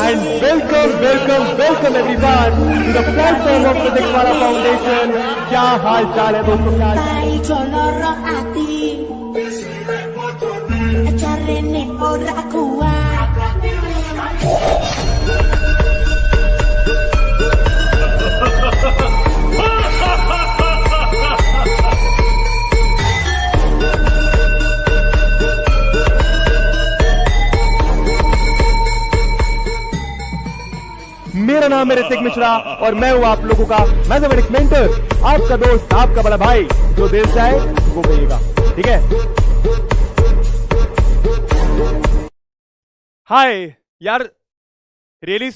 and welcome everyone to the platform of Physics Wala Foundation. क्या हाल चाल है दोस्तों? मेरा नाम है ऋतिक मिश्रा और मैं हूं आप लोगों का मैथमेटिक्स मेंटर, आपका दोस्त, आपका बड़ा भाई, जो देर से आए वो कहिएगा, ठीक है? हाय यार, रियली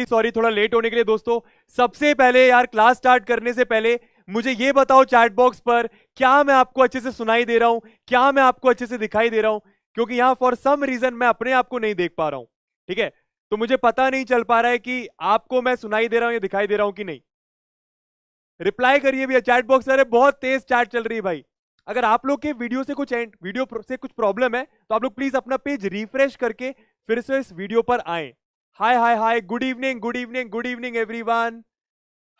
सॉरी थोड़ा लेट होने के लिए दोस्तों। सबसे पहले यार, क्लास स्टार्ट करने से पहले मुझे ये बताओ चैट बॉक्स पर, क्या मैं आपको अच्छे से सुनाई दे रहा हूं, क्या मैं आपको अच्छे से दिखाई दे रहा हूं? क्योंकि यहां फॉर सम रीजन मैं अपने आप को नहीं देख पा रहा हूं, ठीक है? तो मुझे पता नहीं चल पा रहा है कि आपको मैं सुनाई दे रहा हूं या दिखाई दे रहा हूं कि नहीं। रिप्लाई करिए भैया चैट बॉक्स। अरे बहुत तेज चैट चल रही है भाई। अगर आप लोग के वीडियो से कुछ प्रॉब्लम है तो आप लोग प्लीज अपना पेज रिफ्रेश करके फिर से इस वीडियो पर आए। Hi good evening everyone.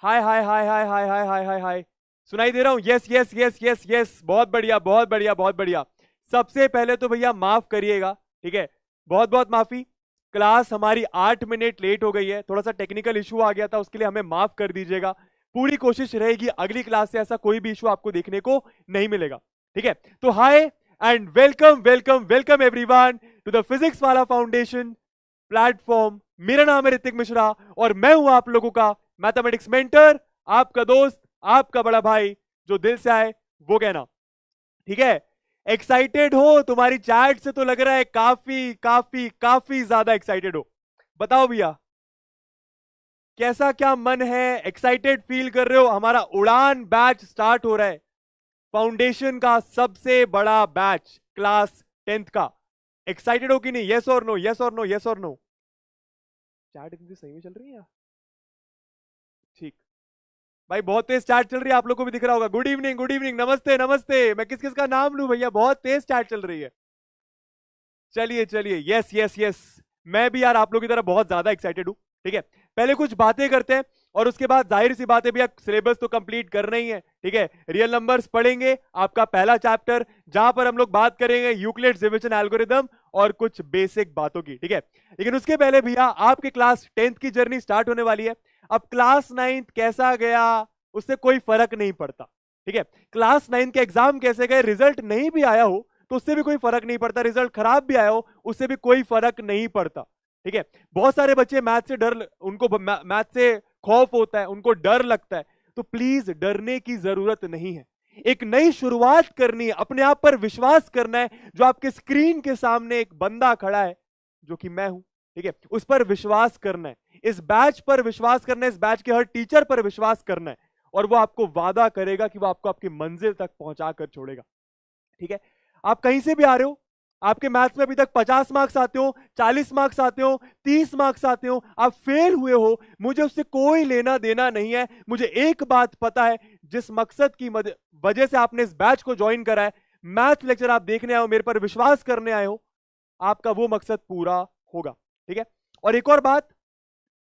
Hi सुनाई दे रहा हूं? यस, बहुत बढ़िया। सबसे पहले तो भैया माफ करिएगा, ठीक है? बहुत बहुत माफी। क्लास हमारी 8 मिनट लेट हो गई है, थोड़ा सा टेक्निकल इशू आ गया था, उसके लिए हमें माफ कर दीजिएगा। पूरी कोशिश रहेगी अगली क्लास से ऐसा कोई भी इशू आपको देखने को नहीं मिलेगा, ठीक है? तो hi and welcome everyone to the physics Wallah foundation platform. मेरा नाम है ऋतिक मिश्रा और मैं हूं आप लोगों का मैथमेटिक्स मेंटर, आपका दोस्त, आपका बड़ा भाई, जो दिल से आए वो कहना, ठीक है? एक्साइटेड हो? तुम्हारी चैट से तो लग रहा है काफी ज्यादा एक्साइटेड हो। बताओ भैया, कैसा क्या मन है? एक्साइटेड फील कर रहे हो? हमारा उड़ान बैच स्टार्ट हो रहा है, फाउंडेशन का सबसे बड़ा बैच, क्लास 10th का। एक्साइटेड हो कि नहीं? यस और नो। चैट इतनी सही में चल रही है ठीक भाई? बहुत तेज चैट चल रही है, आप लोग को भी दिख रहा होगा। गुड इवनिंग, नमस्ते। मैं किस का नाम लूं भैया? बहुत तेज चैट चल रही है। चलिए, यस, मैं भी यार आप लोगों की तरह बहुत ज्यादा एक्साइटेड हूं, ठीक है? पहले कुछ बातें करते हैं और उसके बाद जाहिर सी बात है भैया, सिलेबस तो कंप्लीट करना ही है, ठीक है? रियल नंबर्स पढ़ेंगे, आपका पहला चैप्टर, जहां पर हम लोग बात करेंगे यूक्लिड्स डिवीजन एल्गोरिथम और कुछ बेसिक बातों की, ठीक है? लेकिन उसके पहले भैया, आपके क्लास 10th की जर्नी स्टार्ट होने वाली है। अब क्लास 9th कैसा गया उससे कोई फर्क नहीं पड़ता, ठीक है? क्लास 9th के एग्जाम कैसे गए, रिजल्ट नहीं भी आया हो तो उससे भी कोई फर्क नहीं पड़ता, रिजल्ट खराब भी आया हो उससे भी कोई फर्क नहीं पड़ता, ठीक है? बहुत सारे बच्चे मैथ से उनको मैथ से खौफ होता है, उनको डर लगता है, तो प्लीज डरने की जरूरत नहीं है। एक नई शुरुआत करनी है, अपने आप पर विश्वास करना है। जो आपके स्क्रीन के सामने एक बंदा खड़ा है, जो कि मैं हूं, ठीक है? उस पर विश्वास करना है, इस बैच पर विश्वास करना है, इस बैच के हर टीचर पर विश्वास करना है, और वो आपको वादा करेगा कि वो आपको आपकी मंजिल तक पहुंचा कर छोड़ेगा, ठीक है? आप कहीं से भी आ रहे हो, आपके मैथ्स में अभी तक 50 मार्क्स आते हो, 40 मार्क्स आते हो, 30 मार्क्स आते हो, आप फेल हुए हो, मुझे उससे कोई लेना देना नहीं है। मुझे एक बात पता है, जिस मकसद की वजह से आपने इस बैच को ज्वाइन करा है, मैथ लेक्चर आप देखने आए हो, मेरे पर विश्वास करने आए हो, आपका वो मकसद पूरा होगा, ठीक है? और एक और बात,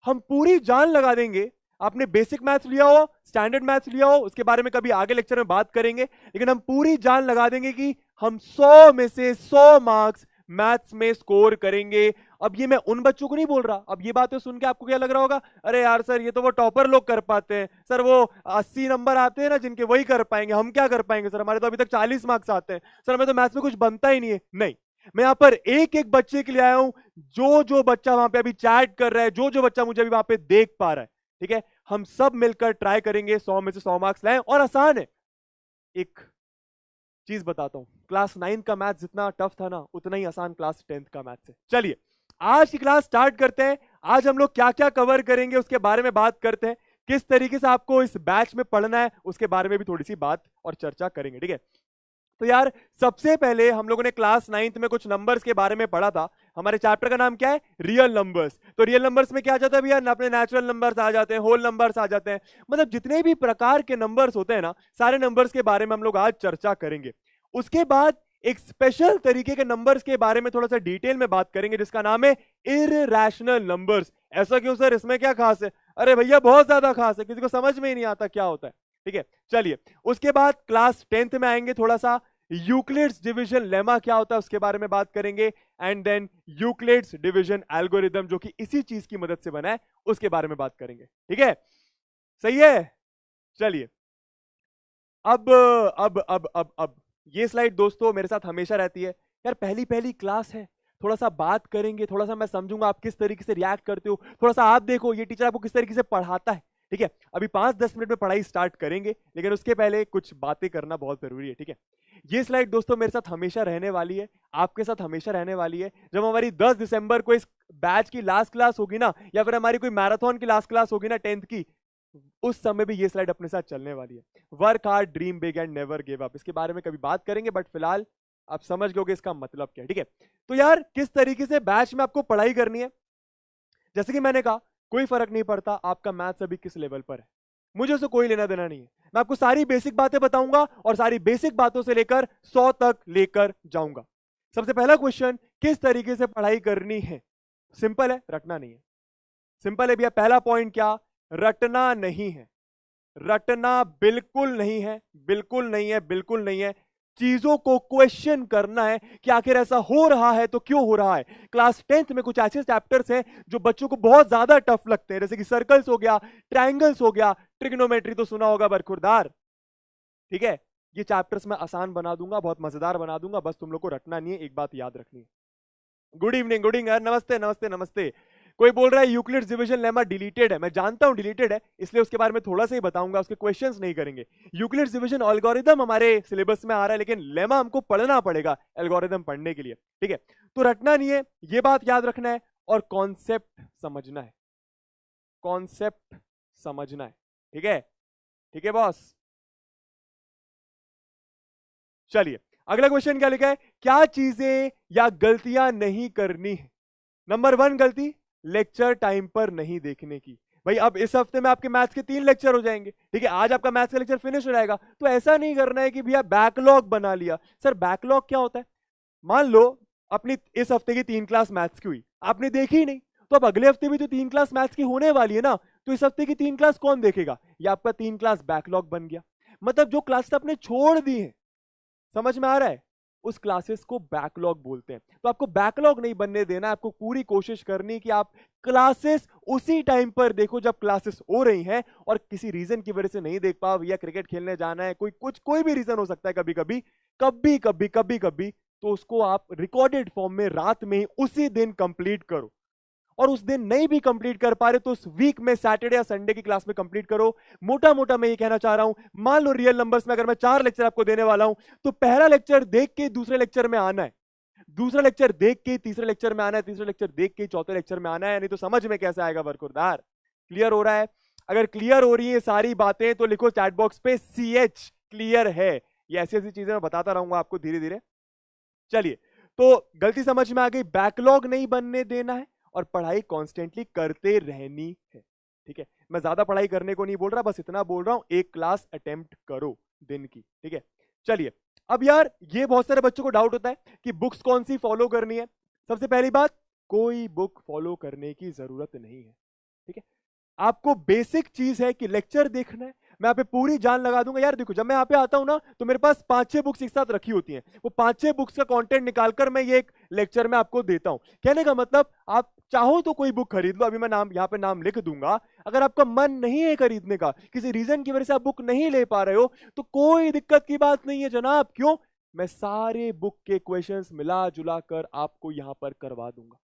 हम पूरी जान लगा देंगे। आपने बेसिक मैथ्स लिया हो, स्टैंडर्ड मैथ्स लिया हो, उसके बारे में कभी आगे लेक्चर में बात करेंगे, लेकिन हम पूरी जान लगा देंगे कि हम 100 में से 100 मार्क्स मैथ्स में स्कोर करेंगे। अब ये मैं उन बच्चों को नहीं बोल रहा, अब ये बातें सुन के आपको क्या लग रहा होगा, अरे यार सर ये तो वो टॉपर लोग कर पाते हैं, सर वो 80 नंबर आते हैं ना जिनके, वही कर पाएंगे, हम क्या कर पाएंगे सर, हमारे तो अभी तक 40 मार्क्स आते हैं, सर हमें तो मैथ्स में कुछ बनता ही नहीं है। नहीं, मैं यहां पर एक एक बच्चे के लिए आया हूं, जो बच्चा वहां पे अभी चैट कर रहा है, जो बच्चा मुझे अभी वहां पे देख पा रहा है, ठीक है? हम सब मिलकर ट्राई करेंगे 100 में से 100 मार्क्स लाएं, और आसान है। एक चीज बताता हूं, क्लास 9 का मैथ जितना टफ था ना, उतना ही आसान क्लास 10th का मैथ है। चलिए आज की क्लास स्टार्ट करते हैं। आज हम लोग क्या क्या कवर करेंगे उसके बारे में बात करते हैं, किस तरीके से आपको इस बैच में पढ़ना है उसके बारे में भी थोड़ी सी बात और चर्चा करेंगे, ठीक है? तो यार सबसे पहले हम लोगों ने क्लास 9th में कुछ नंबर्स के बारे में पढ़ा था। हमारे चैप्टर का नाम क्या है? Real numbers. तो रियल नंबर्स में क्या आ जाता है भैया? अपने नेचुरल नंबर्स आ जाते हैं, होल नंबर्स आ जाते हैं, मतलब जितने भी प्रकार के नंबर्स होते हैं ना, सारे नंबर्स के बारे में हम लोग आज चर्चा करेंगे। उसके बाद एक स्पेशल तरीके के नंबर्स के बारे में थोड़ा सा डिटेल में बात करेंगे, जिसका नाम है इररेशनल नंबर्स। ऐसा क्यों सर, इसमें क्या खास है? अरे भैया बहुत ज्यादा खास है, किसी को समझ में ही नहीं आता क्या होता है। ठीक है, चलिए उसके बाद क्लास 10th में आएंगे, थोड़ा सा यूक्लिड्स डिवीजन लेमा क्या होता है उसके बारे में बात करेंगे, and then Euclid's division algorithm जो कि इसी चीज की मदद से बना है उसके बारे में बात करेंगे। ठीक है, सही है। चलिए अब ये स्लाइड दोस्तों मेरे साथ हमेशा रहती है यार, पहली पहली क्लास है, थोड़ा सा बात करेंगे, थोड़ा सा मैं समझूंगा आप किस तरीके से रिएक्ट करते हो, थोड़ा सा आप देखो ये टीचर आपको किस तरीके से पढ़ाता है। ठीक है, अभी 5-10 मिनट में पढ़ाई स्टार्ट करेंगे, लेकिन उसके पहले कुछ बातें करना बहुत जरूरी है। ठीक है, ये स्लाइड दोस्तों मेरे साथ हमेशा रहने वाली है, आपके साथ हमेशा रहने वाली है। जब हमारी 10 दिसंबर को इस बैच की लास्ट क्लास होगी ना, या फिर हमारी कोई मैराथन की लास्ट क्लास होगी ना 10th की, उस समय भी ये स्लाइड अपने साथ चलने वाली है। Work hard, dream big and never give up, इसके बारे में कभी बात करेंगे, बट फिलहाल आप समझ लोगे इसका मतलब क्या है। ठीक है, तो यार किस तरीके से बैच में आपको पढ़ाई करनी है, जैसे कि मैंने कहा कोई फर्क नहीं पड़ता आपका मैथ्स अभी किस लेवल पर है, मुझे उससे कोई लेना देना नहीं है। मैं आपको सारी बेसिक बातें बताऊंगा और सारी बेसिक बातों से लेकर 100 तक लेकर जाऊंगा। सबसे पहला क्वेश्चन, किस तरीके से पढ़ाई करनी है? सिंपल है, रटना नहीं है। सिंपल है भैया, पहला पॉइंट क्या, रटना नहीं है। रटना बिल्कुल नहीं है, बिल्कुल नहीं है, बिल्कुल नहीं है। चीजों को क्वेश्चन करना है कि आखिर ऐसा हो रहा है तो क्यों हो रहा है। क्लास 10th में कुछ ऐसे चैप्टर्स हैं जो बच्चों को बहुत ज्यादा टफ लगते हैं, जैसे कि सर्कल्स हो गया, ट्रायंगल्स हो गया, ट्रिग्नोमेट्री तो सुना होगा बरखुरदार। ठीक है, ये चैप्टर्स मैं आसान बना दूंगा, बहुत मजेदार बना दूंगा, बस तुम लोग को रटना नहीं है, एक बात याद रखनी है। गुड इवनिंग, गुड इवनिंग, नमस्ते नमस्ते नमस्ते। कोई बोल रहा है यूक्लिड्स डिवीजन लेमा डिलीटेड है, मैं जानता हूं डिलीटेड है, इसलिए उसके बारे में थोड़ा सा ही बताऊंगा, उसके क्वेश्चंस नहीं करेंगे। यूक्लिड्स डिवीजन एल्गोरिदम हमारे सिलेबस में आ रहा है, लेकिन लेमा हमको पढ़ना पड़ेगा एल्गोरिदम पढ़ने के लिए। ठीक है, तो रटना नहीं है, ये बात याद रखना है, और कॉन्सेप्ट समझना है, कॉन्सेप्ट समझना है। ठीक है, ठीक है बॉस। चलिए अगला क्वेश्चन क्या लिखा है, क्या चीजें या गलतियां नहीं करनी है? नंबर 1 गलती, लेक्चर टाइम पर नहीं देखने की। भाई अब इस हफ्ते में आपके मैथ्स के 3 लेक्चर हो जाएंगे, ठीक है, आज आपका मैथ्स का लेक्चर फिनिश हो जाएगा, तो ऐसा नहीं करना है कि भैया बैकलॉग बना लिया। सर बैकलॉग क्या होता है? मान लो अपनी इस हफ्ते की 3 क्लास मैथ्स की हुई, आपने देखी ही नहीं, तो अब अगले हफ्ते भी तो 3 क्लास मैथ्स की होने वाली है ना, तो इस हफ्ते की 3 क्लास कौन देखेगा? ये आपका 3 क्लास बैकलॉग बन गया। मतलब जो क्लास आपने छोड़ दी है, समझ में आ रहा है, उस क्लासेस को बैकलॉग बोलते हैं। तो आपको बैकलॉग नहीं बनने देना, आपको पूरी कोशिश करनी कि आप क्लासेस उसी टाइम पर देखो जब क्लासेस हो रही हैं, और किसी रीजन की वजह से नहीं देख पाओ, या क्रिकेट खेलने जाना है, कोई भी रीजन हो सकता है, कभी कभी कभी कभी कभी कभी, तो उसको आप रिकॉर्डेड फॉर्म में रात में उसी दिन कंप्लीट करो। और उस दिन नहीं भी कंप्लीट कर पा रहे तो उस वीक में सैटरडे या संडे की क्लास में कंप्लीट करो। मोटा मोटा मैं ये कहना चाह रहा हूं, मान लो रियल नंबर्स में अगर मैं 4 लेक्चर आपको देने वाला हूं, तो पहला लेक्चर देख के दूसरे लेक्चर में आना है, दूसरा लेक्चर देख के तीसरे लेक्चर में आना है, तीसरा लेक्चर देख के चौथे लेक्चर में आना है, नहीं तो समझ में कैसे आएगा बरखुरदार। क्लियर हो रहा है? अगर क्लियर हो रही है सारी बातें तो लिखो चैट बॉक्स पे CH क्लियर है। ये ऐसी ऐसी चीजें मैं बताता रहूंगा आपको धीरे धीरे। चलिए, तो गलती समझ में आ गई, बैकलॉग नहीं बनने देना है और पढ़ाई कॉन्स्टेंटली करते रहनी है। ठीक है, मैं ज्यादा पढ़ाई करने को नहीं बोल रहा, बस इतना बोल रहा हूं, एक क्लास अटेम्प्ट करो दिन की। ठीक है, चलिए अब यार ये बहुत सारे बच्चों को डाउट होता है कि बुक्स कौन सी फॉलो करनी है। सबसे पहली बात, कोई बुक फॉलो करने की जरूरत नहीं है। ठीक है, आपको बेसिक चीज है कि लेक्चर देखना है। मैं यहाँ पे पूरी जान लगा दूंगा यार, देखो जब मैं यहाँ पे आता हूं ना, तो मेरे पास 5-6 बुक्स एक साथ रखी होती हैं, वो 5-6 बुक्स का कंटेंट निकालकर मैं ये एक लेक्चर में आपको देता हूं। कहने का मतलब, आप चाहो तो कोई बुक खरीद लो, अभी मैं नाम यहाँ पे नाम लिख दूंगा। अगर आपका मन नहीं है खरीदने का, किसी रीजन की वजह से आप बुक नहीं ले पा रहे हो, तो कोई दिक्कत की बात नहीं है जनाब। क्यों? मैं सारे बुक के क्वेश्चंस मिला जुला कर आपको यहां पर करवा दूंगा।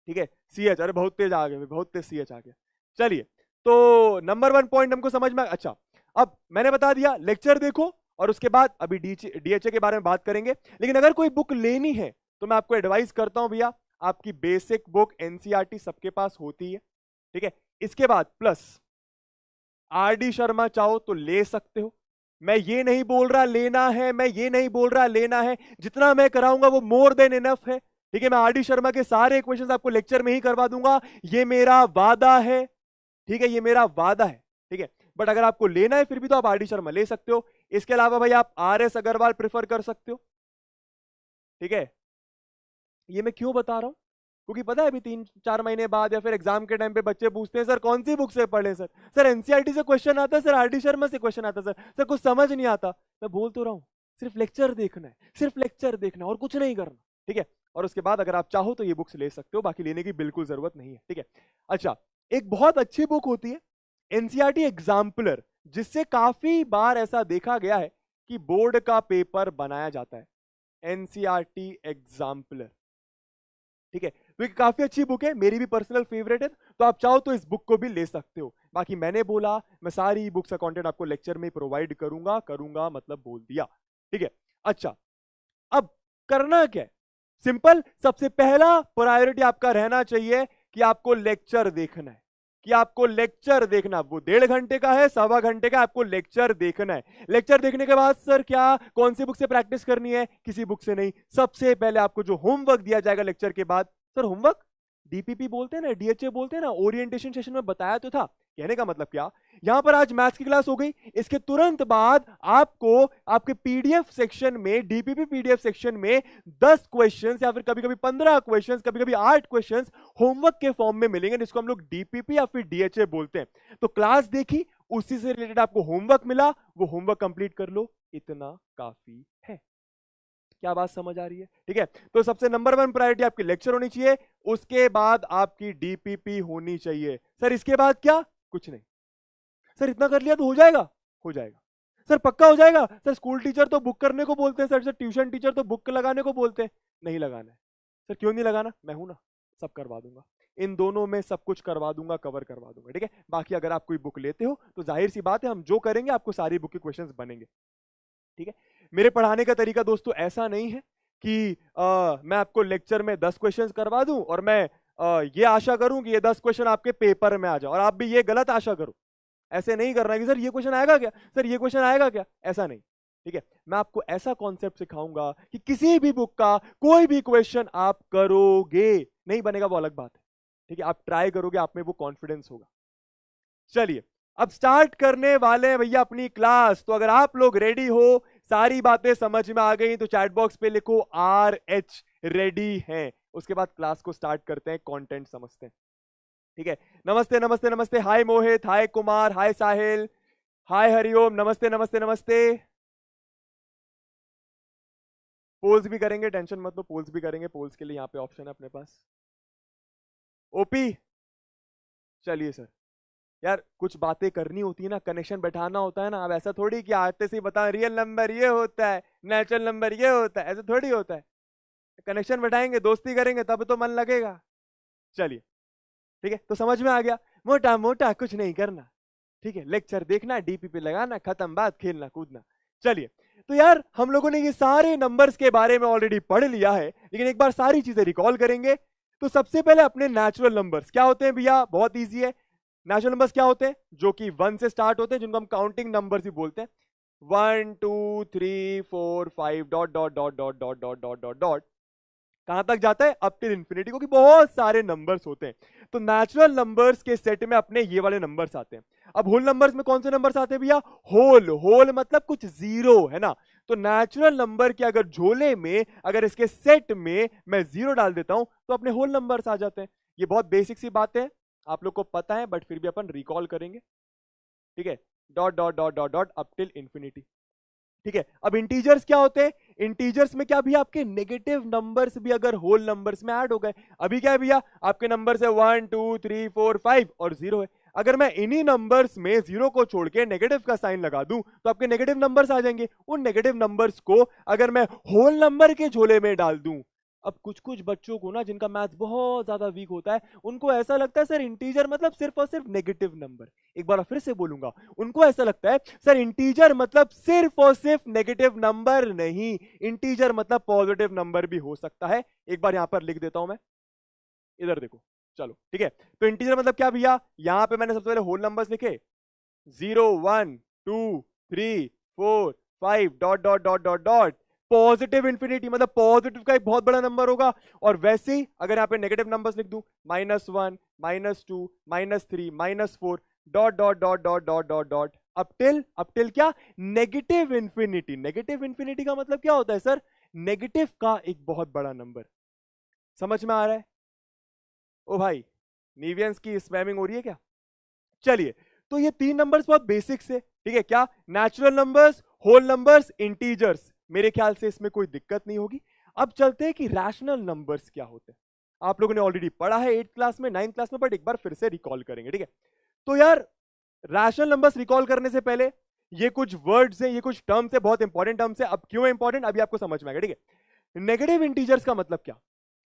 ठीक है, CH, अरे बहुत तेज आ गए, बहुत तेज CH आ गया। चलिए, तो नंबर 1 पॉइंट हमको समझ में। अच्छा, अब मैंने बता दिया लेक्चर देखो, और उसके बाद अभी DHA के बारे में बात करेंगे। लेकिन अगर कोई बुक लेनी है तो मैं आपको एडवाइस करता हूं भैया, आपकी बेसिक बुक NCERT सबके पास होती है। ठीक है, इसके बाद प्लस RD शर्मा चाहो तो ले सकते हो। मैं ये नहीं बोल रहा लेना है, मैं ये नहीं बोल रहा लेना है, जितना मैं कराऊंगा वो मोर देन इनफ है। ठीक है, मैं RD शर्मा के सारे क्वेश्चंस आपको लेक्चर में ही करवा दूंगा, ये मेरा वादा है। ठीक है, ये मेरा वादा है। ठीक है, बट अगर आपको लेना है फिर भी तो आप RD शर्मा ले सकते हो। इसके अलावा भाई आप RS अग्रवाल प्रेफर कर सकते हो। ठीक है, ये मैं क्यों बता रहा हूं, क्योंकि पता है अभी 3-4 महीने बाद या फिर एग्जाम के टाइम पे बच्चे पूछते हैं सर कौन सी बुक से पढ़े सर, सर एनसीईआरटी से क्वेश्चन आता है, सर आरडी शर्मा से क्वेश्चन आता है, सर कुछ समझ नहीं आता। मैं बोल तो रहा हूँ सिर्फ लेक्चर देखना है, सिर्फ लेक्चर देखना और कुछ नहीं करना, ठीक है। और उसके बाद अगर आप चाहो तो ये बुक्स ले सकते हो, बाकी लेने की बिल्कुल जरूरत नहीं है, ठीक है। अच्छा, एक बहुत अच्छी बुक होती है एनसीईआरटी एग्जाम्पलर, जिससे काफी बार ऐसा देखा गया है कि बोर्ड का पेपर बनाया जाता है। एनसीईआरटी एग्जाम्पलर, ठीक है, तो ये काफी अच्छी बुक है, मेरी भी पर्सनल फेवरेट है, तो आप चाहो तो इस बुक को भी ले सकते हो। बाकी मैंने बोला मैं सारी बुक्स का कंटेंट आपको लेक्चर में प्रोवाइड करूंगा मतलब बोल दिया, ठीक है। अच्छा, अब करना क्या है, सिंपल, सबसे पहला प्रायोरिटी आपका रहना चाहिए कि आपको लेक्चर देखना है, कि आपको लेक्चर देखना, वो 1.5 घंटे का है, 1.25 घंटे का, आपको लेक्चर देखना है। लेक्चर देखने के बाद सर क्या कौन सी बुक से प्रैक्टिस करनी है, किसी बुक से नहीं, सबसे पहले आपको जो होमवर्क दिया जाएगा लेक्चर के बाद, सर होमवर्क डीपीपी बोलते हैं ना, डीएचए बोलते हैं ना, ओरिएंटेशन सेशन में बताया तो था। कहने का मतलब क्या, यहां पर आज मैथ्स की क्लास हो गई, इसके तुरंत बाद आपको आपके पीडीएफ सेक्शन में, डीपीपी पीडीएफ सेक्शन में 10 क्वेश्चंस या फिर कभी कभी 15 क्वेश्चंस, कभी कभी 8 क्वेश्चंस होमवर्क के फॉर्म में मिलेंगे, जिसको हम लोग डीपीपी या फिर डीएचए बोलते हैं। तो क्लास देखी, उसी से रिलेटेड आपको होमवर्क मिला, वो होमवर्क कंप्लीट कर लो, इतना काफी है। क्या बात समझ आ रही है, ठीक है। तो सबसे नंबर 1 प्रायोरिटी आपकी लेक्चर होनी चाहिए, उसके बाद आपकी डीपीपी होनी चाहिए। सर इसके बाद क्या, कुछ नहीं। सर इतना कर लिया तो हो जाएगा, हो जाएगा। सर पक्का हो जाएगा, सर स्कूल टीचर तो बुक करने को बोलते हैं, सर ट्यूशन टीचर तो बुक लगाने को बोलते हैं, नहीं लगाना है। सर क्यों नहीं लगाना, मैं हूं ना, सब करवा दूंगा, इन दोनों में सब कुछ करवा दूंगा, कवर करवा दूंगा, ठीक है। बाकी अगर आप कोई बुक लेते हो तो जाहिर सी बात है हम जो करेंगे आपको सारी बुक के क्वेश्चंस बनेंगे, ठीक है। मेरे पढ़ाने का तरीका दोस्तों ऐसा नहीं है कि मैं आपको लेक्चर में 10 क्वेश्चंस करवा दूं और मैं ये आशा करूं कि ये 10 क्वेश्चन आपके पेपर में आ जाए, और आप भी ये गलत आशा करो। ऐसे नहीं करना कि सर ये क्वेश्चन आएगा क्या, सर ये क्वेश्चन आएगा क्या, ऐसा नहीं, ठीक है। मैं आपको ऐसा कॉन्सेप्ट सिखाऊंगा कि किसी भी बुक का कोई भी क्वेश्चन आप करोगे, नहीं बनेगा वो अलग बात है, ठीक है, आप ट्राई करोगे, आप में वो कॉन्फिडेंस होगा। चलिए अब स्टार्ट करने वाले हैं भैया अपनी क्लास। तो अगर आप लोग रेडी हो, सारी बातें समझ में आ गई, तो चैट बॉक्स पे लिखो RH रेडी हैं। उसके बाद क्लास को स्टार्ट करते हैं, कंटेंट समझते हैं, ठीक है। नमस्ते नमस्ते नमस्ते, हाय मोहित, हाय कुमार, हाय साहिल, हाय हरिओम, नमस्ते नमस्ते नमस्ते। पोल्स भी करेंगे, टेंशन मत लो, पोल्स भी करेंगे, पोल्स के लिए यहाँ पे ऑप्शन है अपने पास। ओपी, चलिए सर, यार कुछ बातें करनी होती है ना, कनेक्शन बैठाना होता है ना। अब ऐसा थोड़ी कि आते से बता रियल नंबर ये होता है, नेचुरल नंबर ये होता है, ऐसा थोड़ी होता है। कनेक्शन बैठाएंगे, दोस्ती करेंगे, तब तो मन लगेगा। चलिए ठीक है, तो समझ में आ गया, मोटा मोटा कुछ नहीं करना, ठीक है, लेक्चर देखना, डीपीपी लगाना, खत्म बात, खेलना कूदना। चलिए, तो यार हम लोगों ने ये सारे नंबर्स के बारे में ऑलरेडी पढ़ लिया है, लेकिन एक बार सारी चीजें रिकॉल करेंगे। तो सबसे पहले अपने नेचुरल नंबर्स क्या होते हैं भैया, बहुत इजी है। नेचुरल नंबर्स क्या होते हैं, जो कि 1 से स्टार्ट होते हैं, जिनको हम काउंटिंग नंबर्स भी बोलते हैं। 1 2 3 4 5 dot dot dot dot dot dot dot dot dot, कहां तक जाता है, अप टिल इंफिनिटी, क्योंकि बहुत सारे नंबर्स होते हैं। तो नेचुरल नंबर्स के सेट में अपने ये वाले नंबर्स आते हैं। अब होल नंबर्स में कौन से नंबर्स आते हैं भैया, होल, होल मतलब कुछ जीरो है ना। तो नेचुरल नंबर के अगर झोले में, अगर इसके सेट में मैं जीरो डाल देता हूं तो अपने होल नंबर्स आ जाते हैं। ये बहुत बेसिक सी बात है, आप लोग को पता है, बट फिर भी अपन रिकॉल करेंगे, ठीक है। Dot dot dot dot dot up till infinity, ठीक है। अब इंटीजर्स क्या होते हैं, इंटीजर्स में क्या भी आपके नेगेटिव नंबर्स भी अगर होल नंबर्स में ऐड हो गए, अभी क्या है भैया, आपके नंबर्स है 1 2 3 4 5 और 0 है। अगर मैं इन्हीं नंबर्स में 0 को छोड़ के नेगेटिव का साइन लगा दूं तो आपके नेगेटिव नंबर्स आ जाएंगे। उन नेगेटिव नंबर्स को अगर मैं होल नंबर के झोले में डाल दूं, अब कुछ कुछ बच्चों को ना, जिनका मैथ्स बहुत ज्यादा वीक होता है, उनको ऐसा लगता है सर इंटीजर मतलब सिर्फ और सिर्फ नेगेटिव नंबर। एक बार फिर से बोलूंगा, उनको ऐसा लगता है सर इंटीजर मतलब सिर्फ और सिर्फ नेगेटिव नंबर, नहीं, इंटीजर मतलब पॉजिटिव नंबर भी हो सकता है। एक बार यहां पर लिख देता हूं मैं, इधर देखो, चलो ठीक है। तो इंटीजर मतलब क्या भैया, यहां पे मैंने सबसे पहले होल नंबर्स लिखे, 0 1 2 3 4 5 dot dot dot dot dot, positive infinity मतलब पॉजिटिव का एक बहुत बड़ा नंबर होगा। और वैसे ही अगर यहां पे नेगेटिव नंबर्स लिख दूं, -1 -2 -3 -4 dot dot dot dot dot dot dot up till क्या, नेगेटिव इंफिनिटी। नेगेटिव इंफिनिटी का मतलब क्या होता है सर, नेगेटिव का एक बहुत बड़ा नंबर। समझ में आ रहा है, ओ भाई नीवियंस की स्पैमिंग हो रही है क्या? चलिए, तो ये 3 नंबर्स बहुत बेसिक से, ठीक है, क्या natural numbers, whole numbers, integers, मेरे ख्याल से इसमें कोई दिक्कत नहीं होगी। अब चलते हैं कि रैशनल नंबर्स क्या होते हैं। आप लोगों ने ऑलरेडी पढ़ा है 8th क्लास में, 9th क्लास में, बट एक बार फिर से रिकॉल करेंगे, ठीक है। तो यार रैशनल नंबर्स रिकॉल करने से पहले ये कुछ वर्ड्स हैं, ये कुछ टर्म्स है, बहुत इंपॉर्टेंट टर्म्स है। अब क्यों इंपॉर्टेंट अभी आपको समझ में आएगा, ठीक है। नेगेटिव इंटीजर्स का मतलब क्या?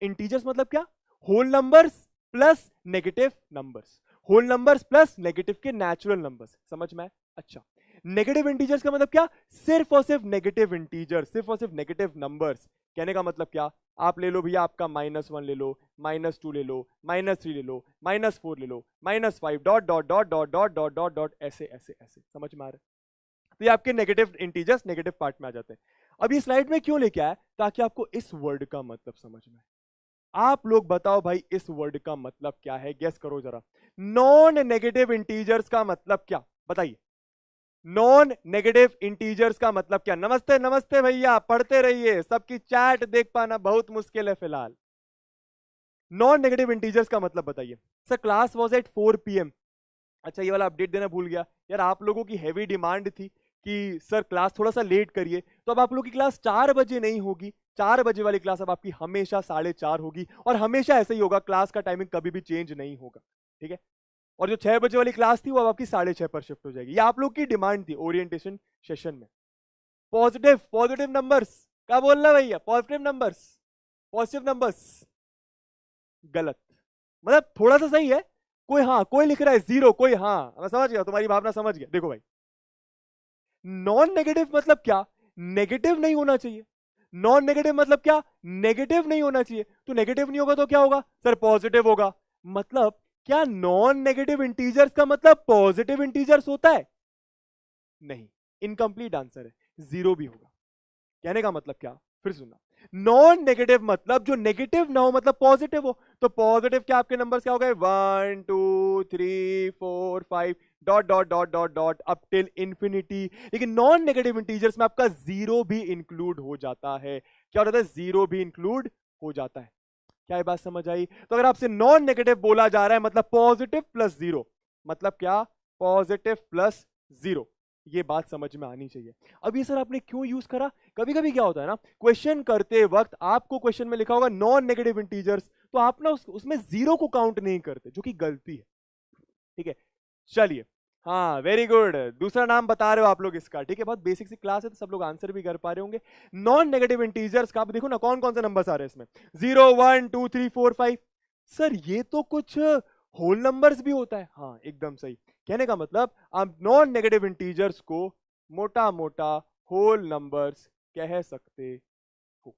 इंटीजर्स मतलब क्या? Whole numbers plus negative numbers, whole numbers plus negative के नेचुरल नंबर्स, समझ में आए? अच्छा, नेगेटिव इंटीजर्स का मतलब क्या? सिर्फ और सिर्फ नेगेटिव इंटीजर, सिर्फ और सिर्फ नेगेटिव नंबर्स। कहने का मतलब क्या? आप ले लो भैया, आपका -1 ले लो, -2 ले लो, -3 ले लो, -4 ले लो, -5 dot dot dot dot dot dot dot dot ऐसे ऐसे ऐसे, समझ में आ रहा है? तो ये आपके नेगेटिव इंटीजर्स नेगेटिव पार्ट में आ जाते हैं। अब ये स्लाइड में क्यों लेके आया? ताकि आपको इस वर्ड का मतलब समझ में आए। आप लोग बताओ भाई इस वर्ड का मतलब क्या है, गेस करो जरा। नॉन नेगेटिव इंटीजर्स का मतलब क्या, बताइए। नॉन नेगेटिव इंटीजर्स का मतलब क्या? नमस्ते नमस्ते भैया, पढ़ते रहिए, सबकी चैट देख पाना बहुत मुश्किल है फिलहाल। नॉन नेगेटिव इंटीजर्स का मतलब बताइए। Sir class was at 4 PM। अच्छा, ये वाला अपडेट देना भूल गया यार, आप लोगों की हैवी डिमांड थी कि सर क्लास थोड़ा सा लेट करिए, तो अब आप लोगों की क्लास 4 बजे नहीं होगी। 4 बजे वाली क्लास अब आपकी हमेशा 4:30 होगी, और हमेशा ऐसे ही होगा, क्लास का टाइमिंग कभी भी चेंज नहीं होगा, ठीक है। और जो 6 बजे वाली क्लास थी वो अब आपकी 6:30 पर शिफ्ट हो जाएगी। ये आप लोग की डिमांड थी ओरिएंटेशन सेशन में। पॉजिटिव पॉजिटिव नंबर्स क्या बोल रहा है भैया? पॉजिटिव नंबर्स, पॉजिटिव नंबर्स गलत, मतलब थोड़ा सा सही है। कोई हाँ, कोई लिख रहा है 0, कोई हाँ, मैं समझ गया, तुम्हारी भावना समझ गया। देखो भाई, नॉन नेगेटिव मतलब क्या? नेगेटिव नहीं होना चाहिए। नॉन नेगेटिव मतलब क्या? नेगेटिव नहीं होना चाहिए। तो नेगेटिव नहीं होगा तो क्या होगा? सर पॉजिटिव होगा। मतलब क्या नॉन नेगेटिव इंटीजर्स का मतलब पॉजिटिव इंटीजर्स होता है? नहीं, इनकम्प्लीट आंसर है, 0 भी होगा। कहने का मतलब क्या, फिर सुनना। नॉन नेगेटिव मतलब जो नेगेटिव ना हो, मतलब पॉजिटिव हो। तो पॉजिटिव क्या आपके नंबर्स क्या हो गए? 1 2 3 4 5 dot dot dot dot dot up till infinity. लेकिन नॉन नेगेटिव इंटीजर्स में आपका 0 भी इंक्लूड हो जाता है। क्या होता है? 0 भी इंक्लूड हो जाता है। क्या ये बात समझ आई? तो अगर आपसे नॉन नेगेटिव बोला जा रहा है मतलब पॉजिटिव प्लस 0, मतलब क्या? Positive plus 0। ये बात समझ में आनी चाहिए। अब ये सर आपने क्यों यूज करा? कभी कभी क्या होता है ना, क्वेश्चन करते वक्त आपको क्वेश्चन में लिखा होगा नॉन नेगेटिव इंटीजर्स, तो आप ना उसमें 0 को काउंट नहीं करते, जो कि गलती है, ठीक है। चलिए, हाँ वेरी गुड, दूसरा नाम बता रहे हो आप लोग इसका, ठीक है। बहुत बेसिक सी क्लास है तो सब लोग आंसर भी कर पा रहे होंगे। नॉन नेगेटिव इंटीजर्स का आप देखो ना, कौन कौन से नंबर्स आ रहे हैं इसमें? 0 1 2 3 4 5। सर ये तो कुछ होल नंबर्स भी होता है। हाँ एकदम सही। कहने का मतलब आप नॉन नेगेटिव इंटीजर्स को मोटा मोटा होल नंबर्स कह सकते हो,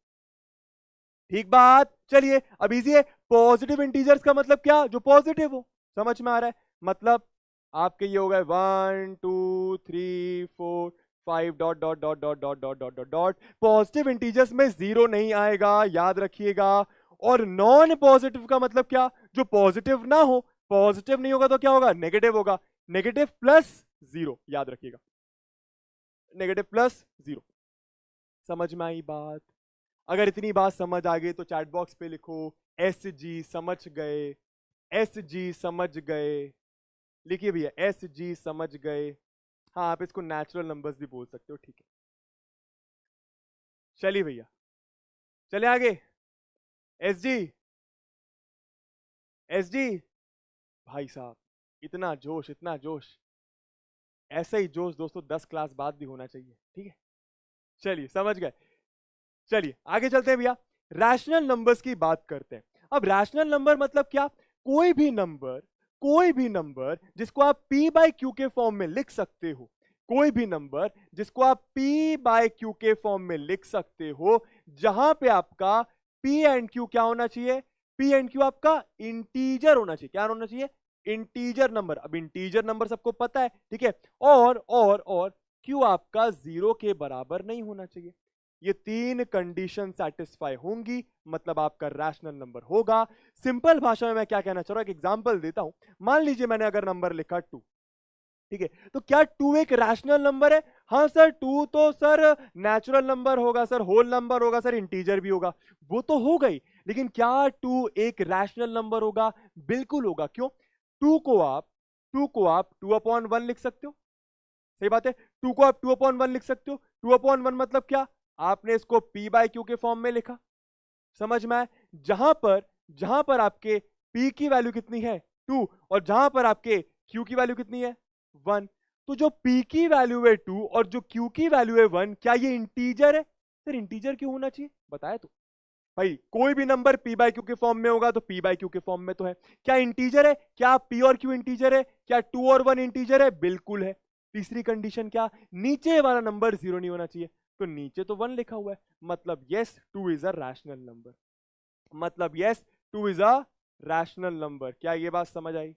ठीक बात। चलिए अब इजी है। पॉजिटिव इंटीजर्स का मतलब क्या? जो पॉजिटिव हो, समझ में आ रहा है? मतलब आपके ये हो गए 1 2 3 4 5 dot dot dot dot dot dot dot dot dot. Positive integers में 0 नहीं आएगा, याद रखिएगा। और नॉन पॉजिटिव का मतलब क्या? जो पॉजिटिव ना हो। पॉजिटिव नहीं होगा तो क्या होगा? नेगेटिव होगा। नेगेटिव प्लस 0, याद रखिएगा, नेगेटिव प्लस 0। समझ में आई बात? अगर इतनी बात समझ आ गई तो चैट बॉक्स पे लिखो SG समझ गए, SG समझ गए। लिखिए भैया SG समझ गए। हाँ आप इसको नेचुरल नंबर्स भी बोल सकते हो, ठीक है। चलिए भैया, चले आगे। SG, SG भाई साहब, इतना जोश, इतना जोश, ऐसा ही जोश दोस्तों 10 क्लास बाद भी होना चाहिए, ठीक है। चलिए समझ गए। चलिए आगे चलते हैं भैया, रैशनल नंबर्स की बात करते हैं। अब रैशनल नंबर मतलब क्या? कोई भी नंबर, कोई भी नंबर जिसको आप P/Q के फॉर्म में लिख सकते हो, कोई भी नंबर जिसको आप P/Q के फॉर्म में लिख सकते हो, जहां पे आपका P एंड Q क्या होना चाहिए? P एंड Q आपका इंटीजर होना चाहिए। क्या होना चाहिए? Integer number. अब इंटीजर नंबर सबको पता है, ठीक है। और Q आपका 0 के बराबर नहीं होना चाहिए। ये 3 कंडीशन सेटिस्फाई होंगी, मतलब आपका रैशनल नंबर होगा। सिंपल भाषा में मैं क्या कहना चाह रहा हूं, एक एग्जांपल देता हूं। मान लीजिए मैंने अगर नंबर लिखा 2, ठीक है, तो क्या 2 एक रैशनल नंबर है? हाँ सर 2 तो सर नेचुरल नंबर होगा, सर होल नंबर होगा, सर इंटीजर भी होगा, वो तो हो गई। लेकिन क्या 2 एक रैशनल नंबर होगा? बिल्कुल होगा। क्यों? 2 को आप 2/1 लिख सकते हो। सही बात है। 2 को आप 2/1 लिख सकते हो। 2/1 मतलब क्या? आपने इसको p/q के फॉर्म में लिखा। समझ में आया? जहां पर आपके p की वैल्यू कितनी है 2 और जहां पर आपके q की वैल्यू कितनी है 1, तो जो p की वैल्यू है 2 और जो q की वैल्यू है 1, क्या ये इंटीजर है? सर इंटीजर क्यों होना चाहिए? बताया तो भाई, कोई भी नंबर p/q के फॉर्म में होगा तो p/q के फॉर्म में तो है। क्या इंटीजर है? क्या p और q इंटीजर है? क्या 2 और 1 इंटीजर है? बिल्कुल है। तीसरी कंडीशन क्या? नीचे वाला नंबर 0 नहीं होना चाहिए। तो नीचे तो 1 लिखा हुआ है, मतलब yes 2 is a rational number. मतलब yes 2 is a rational number. क्या ये बात समझ आई?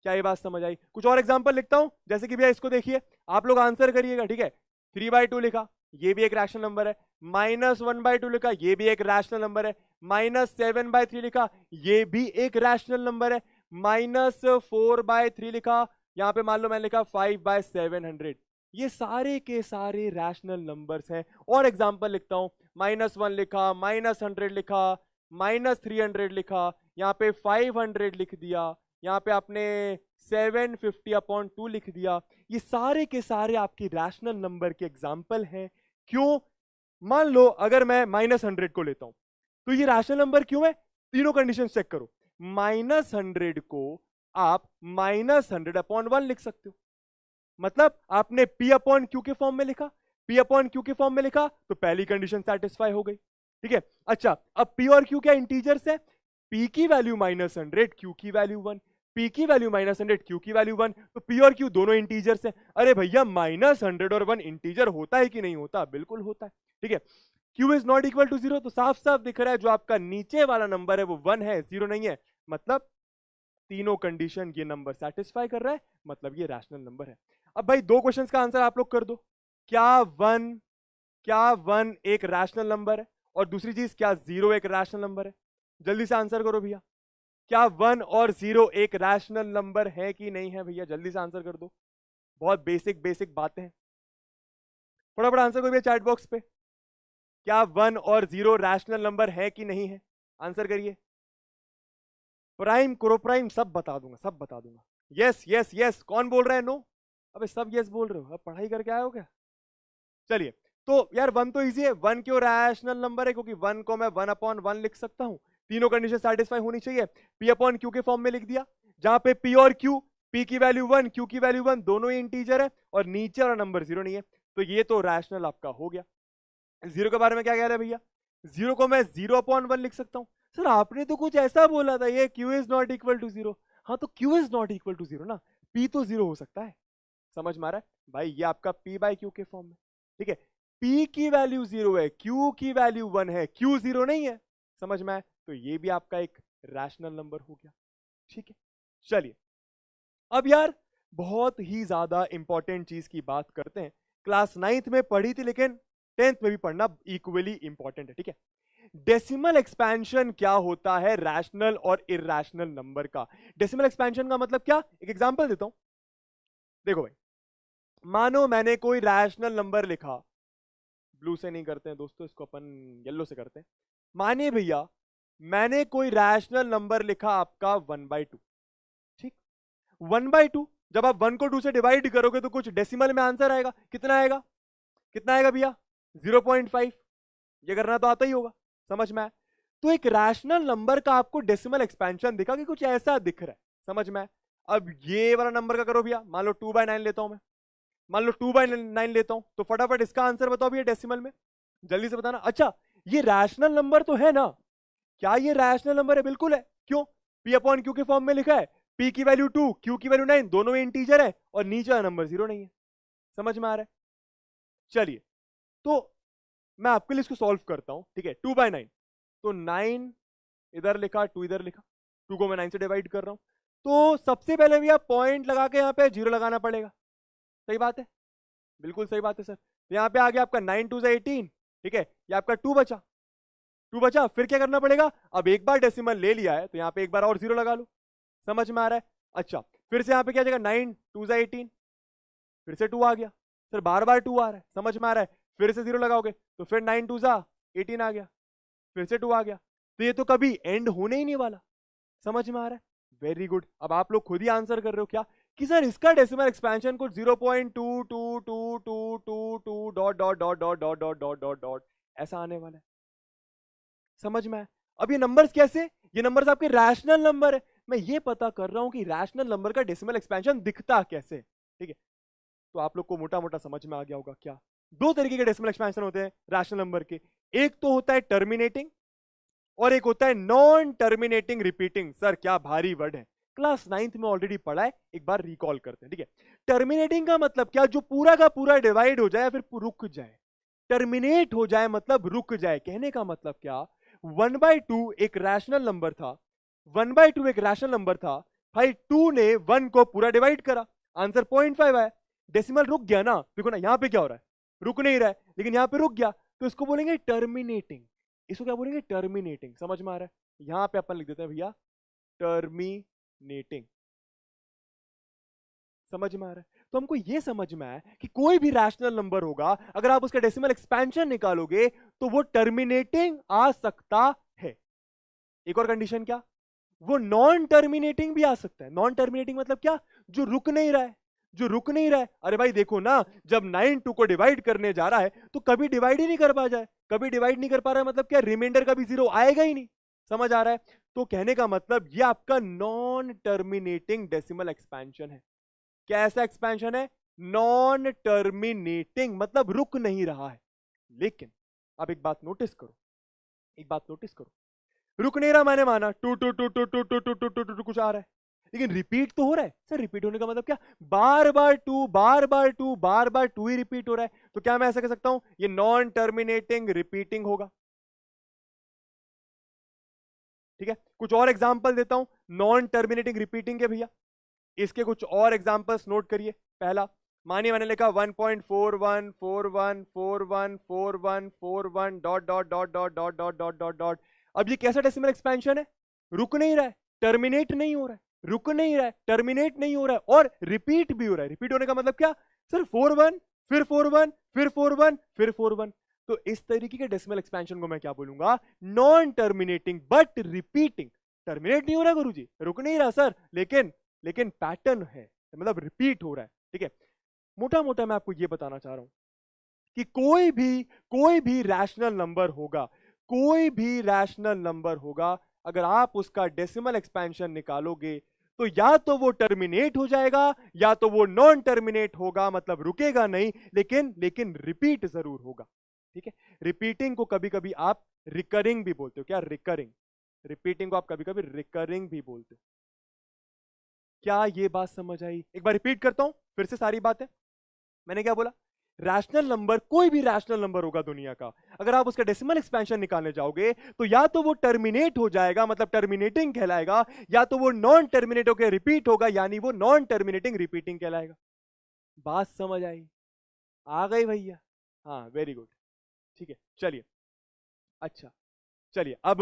क्या ये बात समझ आई? कुछ और एग्जांपल लिखता हूं, जैसे कि भैया इसको देखिए, आप लोग आंसर करिएगा, ठीक है। 3/2 लिखा, ये भी एक रैशनल नंबर है। -1/2 लिखा, ये भी एक रैशनल नंबर है। -7/3 लिखा, ये भी एक रैशनल नंबर है। -4/3 लिखा, यहां पे मान लो मैंने लिखा 5/700। ये सारे के सारे रैशनल नंबर्स हैं। और एग्जांपल लिखता हूं, -1 लिखा, -100 लिखा, -300 लिखा, यहाँ पे 500 लिख दिया, यहाँ पे आपने 750/2 लिख दिया। ये सारे के सारे आपकी रैशनल नंबर के एग्जाम्पल हैं। क्यों? मान लो अगर मैं -100 को लेता हूं, तो ये रैशनल नंबर क्यों है? तीनों कंडीशन चेक करो। -100 को आप -100/1 लिख सकते हो, मतलब आपने p/q के फॉर्म में लिखा। p/q के फॉर्म में लिखा तो पहली कंडीशन सेटिस्फाई हो गई, ठीक है। अच्छा, अब p और q क्या इंटीजर्स है? p की वैल्यू -100, q की वैल्यू 1। p की वैल्यू -100, q की वैल्यू 1, तो p और q दोनों इंटीजर्स हैं। अरे भैया, -100 और 1 इंटीजर होता है कि नहीं होता? बिल्कुल होता है, ठीक है। q is not equal to 0, तो साफ साफ दिख रहा है जो आपका नीचे वाला नंबर है वो 1 है, 0 नहीं है। मतलब तीनों कंडीशन ये नंबर सेटिस्फाई कर रहा है, मतलब ये रैशनल नंबर है। अब भाई दो क्वेश्चंस का आंसर आप लोग कर दो। क्या वन एक रैशनल नंबर है? और दूसरी चीज, क्या 0 एक रैशनल नंबर है? जल्दी से आंसर करो भैया। क्या 1 और 0 एक रैशनल नंबर है कि नहीं है? भैया जल्दी से आंसर कर दो। बहुत बेसिक बेसिक बातें हैं, फटाफट आंसर करो भैया चैट बॉक्स पे। क्या 1 और 0 रैशनल नंबर है कि नहीं है? आंसर करिए। प्राइम करो, प्राइम, सब बता दूंगा, सब बता दूंगा। यस यस यस, कौन बोल रहा है नो? अबे सब यस बोल रहे हो, अब पढ़ाई करके आए हो क्या? चलिए, तो यार 1 तो इजी है। 1 क्यों रैशनल नंबर है? क्योंकि 1 को मैं 1/1 लिख सकता हूं। तीनों कंडीशन सेटिस्फाई होनी चाहिए। p/q के फॉर्म में लिख दिया, जहां पे p और q, p की वैल्यू 1, q की वैल्यू 1, दोनों ही इंटीजर है और नीचे वाला नंबर 0 नहीं है, तो ये तो रैशनल आपका हो गया। 0 के बारे में क्या कह रहे हैं भैया? 0 को मैं 0/1 लिख सकता हूं। सर आपने तो कुछ ऐसा बोला था, ये q is not equal to 0। हाँ तो q is not equal to 0 ना, p तो 0 हो सकता है। समझ में आ रहा है भाई? ये आपका p/q के फॉर्म में, ठीक है। p की वैल्यू 0 है, q की वैल्यू 1 है, q 0 नहीं है। समझ में आया? तो ये भी आपका एक रैशनल नंबर हो गया, ठीक है। चलिए, अब यार बहुत ही ज्यादा इंपॉर्टेंट चीज की बात करते हैं। क्लास 9th में पढ़ी थी, लेकिन 10th में भी पढ़ना इक्वली इंपॉर्टेंट है, ठीक है। डेसिमल एक्सपेंशन क्या होता है रैशनल और इरैशनल नंबर का? डेसिमल एक्सपेंशन का मतलब क्या? एक एग्जांपल देता हूं, देखो भाई, मानो मैंने कोई रैशनल नंबर लिखा, ब्लू से नहीं करते हैं दोस्तों, इसको अपन येलो से करते हैं। मानिए भैया, मैंने कोई रैशनल नंबर लिखा आपका 1/2, ठीक। 1/2, जब आप 1 को 2 से डिवाइड करोगे तो कुछ डेसिमल में आंसर आएगा। कितना आएगा? कितना आएगा भैया? 0.5। ये करना तो आता ही होगा, समझ में आया? तो एक रैशनल नंबर का आपको डेसिमल एक्सपेंशन दिखा कि कुछ ऐसा दिख रहा है, समझ में आया? अब ये वाला नंबर का करो भैया, मान लो 2/9 लेता हूं मैं, मान लो 2/9 लेता हूं, तो फटाफट इसका आंसर बताओ भैया डेसिमल में, जल्दी से बताना। अच्छा, ये रैशनल नंबर तो है ना? क्या ये रैशनल नंबर है? बिल्कुल है। क्यों? p/q के फॉर्म में लिखा है, p की वैल्यू 2, q की वैल्यू 9, दोनों ही इंटीजर है और नीचे वाला नंबर 0 नहीं है। समझ में आ रहा है? चलिए, तो मैं आपके लिए इसको सॉल्व करता हूं, ठीक है। 2/9, तो 9 इधर लिखा, 2 इधर लिखा, 2 को मैं 9 से डिवाइड कर रहा हूं, तो सबसे पहले भैया पॉइंट लगा के यहाँ पे 0 लगाना पड़ेगा। सही बात है? बिल्कुल सही बात है सर। तो यहाँ पे आ गया आपका 9 2 18, ठीक है। ये आपका 2 बचा, 2 बचा, फिर क्या करना पड़ेगा? अब एक बार डेसिमल ले लिया है तो यहाँ पे एक बार और 0 लगा लो। समझ में आ रहा है? अच्छा, फिर से यहाँ पे क्या जाएगा? 9 2 18, फिर से 2 आ गया। सर बार बार 2 आ रहा है, समझ में आ रहा है? फिर से 0 लगाओगे तो फिर 9 2 18 आ गया, फिर से 2 आ गया, तो ये तो कभी एंड होने ही नहीं वाला। समझ में आ रहा है? Very good. अब आप लोग खुद ही आंसर कर रहे हो क्या कि सर इसका डेसिमल एक्सपेंशन कुछ 0.222222 dot dot dot dot dot dot dot dot dot ऐसा आने वाला है। समझ में आया? अब ये नंबर्स कैसे, ये नंबर्स आपके रैशनल नंबर है। मैं ये पता कर रहा हूं कि रैशनल नंबर का डेसिमल एक्सपेंशन दिखता कैसे। ठीक है, तो आप लोग को मोटा मोटा समझ में आ गया होगा क्या। दो तरीके के डेसिमल एक्सपेंशन होते हैं रैशनल नंबर के, एक तो होता है टर्मिनेटिंग और एक होता है नॉन टर्मिनेटिंग रिपीटिंग। सर क्या भारी वर्ड है, क्लास 9th में ऑलरेडी पढ़ा है, एक बार रिकॉल करते हैं। ठीक है, टर्मिनेटिंग का मतलब क्या, जो पूरा का पूरा डिवाइड हो जाए फिर रुक जाए। टर्मिनेट हो जाए मतलब रुक जाए। कहने का मतलब क्या, 1/2 एक रैशनल नंबर था, 1/2 एक रैशनल नंबर था भाई, 2 ने 1 को पूरा डिवाइड करा, आंसर 0.5 आया, डेसिमल रुक गया ना। देखो ना यहां पे क्या हो रहा है, रुक नहीं रहा है, लेकिन यहां पे रुक गया, तो इसको बोलेंगे टर्मिनेटिंग। इसको क्या बोलेंगे, टर्मिनेटिंग। समझ में आ रहा है? यहां पे अपन लिख देते हैं भैया टर्मिनेटिंग। समझ में आ रहा है? तो हमको यह समझ में आया कि कोई भी रैशनल नंबर होगा, अगर आप उसका डेसिमल एक्सपेंशन निकालोगे तो वो टर्मिनेटिंग आ सकता है। एक और कंडीशन क्या, वो नॉन टर्मिनेटिंग भी आ सकता है। नॉन टर्मिनेटिंग मतलब क्या, जो रुक नहीं रहा है, जो रुक नहीं रहा है। अरे भाई देखो ना, जब 9 2 को डिवाइड करने जा रहा है तो कभी डिवाइड ही नहीं कर पा जाए, कभी डिवाइड नहीं कर पा रहा है, मतलब क्या, रिमाइंडर का भी 0 आएगा ही नहीं। समझ आ रहा है? तो कहने का मतलब ये आपका नॉन टर्मिनेटिंग डेसिमल एक्सपेंशन है। कैसा एक्सपेंशन है, नॉन टर्मिनेटिंग, मतलब रुक नहीं रहा है। लेकिन अब एक बात नोटिस करो, एक बात नोटिस करो, रुक नहीं रहा मैंने माना, two two two two two two two two two two कुछ आ रहा है, लेकिन रिपीट तो हो रहा है। सर रिपीट होने का मतलब क्या, बार बार टू बार बार टू बार बार टू ही रिपीट हो रहा है, तो क्या मैं ऐसा कह सकता हूं ये नॉन टर्मिनेटिंग रिपीटिंग होगा। ठीक है, कुछ और एग्जांपल देता हूं नॉन टर्मिनेटिंग रिपीटिंग के भैया, इसके कुछ और एग्जांपल्स नोट करिए। पहला, मानिए मैंने लिखा 1.4141414141 dot dot dot dot dot dot dot dot dot. अब ये कैसा डेसिमल एक्सपेंशन है, रुक नहीं रहा है, टर्मिनेट नहीं हो रहा है, रुक नहीं रहा है, टर्मिनेट नहीं हो रहा है, और रिपीट भी हो रहा है। रिपीट होने का मतलब क्या, सर 4-1 फिर 4-1 फिर 4-1 फिर 4-1। तो इस तरीके के डेसिमल एक्सपेंशन को मैं क्या बोलूंगा, non terminating but repeating. Terminate नहीं हो रहा गुरुजी, रुक नहीं रहा सर, लेकिन पैटर्न है, मतलब रिपीट हो रहा है। ठीक है, मोटा मोटा मैं आपको यह बताना चाह रहा हूं कि कोई भी रैशनल नंबर होगा, कोई भी रैशनल नंबर होगा, अगर आप उसका डेसिमल एक्सपेंशन निकालोगे तो या तो वो टर्मिनेट हो जाएगा या तो वो नॉन टर्मिनेट होगा, मतलब रुकेगा नहीं, लेकिन रिपीट जरूर होगा। ठीक है, रिपीटिंग को कभी कभी आप रिकरिंग भी बोलते हो। क्या रिकरिंग, रिपीटिंग को आप कभी कभी रिकरिंग भी बोलते हो। क्या ये बात समझ आई? एक बार रिपीट करता हूं फिर से सारी बातें। मैंने क्या बोला, रैशनल नंबर, कोई भी रैशनल नंबर होगा दुनिया का, अगर आप उसका डेसिमल एक्सपेंशन निकालने जाओगे तो या तो वो टर्मिनेट हो जाएगा, मतलब टर्मिनेटिंग कहलाएगा, या तो वो नॉन टर्मिनेट होकर रिपीट होगा, यानी वो नॉन टर्मिनेटिंग रिपीटिंग कहलाएगा। बात समझ आई? आ गई भैया? हाँ वेरी गुड। ठीक है चलिए, अच्छा चलिए, अब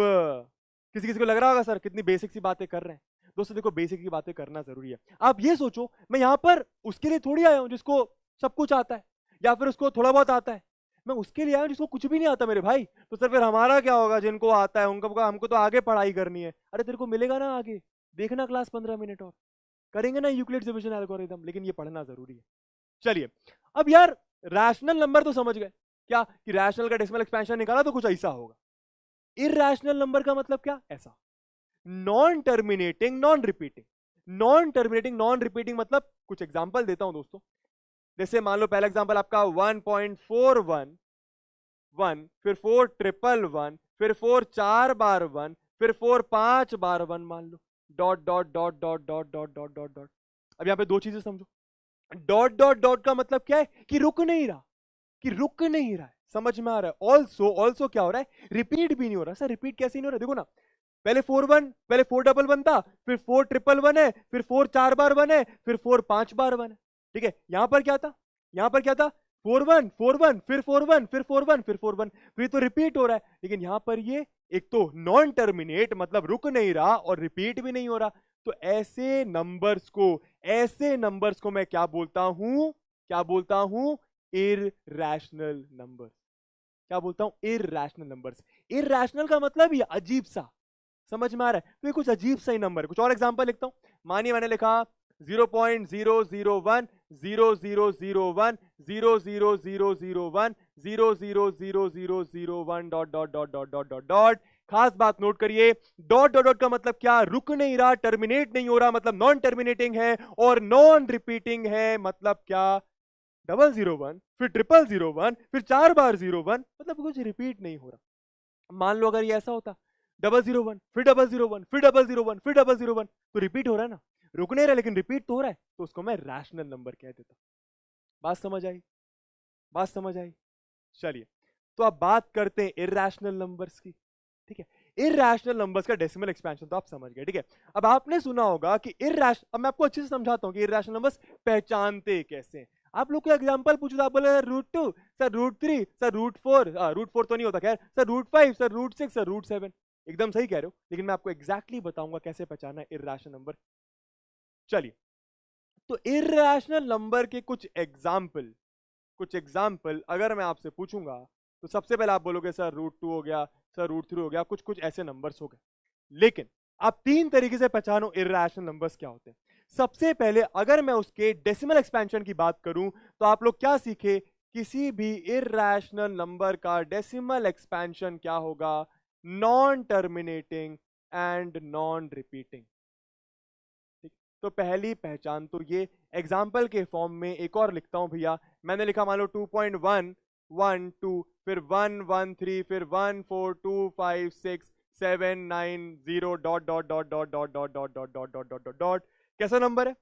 किसी किसी को लग रहा होगा सर कितनी बेसिक सी बातें कर रहे हैं। दोस्तों देखो, बेसिक की बातें करना जरूरी है। आप ये सोचो, मैं यहां पर उसके लिए थोड़ी आया हूं जिसको सब कुछ आता है, या फिर उसको थोड़ा बहुत आता है। मैं उसके लिए आया हूं जिसको कुछ भी नहीं आता मेरे भाई। तो सर फिर हमारा क्या होगा, जिनको आता है उनका, हमको तो आगे पढ़ाई करनी है। अरे तेरे को मिलेगा ना आगे, देखना क्लास 15 मिनट और करेंगे ना यूक्लिड्स डिवीजन एल्गोरिथम, लेकिन ये पढ़ना जरूरी है। चलिए, अब यार रैशनल नंबर तो समझ गए क्या, कि रैशनल का डेसिमल एक्सपेंशन निकाला तो कुछ ऐसा होगा। इरैशनल नंबर का मतलब क्या, ऐसा। Non terminating non repeating, non terminating non repeating मतलब, कुछ एग्जांपल देता हूं दोस्तों। जैसे मान लो पहला एग्जांपल आपका 1.411, फिर 4 1 1 फिर 4 4 बार 1 फिर 4 5 बार 1 मान लो, dot dot dot dot dot dot dot dot dot. अब यहां पे दो चीजें समझो, डॉट डॉट डॉट का मतलब क्या है, कि रुक नहीं रहा, कि रुक नहीं रहा है। समझ में आ रहा है? ऑल्सो ऑल्सो क्या हो रहा है, रिपीट भी नहीं हो रहा। सर रिपीट कैसे नहीं हो रहा, देखो ना, पहले 4-1, पहले 4-1-1 था, फिर 4-1-1 है, फिर 4 4 बार 1 है, फिर 4 5 बार 1 है। ठीक है, यहां पर क्या था, यहां पर क्या था, 4-1 4-1 फिर 4-1 फिर 4-1 फिर 4-1, फिर तो रिपीट हो रहा है। लेकिन यहां पर ये एक तो नॉन टर्मिनेट, मतलब रुक नहीं रहा, और रिपीट भी नहीं हो रहा। तो ऐसे नंबर्स को मैं क्या बोलता हूं, क्या बोलता हूं, इररैशनल नंबर्स। क्या बोलता हूं, इररैशनल नंबर्स। इरैशनल का मतलब ये अजीब सा, समझ में आ रहा है? तो ये कुछ अजीब सा ही नंबर है। कुछ और एग्जांपल लिखता हूं। मानिए मैंने लिखा 0.001 0001 00001 00001 dot dot dot dot dot dot dot. खास बात नोट करिए, डॉट डॉट डॉट का मतलब क्या? रुक नहीं रहा, टर्मिनेट नहीं हो रहा, मतलब नॉन टर्मिनेटिंग है, और नॉन रिपीटिंग है, मतलब क्या? 001 फिर 0001 फिर 4 बार 01, मतलब कुछ रिपीट नहीं हो रहा। मान लो अगर ये ऐसा होता 001 फिर 001 फिर 001 फिर 001, तो रिपीट हो रहा है ना, रुक नहीं रहा लेकिन रिपीट तो हो रहा है, तो उसको मैं रैशनल नंबर कह देता। बात समझ आई? बात समझ आई? चलिए, तो अब बात करते हैं इरैशनल नंबर्स की। ठीक है, इरैशनल नंबर्स का डेसिमल एक्सपेंशन तो आप समझ गए। ठीक है, अब आपने सुना होगा कि अब मैं आपको अच्छे से समझाता हूं कि इरैशनल नंबर्स पहचानते कैसे हैं। आप लोग को एग्जांपल पूछो तो आप बोले √2 सर, √3 सर, √4 तो नहीं होता, खैर सर, √5 सर, √6 सर, √7। एकदम सही कह रहे हो, लेकिन मैं आपको एग्जैक्टली बताऊंगा कैसे पहचानना है इरैशनल नंबर। चलिए, तो इरैशनल नंबर के कुछ एग्जाम्पल अगर मैं आपसे पूछूंगा, तो सबसे पहले आप बोलोगे सर √2 हो गया, सर √3 हो गया, कुछ कुछ ऐसे नंबर्स हो गए। लेकिन आप 3 तरीके से पहचानो इरैशनल नंबर्स क्या होते हैं। सबसे पहले अगर मैं उसके डेसिमल एक्सपेंशन की बात करूं, तो आप लोग क्या सीखे? किसी भी इरैशनल नंबर का डेसिमल एक्सपेंशन क्या होगा? Non terminating and non repeating. तो पहली पहचान तो ये। एग्जाम्पल के फॉर्म में एक और लिखता हूं भैया। मैंने लिखा मान लो 2.112 फिर 113 फिर 1425679 dot dot dot dot dot dot dot dot dot dot dot dot dot. कैसा नंबर है?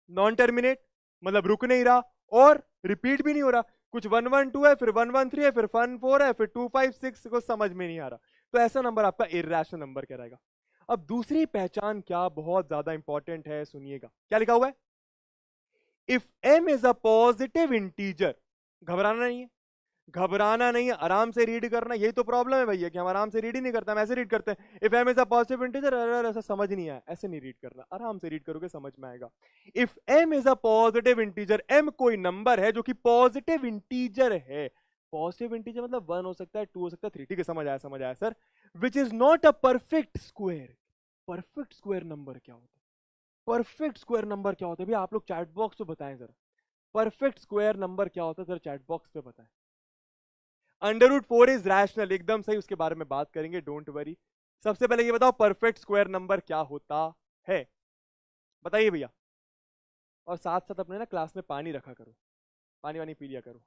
नॉन टर्मिनेट, मतलब रुक नहीं रहा और रिपीट भी नहीं हो रहा। कुछ 112 है, फिर 113 है, फिर 14 है, फिर 256 को समझ में नहीं आ रहा, तो ऐसा नंबर आपका इरैशनल नंबर कहलाएगा। अब दूसरी पहचान क्या, बहुत ज्यादा इंपॉर्टेंट है, सुनिएगा क्या लिखा हुआ है। If m is a positive integer, घबराना नहीं है, घबराना नहीं है, आराम से रीड करना। यही तो प्रॉब्लम है भैया कि हम आराम से रीड ही नहीं करते, हम ऐसे रीड करते हैं if m is a positive integer. अरे ऐसा समझ नहीं आया, ऐसे नहीं रीड करना, आराम से रीड करोगे समझ में आएगा। If m is a positive integer, m कोई नंबर है जो कि पॉजिटिव इंटीजर है। पॉजिटिव इंटीजर मतलब 1 हो सकता है, 2 हो सकता है, 3। ठीक है, समझ आया, समझ आया sir. Which is not a perfect square. Perfect square number क्या होता है? परफेक्ट स्क्वायर नंबर क्या होता है भैया? आप लोग चैट बॉक्स पे बताएं जरा, परफेक्ट स्क्वायर नंबर क्या होता है जरा चैट बॉक्स पे बताएं। √4 इज रैशनल, एकदम सही, उसके बारे में बात करेंगे, डोंट वरी। सबसे पहले ये बताओ परफेक्ट स्क्वायर नंबर क्या होता है, बताइए भैया। और साथ साथ अपने ना क्लास में पानी रखा करो, पानी वानी पी लिया करो।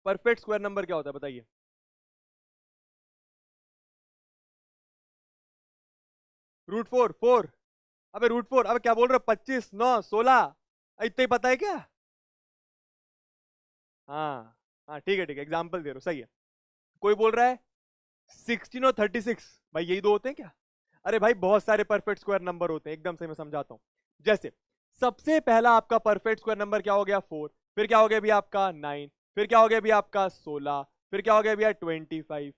परफेक्ट स्क्वायर नंबर क्या होता है बताइए। √4 अबे √4, अबे क्या बोल रहे हो? 25 9 16, इतना ही पता है क्या? हाँ हाँ, ठीक है ठीक है, एग्जाम्पल दे रहा हूं, सही है। कोई बोल रहा है 16 और 36, भाई यही दो होते हैं क्या? अरे भाई बहुत सारे परफेक्ट स्क्वायर नंबर होते हैं, एकदम से मैं समझाता हूं। जैसे सबसे पहला आपका परफेक्ट स्क्वायर नंबर क्या हो गया? 4। फिर क्या हो गया भी आपका 9, फिर क्या हो गया भी आपका 16, फिर क्या हो गया भैया 25।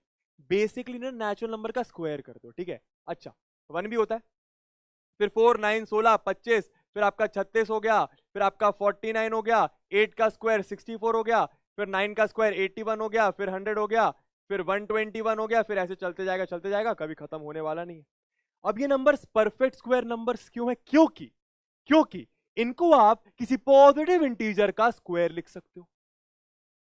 बेसिकली ना नेचुरल नंबर का स्क्वायर कर दो, ठीक है। अच्छा, 1 भी होता है, फिर 4 9 16 25, फिर आपका 36 हो गया, फिर आपका 49 हो गया, 8 का स्क्वायर 64 हो गया, फिर 9 का स्क्वायर 81 हो गया, फिर 100 हो गया, फिर 121 हो गया, फिर ऐसे चलते जाएगा, कभी खत्म होने वाला नहीं है। अब ये नंबर्स परफेक्ट स्क्वायर नंबर्स क्यों है? क्योंकि इनको आप किसी पॉजिटिव इंटीजर का स्क्वायर लिख सकते हो।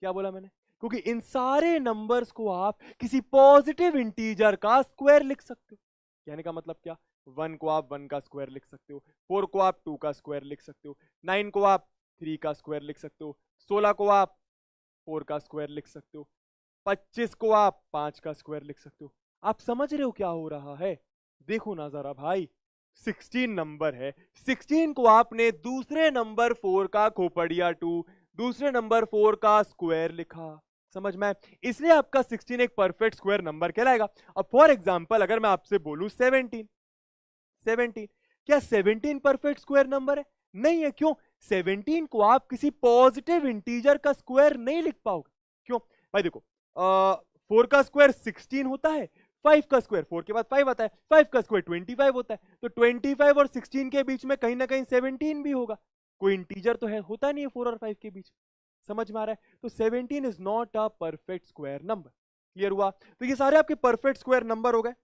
क्या बोला मैंने? क्योंकि इन सारे नंबर्स को आप किसी पॉजिटिव इंटीजर का स्क्वायर लिख सकते हो। कहने का मतलब क्या? 1 को आप 1 का स्क्वायर लिख सकते हो, 4 को आप 2 का स्क्वायर लिख सकते हो, 9 को आप 3 का स्क्वायर लिख सकते हो, 16 को आप 4 का स्क्वायर लिख सकते हो, 25 को आप 5 का स्क्वायर लिख सकते हो। आप समझ रहे हो क्या हो रहा है? देखो ना जरा भाई, 16 नंबर है, 16 को आपने दूसरे नंबर 4 का खोपड़िया 2, दूसरे नंबर 4 का स्क्वायर लिखा, समझ में? इसलिए आपका 16 एक परफेक्ट स्क्वायर नंबर कहलाएगा। अब फॉर एग्जांपल अगर मैं आपसे बोलूं 17, क्या 17 परफेक्ट स्क्वायर नंबर है? नहीं है। क्यों? 17 को आप किसी पॉजिटिव इंटीजर का स्क्वायर नहीं लिख पाओगे। क्यों भाई? देखो 4 का स्क्वायर 16 होता है, 5 का स्क्वायर 4 के बाद 5 आता है, 5 का स्क्वायर 25 होता है, तो 25 और 16 के बीच में कहीं ना कहीं 17 भी होगा। कोई इंटीजर तो है, होता नहीं है 4 और 5 के बीच। समझ में आ रहा है? तो 17 is not a perfect square number. Clear हुआ? तो ये सारे आपके परफेक्ट स्क्वायर नंबर हो गए।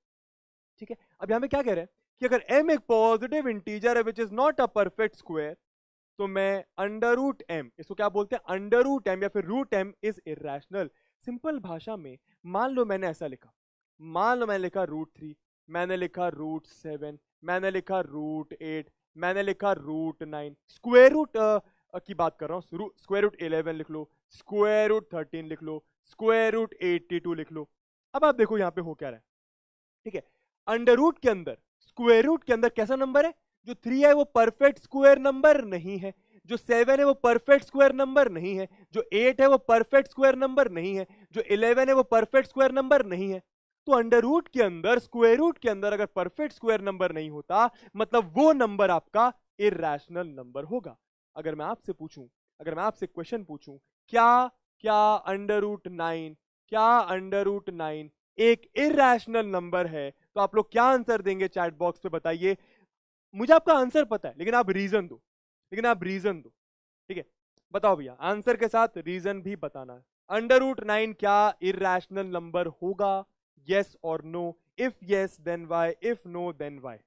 ठीक है, अब यहां पे क्या कह रहे हैं कि अगर m एक पॉजिटिव इंटीजर है which is not a perfect square, तो मैं अंडर रूट एम, इसको क्या बोलते हैं, अंडर रूट एम या फिर root m is irrational. Simple भाषा में मान लो मैंने ऐसा लिखा, मान लो मैंने लिखा √3, मैंने लिखा √7, मैंने लिखा √8, मैंने लिखा √9, स्क्वायर रूट की बात कर रहा हूं, स्क्वायर रूट 11 लिख लो, स्क्वायर रूट 13 लिख लो, स्क्वायर रूट 82 लिख लो। अब आप देखो यहां पे हो क्या रहा है। ठीक है, अंडर रूट के अंदर, स्क्वायर रूट के अंदर कैसा नंबर है, जो 3 है वो परफेक्ट स्क्वायर नंबर नहीं है, जो 7 है वो परफेक्ट स्क्वायर नंबर नहीं है, जो 8 है वो परफेक्ट स्क्वायर नंबर नहीं है, जो 11 है वो परफेक्ट स्क्वायर नंबर नहीं है। तो अंडर रूट के अंदर, स्क्वायर रूट के अंदर अगर परफेक्ट स्क्वायर नंबर नहीं होता, मतलब वो नंबर आपका इरैशनल नंबर होगा। अगर मैं आपसे पूछूं, अगर मैं आपसे क्वेश्चन पूछूं, क्या क्या अंडर रूट 9, क्या अंडर रूट 9 एक इरैशनल नंबर है, तो आप लोग क्या आंसर देंगे चैट बॉक्स पे बताइए। मुझे आपका आंसर पता है, लेकिन आप रीजन दो, लेकिन आप रीजन दो। ठीक है, बताओ भैया, आंसर के साथ रीजन भी बताना है। अंडर रूट 9 क्या इरैशनल नंबर होगा? यस और no? If yes then why, if no then why?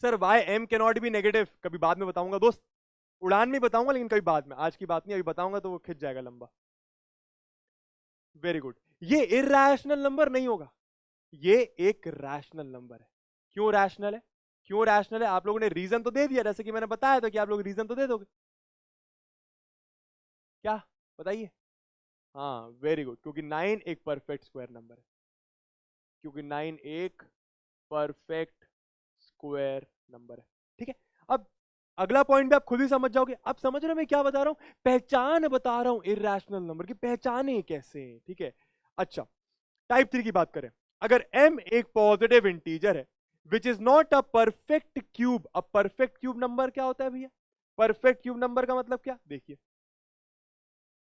Sir why m can not be negative, कभी बाद में बताऊंगा दोस्त, उड़ान में बताऊंगा, लेकिन कभी बाद में, आज की बात नहीं, अभी बताऊंगा तो वो खिंच जाएगा लंबा। वेरी गुड, ये इरैशनल नंबर नहीं होगा, ये एक रैशनल नंबर है। क्यों रैशनल है? क्यों रैशनल है? आप लोगों ने रीजन तो दे दिया, जैसे कि मैंने बताया था कि आप लोग रीजन तो दे दोगे, क्या बताइए? हाँ वेरी गुड, क्योंकि 9 एक परफेक्ट स्क्वायर नंबर है, क्योंकि 9 एक परफेक्ट स्क्वायर नंबर है। ठीक है, अब अगला पॉइंट भी आप खुद ही समझ जाओगे। अब समझ रहे हो मैं क्या बता रहा हूं? पहचान बता रहा हूं इरैशनल नंबर की, पहचाने कैसे। ठीक है, अच्छा टाइप 3 की बात करें, अगर m एक पॉजिटिव इंटीजर है which is not a perfect cube. अब परफेक्ट क्यूब नंबर क्या होता है भैया? परफेक्ट क्यूब नंबर का मतलब क्या, देखिए,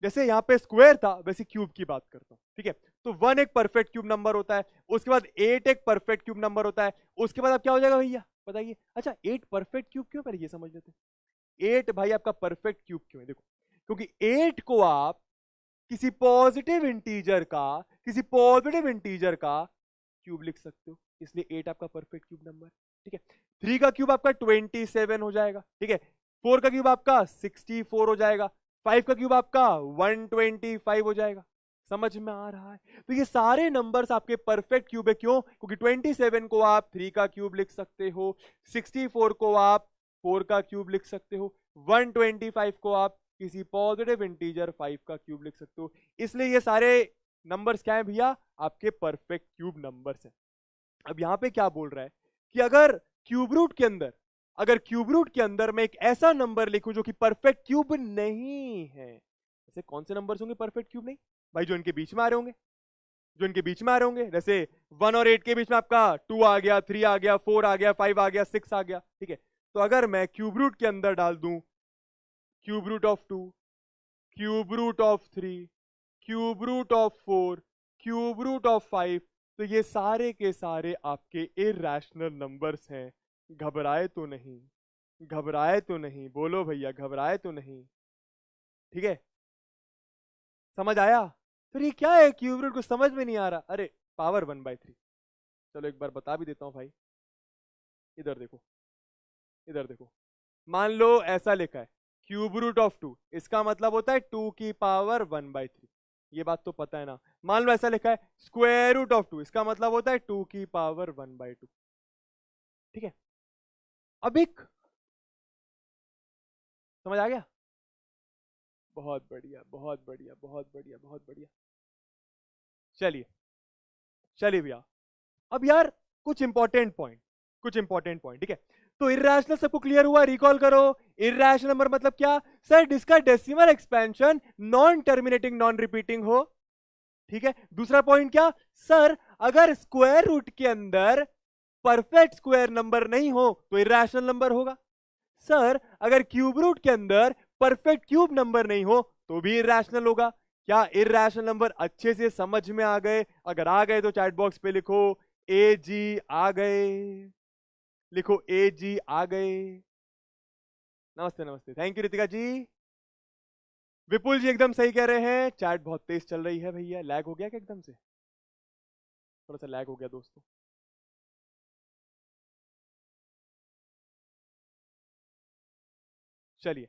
जैसे यहां पे स्क्वायर था वैसे क्यूब की बात करता हूं। ठीक है, तो 1 एक परफेक्ट क्यूब नंबर होता है, उसके बाद 8 एक परफेक्ट क्यूब नंबर होता है, उसके बाद अब क्या हो जाएगा भैया बताइए? अच्छा 8 परफेक्ट क्यूब क्यों, पहले ये समझ लेते हैं। 8 भाई आपका परफेक्ट क्यूब क्यों है? देखो, क्योंकि 8 को आप किसी पॉजिटिव इंटीजर का, किसी पॉजिटिव इंटीजर का क्यूब लिख सकते हो, इसलिए 8 आपका परफेक्ट क्यूब नंबर। ठीक है, 3 का क्यूब आपका 27 हो जाएगा। ठीक है, 4 का क्यूब आपका 64 हो जाएगा, 5 का क्यूब आपका 125 हो जाएगा। समझ में आ रहा है? तो ये सारे नंबर्स आपके परफेक्ट क्यूब है। क्यों? क्योंकि 27 को आप 3 का क्यूब लिख सकते हो, 64 को आप 4 का क्यूब लिख सकते हो, 125 को आप किसी पॉजिटिव इंटीजर 5 का क्यूब लिख सकते हो। इसलिए ये सारे नंबर्स क्या है भैया? आपके परफेक्ट क्यूब नंबर्स हैं। अब यहां पे क्या बोल रहा है कि अगर क्यूब रूट के अंदर, अगर क्यूब रूट के अंदर मैं एक ऐसा नंबर लिखूं जो कि परफेक्ट क्यूब नहीं है, ऐसे कौन से नंबर्स होंगे परफेक्ट क्यूब नहीं भाई? जो इनके बीच में आ रहे होंगे, जो इनके बीच में आ रहे होंगे, जैसे 1 और 8 के बीच में आपका 2 आ गया, 3 आ गया, 4 आ गया, 5 आ गया, 6 आ गया। ठीक है, तो अगर मैं क्यूब रूट के अंदर डाल दूं cube root of 2, cube root of 3, cube root of 4, cube root of 5, तो ये सारे के सारे आपके इरैशनल नंबर्स हैं। घबराए तो नहीं? घबराए तो नहीं? बोलो भैया, घबराए तो नहीं? ठीक है, समझ आया? फिर ये क्या है क्यूब रूट, को समझ में नहीं आ रहा? अरे पावर 1/3, चलो एक बार बता भी देता हूं भाई। इधर देखो, इधर देखो, मान लो ऐसा लिखा है क्यूब रूट ऑफ 2, इसका मतलब होता है 2 की पावर 1/3, ये बात तो पता है ना। मान लो ऐसा लिखा है स्क्वायर रूट ऑफ 2, इसका मतलब होता है 2 की पावर 1/2। ठीक है, अब एक समझ आ गया? बहुत बढ़िया, बहुत बढ़िया, बहुत बढ़िया, बहुत बढ़िया। चलिए, चलिए भैया, अब यार कुछ इंपॉर्टेंट पॉइंट, कुछ इंपॉर्टेंट पॉइंट। ठीक है, तो इरैशनल सबको क्लियर हुआ? रिकॉल करो, इरैशनल नंबर मतलब क्या? सर जिसका decimal expansion non terminating, non repeating हो। ठीक है, दूसरा पॉइंट क्या? सर अगर स्क्वायर रूट के अंदर परफेक्ट स्क्वायर नंबर नहीं हो तो इरैशनल नंबर होगा। सर अगर क्यूब रूट के अंदर परफेक्ट क्यूब नंबर नहीं हो तो भी इरैशनल होगा। क्या इरैशनल नंबर अच्छे से समझ में आ गए? अगर आ गए तो चैट बॉक्स पे लिखो ए जी आ गए। लिखो ए जी आ गए। नमस्ते नमस्ते, थैंक यू रितिका जी। विपुल जी एकदम सही कह रहे हैं, चैट बहुत तेज चल रही है भैया। लैग हो गया क्या एकदम से? थोड़ा सा लैग हो गया दोस्तों। चलिए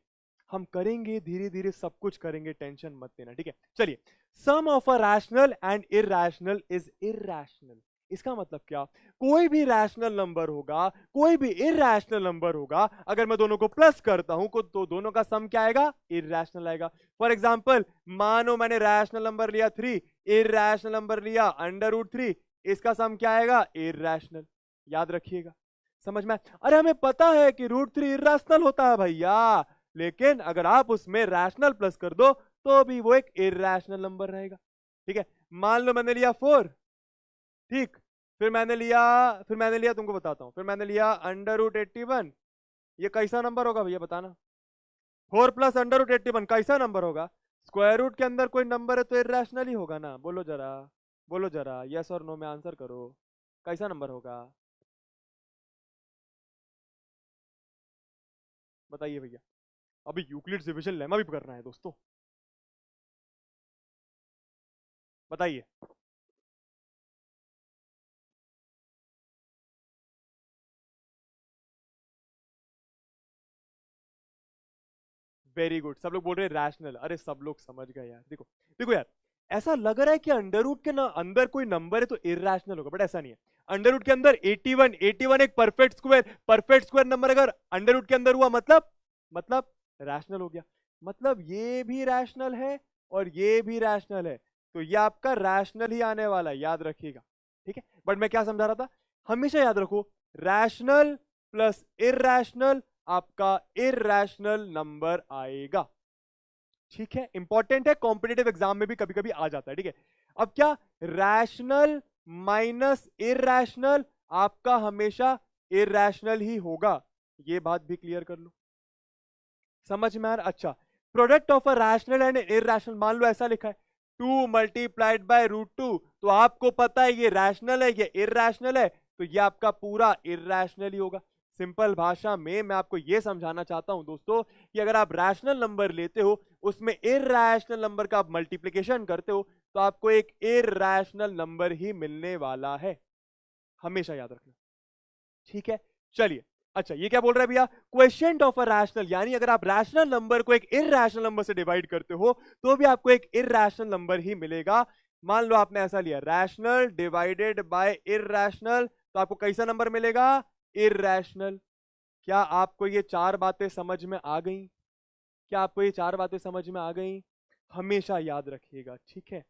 हम करेंगे धीरे धीरे, सब कुछ करेंगे, टेंशन मत लेना, ठीक है। चलिए, sum of a rational and irrational is irrational. इसका मतलब क्या? कोई भी रैशनल नंबर होगा, कोई भी इरैशनल नंबर होगा, अगर मैं दोनों को प्लस करता हूं तो दोनों का सम क्या आएगा? इरैशनल आएगा। फॉर एग्जांपल, मानो मैंने रैशनल नंबर लिया 3, इरैशनल नंबर लिया √3, इसका सम क्या आएगा? इरैशनल। याद रखिएगा, समझ में? अरे हमें पता है कि √3 इरैशनल होता है भैया, लेकिन अगर आप उसमें रैशनल प्लस कर दो तो भी वो एक इरैशनल नंबर रहेगा, ठीक है। मान लो मैंने लिया 4, ठीक, फिर मैंने लिया तुमको बताता हूं, फिर मैंने लिया √81, ये कैसा नंबर होगा भैया बताना? 4 प्लस √81 कैसा नंबर होगा? स्क्वायर रूट के अंदर कोई नंबर है तो इरैशनल ही होगा ना। बोलो जरा, बोलो जरा, यस और नो में आंसर करो, कैसा नंबर होगा? बताइए भैया। अभी यूक्लिड्स डिवीजन लेमा भी करना है दोस्तों, बताइए। वेरी गुड, सब लोग बोल रहे हैं रैशनल। अरे सब लोग समझ गए यार। देखो देखो यार, ऐसा लग रहा है कि अंडर रूट के ना अंदर कोई नंबर है तो इरैशनल होगा, बट ऐसा नहीं है। अंडर रूट के अंदर 81, 81 एक परफेक्ट स्क्वायर नंबर अगर अंडर रूट के अंदर हुआ मतलब रैशनल हो गया। मतलब ये भी रैशनल है और ये भी रैशनल है, तो ये आपका रैशनल ही आने वाला है, याद रखिएगा, ठीक है। बट मैं क्या समझा रहा था, हमेशा याद रखो, रैशनल प्लस इरैशनल आपका इरैशनल नंबर आएगा, ठीक है। इंपॉर्टेंट है, कॉम्पिटेटिव एग्जाम में भी कभी कभी आ जाता है, ठीक है। अब क्या, रैशनल माइनस इरैशनल आपका हमेशा इरैशनल ही होगा, ये बात भी क्लियर कर लो, समझ में आ रहा? अच्छा, product of a rational and irrational, मान लो ऐसा लिखा है 2 मल्टीप्लाइड बाय √2, तो आपको पता है ये रैशनल है ये इरैशनल है, तो ये आपका पूरा इरैशनल ही होगा। सिंपल भाषा में मैं आपको ये समझाना चाहता हूं दोस्तों कि अगर आप रैशनल नंबर लेते हो, उसमें इरैशनल नंबर का आप मल्टीप्लिकेशन करते हो, तो आपको एक इरैशनल नंबर ही मिलने वाला है, हमेशा याद रखना, ठीक है। चलिए, अच्छा ये क्या बोल रहा है भैया, क्वेश्चन ऑफ अ रैशनल, यानी अगर आप रैशनल नंबर को एक इरैशनल नंबर से डिवाइड करते हो तो भी आपको एक इरैशनल नंबर ही मिलेगा। मान लो आपने ऐसा लिया, रैशनल डिवाइडेड बाय इरैशनल, तो आपको कैसा नंबर मिलेगा? इरैशनल। क्या आपको ये चार बातें समझ में आ गई? क्या आपको ये चार बातें समझ में आ गई? हमेशा याद रखिएगा, ठीक है।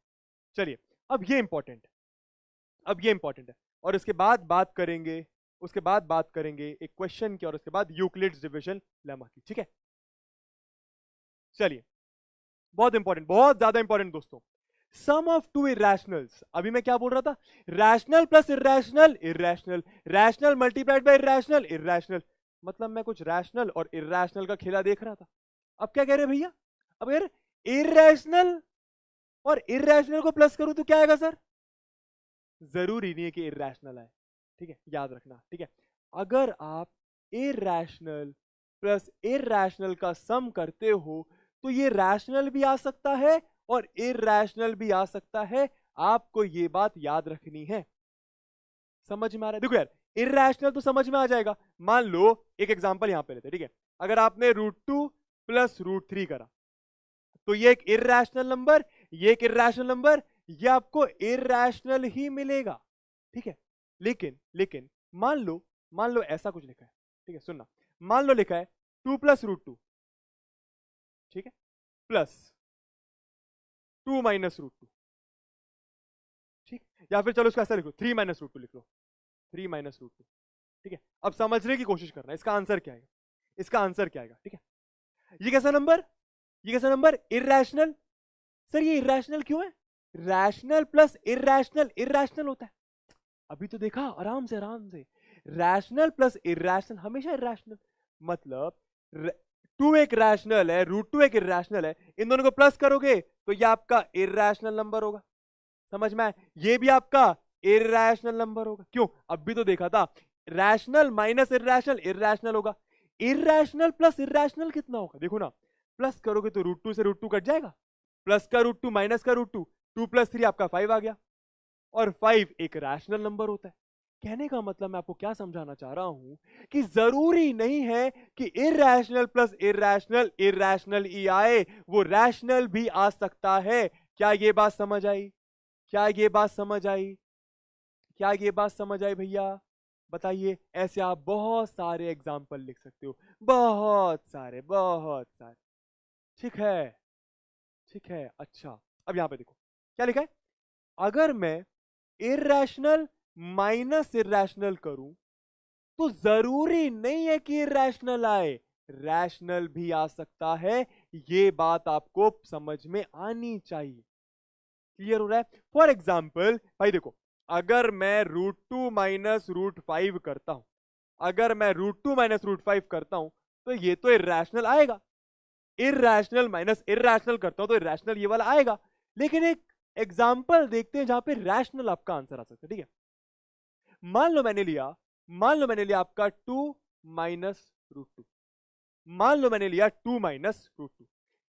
चलिए, अब ये इंपॉर्टेंट है, और इसके बाद बात करेंगे, उसके बाद बात करेंगे एक क्वेश्चन की, और उसके बाद यूक्लिड्स डिवीजन लेमा की, ठीक है। चलिए, बहुत इंपॉर्टेंट, बहुत ज्यादा इंपॉर्टेंट दोस्तों, सम ऑफ टू इरैशनल्स। अभी मैं क्या बोल रहा था, rational plus irrational irrational, rational multiplied by irrational irrational. मतलब मैं कुछ रैशनल और इरैशनल का खेला देख रहा था। अब क्या कह रहे भैया, अब यार इरैशनल और इरैशनल को प्लस करूं तो क्या आएगा सर? जरूरी नहीं है कि इरैशनल आए, ठीक है, याद रखना, ठीक है। अगर आप इरैशनल प्लस इरैशनल का सम करते हो तो ये रैशनल भी आ सकता है और इरैशनल भी आ सकता है, आपको ये बात याद रखनी है, समझ में आ रहा है? देखो यार, इरैशनल तो समझ में आ जाएगा। मान लो एक एग्जांपल यहां पे लेते हैं, ठीक है। अगर आपने √2 प्लस √3 करा, तो ये एक इरैशनल नंबर, ये एक इरैशनल नंबर, ये आपको इरैशनल ही मिलेगा, ठीक है। लेकिन मान लो ऐसा कुछ लिखा है, ठीक है, सुनना। मान लो लिखा है 2 प्लस √2, ठीक है, प्लस 2 माइनस √2, ठीक। या फिर चलो इसको ऐसा लिखो, 3 माइनस √2 लिख लो, 3 माइनस √2, ठीक है। अब समझने की कोशिश करना, इसका आंसर क्या आएगा, इसका आंसर क्या आएगा, ठीक है। ये कैसा नंबर, ये कैसा नंबर? इरैशनल। सर ये इरैशनल क्यों है? रैशनल प्लस इरैशनल इरैशनल होता है। अभी तो देखा, आराम से आराम से, रैशनल प्लस इरैशनल हमेशा इरैशनल। मतलब 2 एक रैशनल है, √2 एक इरैशनल है, इन दोनों को प्लस करोगे तो ये आपका इरैशनल नंबर होगा, समझ में आया? ये भी आपका इरैशनल नंबर होगा। क्यों? अब भी तो देखा था, रैशनल माइनस इर्रैशनल, इर्रैशनल होगा। इर्रैशनल प्लस इर्रैशनल कितना होगा, देखो ना, प्लस करोगे तो √2 से √2 कट जाएगा, प्लस का √2 माइनस का √2, 2 + 3 आपका 5 आ गया, और 5 एक रैशनल नंबर होता है। कहने का मतलब मैं आपको क्या समझाना चाह रहा हूं कि जरूरी नहीं है कि इर्रैशनल प्लस इर्रैशनल इर्रैशनल ही आए, वो रैशनल भी आ सकता है। क्या ये बात समझ आई? क्या ये बात समझ आई? क्या ये बात समझ आई भैया? बताइए। ऐसे आप बहुत सारे एग्जाम्पल लिख सकते हो, बहुत सारे, बहुत सारे। ठीक है, ठीक है। अच्छा, अब यहां पे देखो क्या लिखा है। अगर मैं इर्रैशनल माइनस इर्रैशनल करूं तो जरूरी नहीं है कि इर्रैशनल आए, रैशनल भी आ सकता है। ये बात आपको समझ में आनी चाहिए। क्लियर हो रहा है? फॉर एग्जाम्पल भाई देखो, अगर मैं √2 माइनस √5 करता हूं, अगर मैं √2 माइनस √5 करता हूं, तो ये तो इर्रैशनल आएगा। इर्रैशनल माइनस इर्रैशनल करता हूं तो इर्रैशनल ये वाला आएगा। लेकिन एक एग्जाम्पल देखते हैं जहां पे रैशनल आपका आंसर आ सकता है। ठीक है, मान लो मैंने लिया, मान लो मैंने लिया आपका 2 माइनस √2, मान लो मैंने लिया 2 माइनस √2,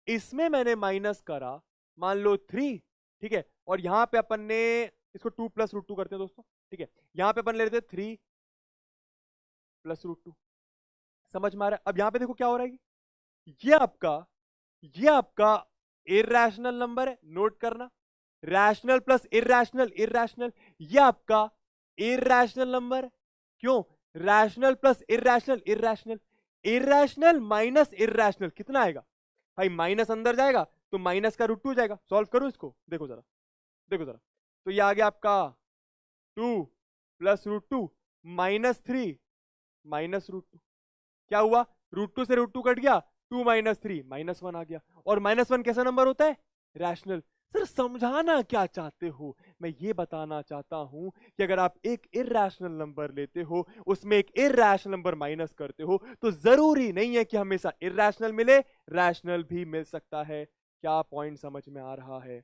इसमें मैंने माइनस करा मान लो 3। ठीक है, और यहां पे अपन ने इसको 2 प्लस √2 करते हैं दोस्तों। ठीक है, यहां पे अपन ले लेते 3 प्लस √2। समझ में आ रहा है? अब यहां पे देखो क्या हो रहा है, ये आपका, ये आपका इर्रैशनल नंबर है, नोट करना। रैशनल प्लस इर्रैशनल इर्रैशनल, ये आपका इर्रैशनल नंबर है। क्यों? रैशनल प्लस इर्रैशनल इर्रैशनल, इर्रैशनल माइनस इर्रैशनल कितना आएगा भाई? माइनस अंदर जाएगा तो माइनस का √2 जाएगा। सॉल्व करो इसको, देखो जरा, देखो जरा। तो ये आ गया आपका 2 प्लस √2 माइनस 3 माइनस √2। क्या हुआ? √2 से √2 कट गया, 2 माइनस 3 -1 आ गया। और -1 कैसा नंबर होता है? रैशनल। सर समझाना क्या चाहते हो? मैं ये बताना चाहता हूं कि अगर आप एक इर्रैशनल नंबर लेते हो, उसमें एक इर्रैशनल नंबर माइनस करते हो, तो जरूरी नहीं है कि हमेशा इर्रैशनल मिले, रैशनल भी मिल सकता है। क्या पॉइंट समझ में आ रहा है?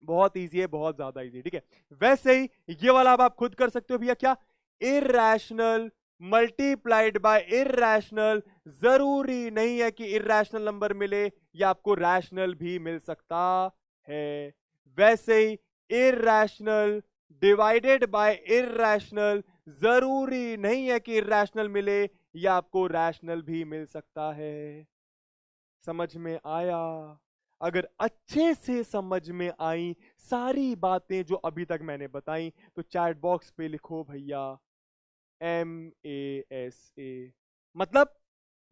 बहुत इजी है, बहुत ज्यादा इजी। ठीक है, वैसे ही ये वाला अब आप खुद कर सकते हो भैया। क्या? इर्रैशनल मल्टीप्लाइड बाय इर्रैशनल, जरूरी नहीं है कि इर्रैशनल नंबर मिले, या आपको रैशनल भी मिल सकता है। वैसे ही इर्रैशनल डिवाइडेड बाय इर्रैशनल, जरूरी नहीं है कि इर्रैशनल मिले, या आपको रैशनल भी मिल सकता है। समझ में आया? अगर अच्छे से समझ में आई सारी बातें जो अभी तक मैंने बताई, तो चैट बॉक्स पे लिखो भैया MASA, मतलब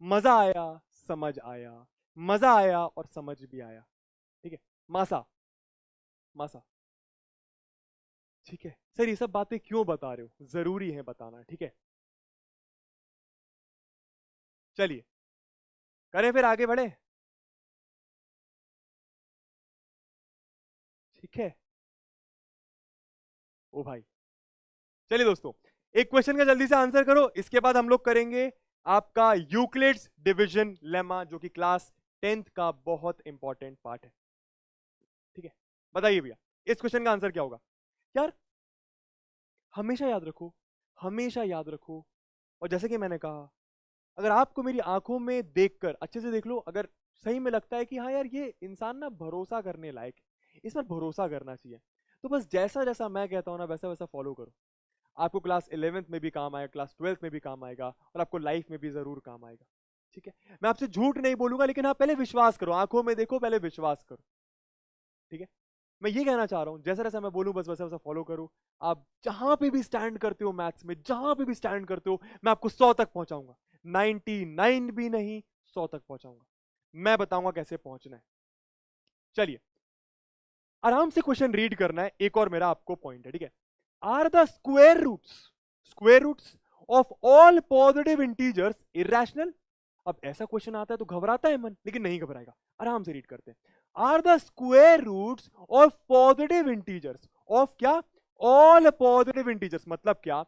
मजा आया, समझ आया, मजा आया और समझ भी आया। ठीक है, मासा, मासा। ठीक है सर, ये सब बातें क्यों बता रहे हो? जरूरी है बताना। ठीक है, चलिए करें फिर, आगे बढ़े। ठीक है, ओ भाई, चलिए दोस्तों, एक क्वेश्चन का जल्दी से आंसर करो, इसके बाद हम लोग करेंगे आपका यूक्लिड्स डिवीजन लेमा, जो कि क्लास 10th का बहुत इंपॉर्टेंट पार्ट है। ठीक है, बताइए भैया, इस क्वेश्चन का आंसर क्या होगा? यार हमेशा याद रखो, हमेशा याद रखो, और जैसे कि मैंने कहा, अगर आपको मेरी आंखों में देखकर अच्छे से देख लो, अगर सही में लगता है कि हाँ यार ये इंसान ना भरोसा करने लायक है, इस पर भरोसा करना चाहिए, तो बस जैसा जैसा मैं कहता हूं ना वैसा वैसा फॉलो करो। आपको क्लास 11th में भी काम आएगा, क्लास 12th में भी काम आएगा, और आपको लाइफ में भी जरूर काम आएगा। ठीक है, मैं आपसे झूठ नहीं बोलूंगा, लेकिन हाँ पहले विश्वास करो, आंखों में देखो, पहले विश्वास करो। ठीक है, मैं ये कहना चाह रहा हूं, जैसा जैसा मैं बोलूं बस वैसा वैसा फॉलो करो। आप जहां पे भी स्टैंड करते हो मैथ्स में, जहां पे भी स्टैंड करते हो, मैं आपको 100 तक पहुंचाऊंगा। 99 भी नहीं, 100 तक पहुंचाऊंगा। मैं बताऊंगा कैसे पहुंचना है। चलिए, आराम से क्वेश्चन रीड करना है। एक और मेरा आपको पॉइंट है। ठीक है, are the square roots of all positive integers irrational? अब ऐसा क्वेश्चन आता है तो घबराता है मन, लेकिन नहीं घबराएगा, आराम से रीड करते हैं। Are the square roots of positive integers of क्या? ऑल पॉजिटिव इंटीजर्स, मतलब क्या?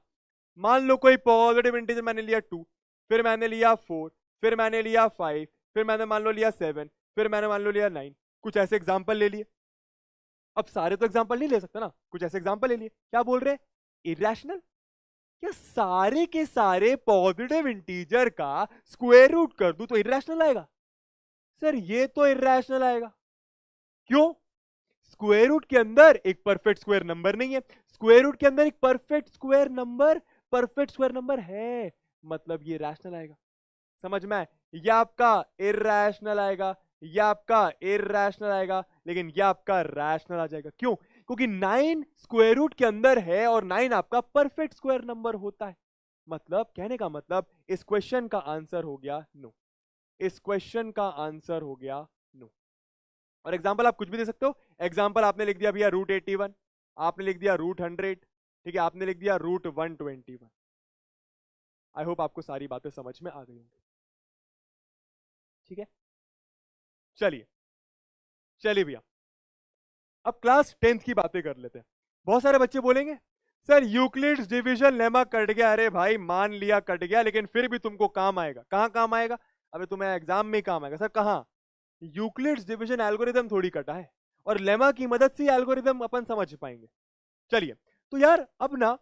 मान लो कोई पॉजिटिव इंटीजर मैंने लिया 2, फिर मैंने लिया 4, फिर मैंने लिया 5, फिर मैंने मान लो लिया 7, फिर मैंने मान लो लिया 9, कुछ ऐसे एग्जाम्पल ले लिए। अब सारे तो एग्जाम्पल नहीं ले सकते ना, कुछ ऐसे एग्जाम्पल ले लिए। क्या बोल रहे हैं? इरेशनल। क्या सारे के सारे पॉजिटिव इंटीजर का स्क्वायर रूट कर दूं तो इर्रेशनल आएगा? सर ये तो इर्रेशनल आएगा। क्यों? स्क्वायर रूट के अंदर एक परफेक्ट स्क्वायर नंबर नहीं है, स्क्वायर रूट के अंदर एक परफेक्ट स्क्वायर नंबर है, मतलब ये रैशनल आएगा। समझ में आए? ये आपका इर्रेशनल आएगा, ये आपका इर्रेशनल आएगा, लेकिन ये आपका रैशनल आ जाएगा। क्यों? क्योंकि 9 स्क्वायर रूट के अंदर है और 9 आपका परफेक्ट स्क्वायर नंबर होता है। मतलब कहने का मतलब इस क्वेश्चन का आंसर हो गया नो, इस क्वेश्चन का आंसर हो गया नो। और एग्जांपल आप कुछ भी दे सकते हो। एग्जांपल आपने लिख दिया भैया √81, आपने लिख दिया √100, ठीक है, आपने लिख दिया √121। आई होप आपको सारी बातें समझ में आ गई होंगी। ठीक है, चलिए चलिए भैया, अब क्लास 10th की बातें कर लेते हैं। बहुत सारे बच्चे बोलेंगे sir Euclid's division lemma cut गया। अरे भाई मान लिया कट गया, लेकिन फिर भी तुमको काम आएगा। कहां काम आएगा? अबे तुम्हें एग्जाम में काम आएगा। सर कहां? यूक्लिड्स डिवीजन एल्गोरिदम थोड़ी कटा है, और लेमा की मदद से एल्गोरिदम अपन समझ पाएंगे। चलिए, तो यार अब ना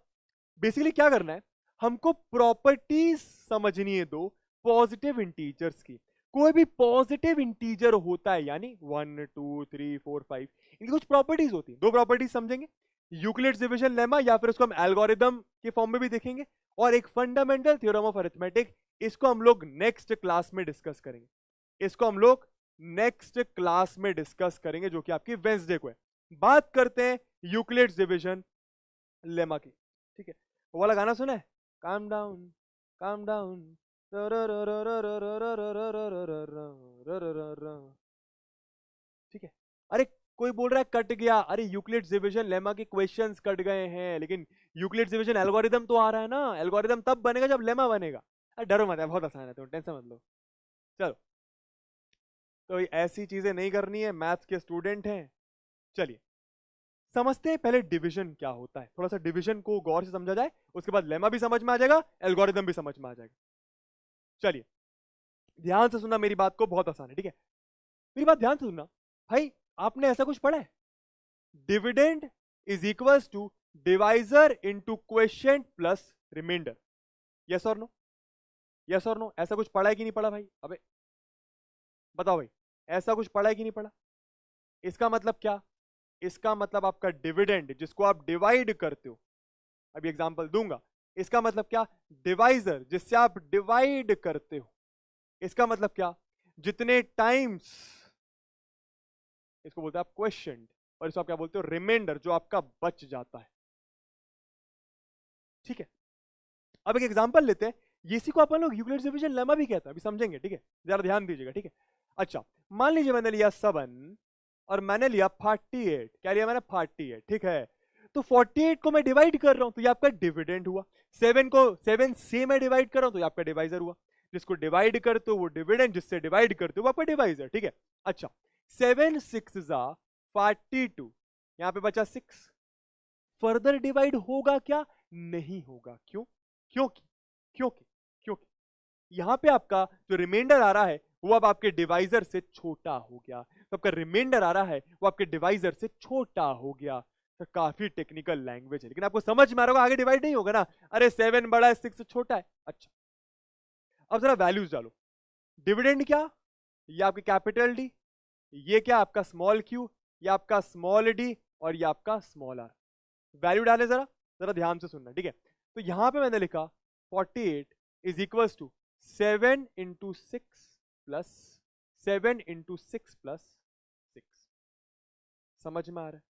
बेसिकली क्या करना है, हमको प्रॉपर्टीज समझनी है दो पॉजिटिव इंटीजर्स की। कोई भी पॉजिटिव इंटीजर होता है, यानी 1 2 3 4 5, इनकी कुछ प्रॉपर्टीज होती है। दो प्रॉपर्टीज समझेंगे, यूक्लिड्स डिवीजन लेमा, या फिर उसको हम एल्गोरिदम के फॉर्म में भी देखेंगे, और एक फंडामेंटल थ्योरम ऑफ अरिथमेटिक। इसको हम लोग नेक्स्ट क्लास में डिस्कस करेंगे, इसको हम लोग नेक्स्ट क्लास में डिस्कस करेंगे, जो कि आपकी वेंसडे को है। बात करते हैं यूक्लिड्स डिवीजन लेमा की। ठीक है, वो वाला गाना सुना है, काम डाउन काम डाउन, ठीक है। अरे कोई बोल रहा है कट गया, अरे यूक्लिड्स डिवीजन लेमा के क्वेश्चंस कट गए हैं, लेकिन यूक्लिड्स डिवीजन एल्गोरिदम तो आ रहा है ना। एल्गोरिदम तब बनेगा जब लेमा बनेगा। अरे डरो मत, बहुत आसान है, तुम टेंशन मत लो। चलो, तो ऐसी चीजें नहीं करनी है, मैथ्स के स्टूडेंट हैं। चलिए समझते हैं पहले डिवीजन क्या होता है। थोड़ा सा डिवीजन को गौर से समझा जाए, उसके बाद लेमा भी समझ में आ जाएगा, एल्गोरिदम भी समझ में आ जाएगा। चलिए ध्यान से सुनना मेरी बात को, बहुत आसान है, ठीक है। मेरी बात ध्यान से सुनना भाई। आपने ऐसा कुछ पढ़ा है, dividend is equals to divisor into quotient plus remainder? Yes और नो, यस और नो? ऐसा कुछ पढ़ा है कि नहीं पढ़ा भाई? अबे बताओ भाई, ऐसा कुछ पढ़ा है कि नहीं पढ़ा? इसका मतलब क्या? इसका मतलब आपका डिविडेंड जिसको आप डिवाइड करते हो, अभी एग्जांपल दूंगा, इसका मतलब क्या? डिवाइजर जिससे आप डिवाइड करते हो, इसका मतलब क्या? जितने टाइम्स, इसको बोलते हैं आप क्वेश्चन, और इसको आप क्या बोलते हो? रिमाइंडर, जो आपका बच जाता है। ठीक है, अब एक एग्जांपल लेते हैं, इसी को अपन लोग यूक्लिड्स डिवीजन लेमा भी कहते हैं, अभी समझेंगे, ठीक है, जरा ध्यान दीजिएगा, ठीक है। अच्छा, मान लीजिए मैंने लिया 7 और मैंने लिया 48, क्या लिया मैंने? 48, ठीक है। तो 48 को मैं डिवाइड कर रहा हूं, तो ये आपका डिविडेंड हुआ। 7 को 7 से मैं डिवाइड कर रहा हूं, तो ये आपका डिवाइजर हुआ। जिसको डिवाइड करते हो वो डिविडेंड, जिससे डिवाइड करते हो वो आपका डिवाइजर, ठीक है। अच्छा, 7 6 जा 42, यहां पे बचा 6। फर्दर डिवाइड होगा क्या? नहीं होगा। क्यों? क्योंकि क्योंकि क्योंकि यहां पे आपका जो रिमाइंडर आ रहा है वो अब आपके डिवाइजर से छोटा हो गया। तो आपका रिमाइंडर आ रहा है वो आपके डिवाइजर से छोटा हो गया। तो काफी टेक्निकल लैंग्वेज है, लेकिन आपको समझ में आ रहा होगा, आगे डिवाइड नहीं होगा ना। अरे 7 बड़ा है, 6 छोटा है। अच्छा, अब जरा वैल्यूज डालो। डिविडेंड क्या? ये आपके कैपिटल डी, ये क्या आपका स्मॉल क्यू, ये आपका स्मॉल डी, और ये आपका स्मॉल आर। वैल्यू डाले जरा, जरा ध्यान से सुनना, ठीक है। तो यहां पे मैंने लिखा 48 is equals to 7 into 6 plus 7 into 6 plus 6। समझ में आ रहा है?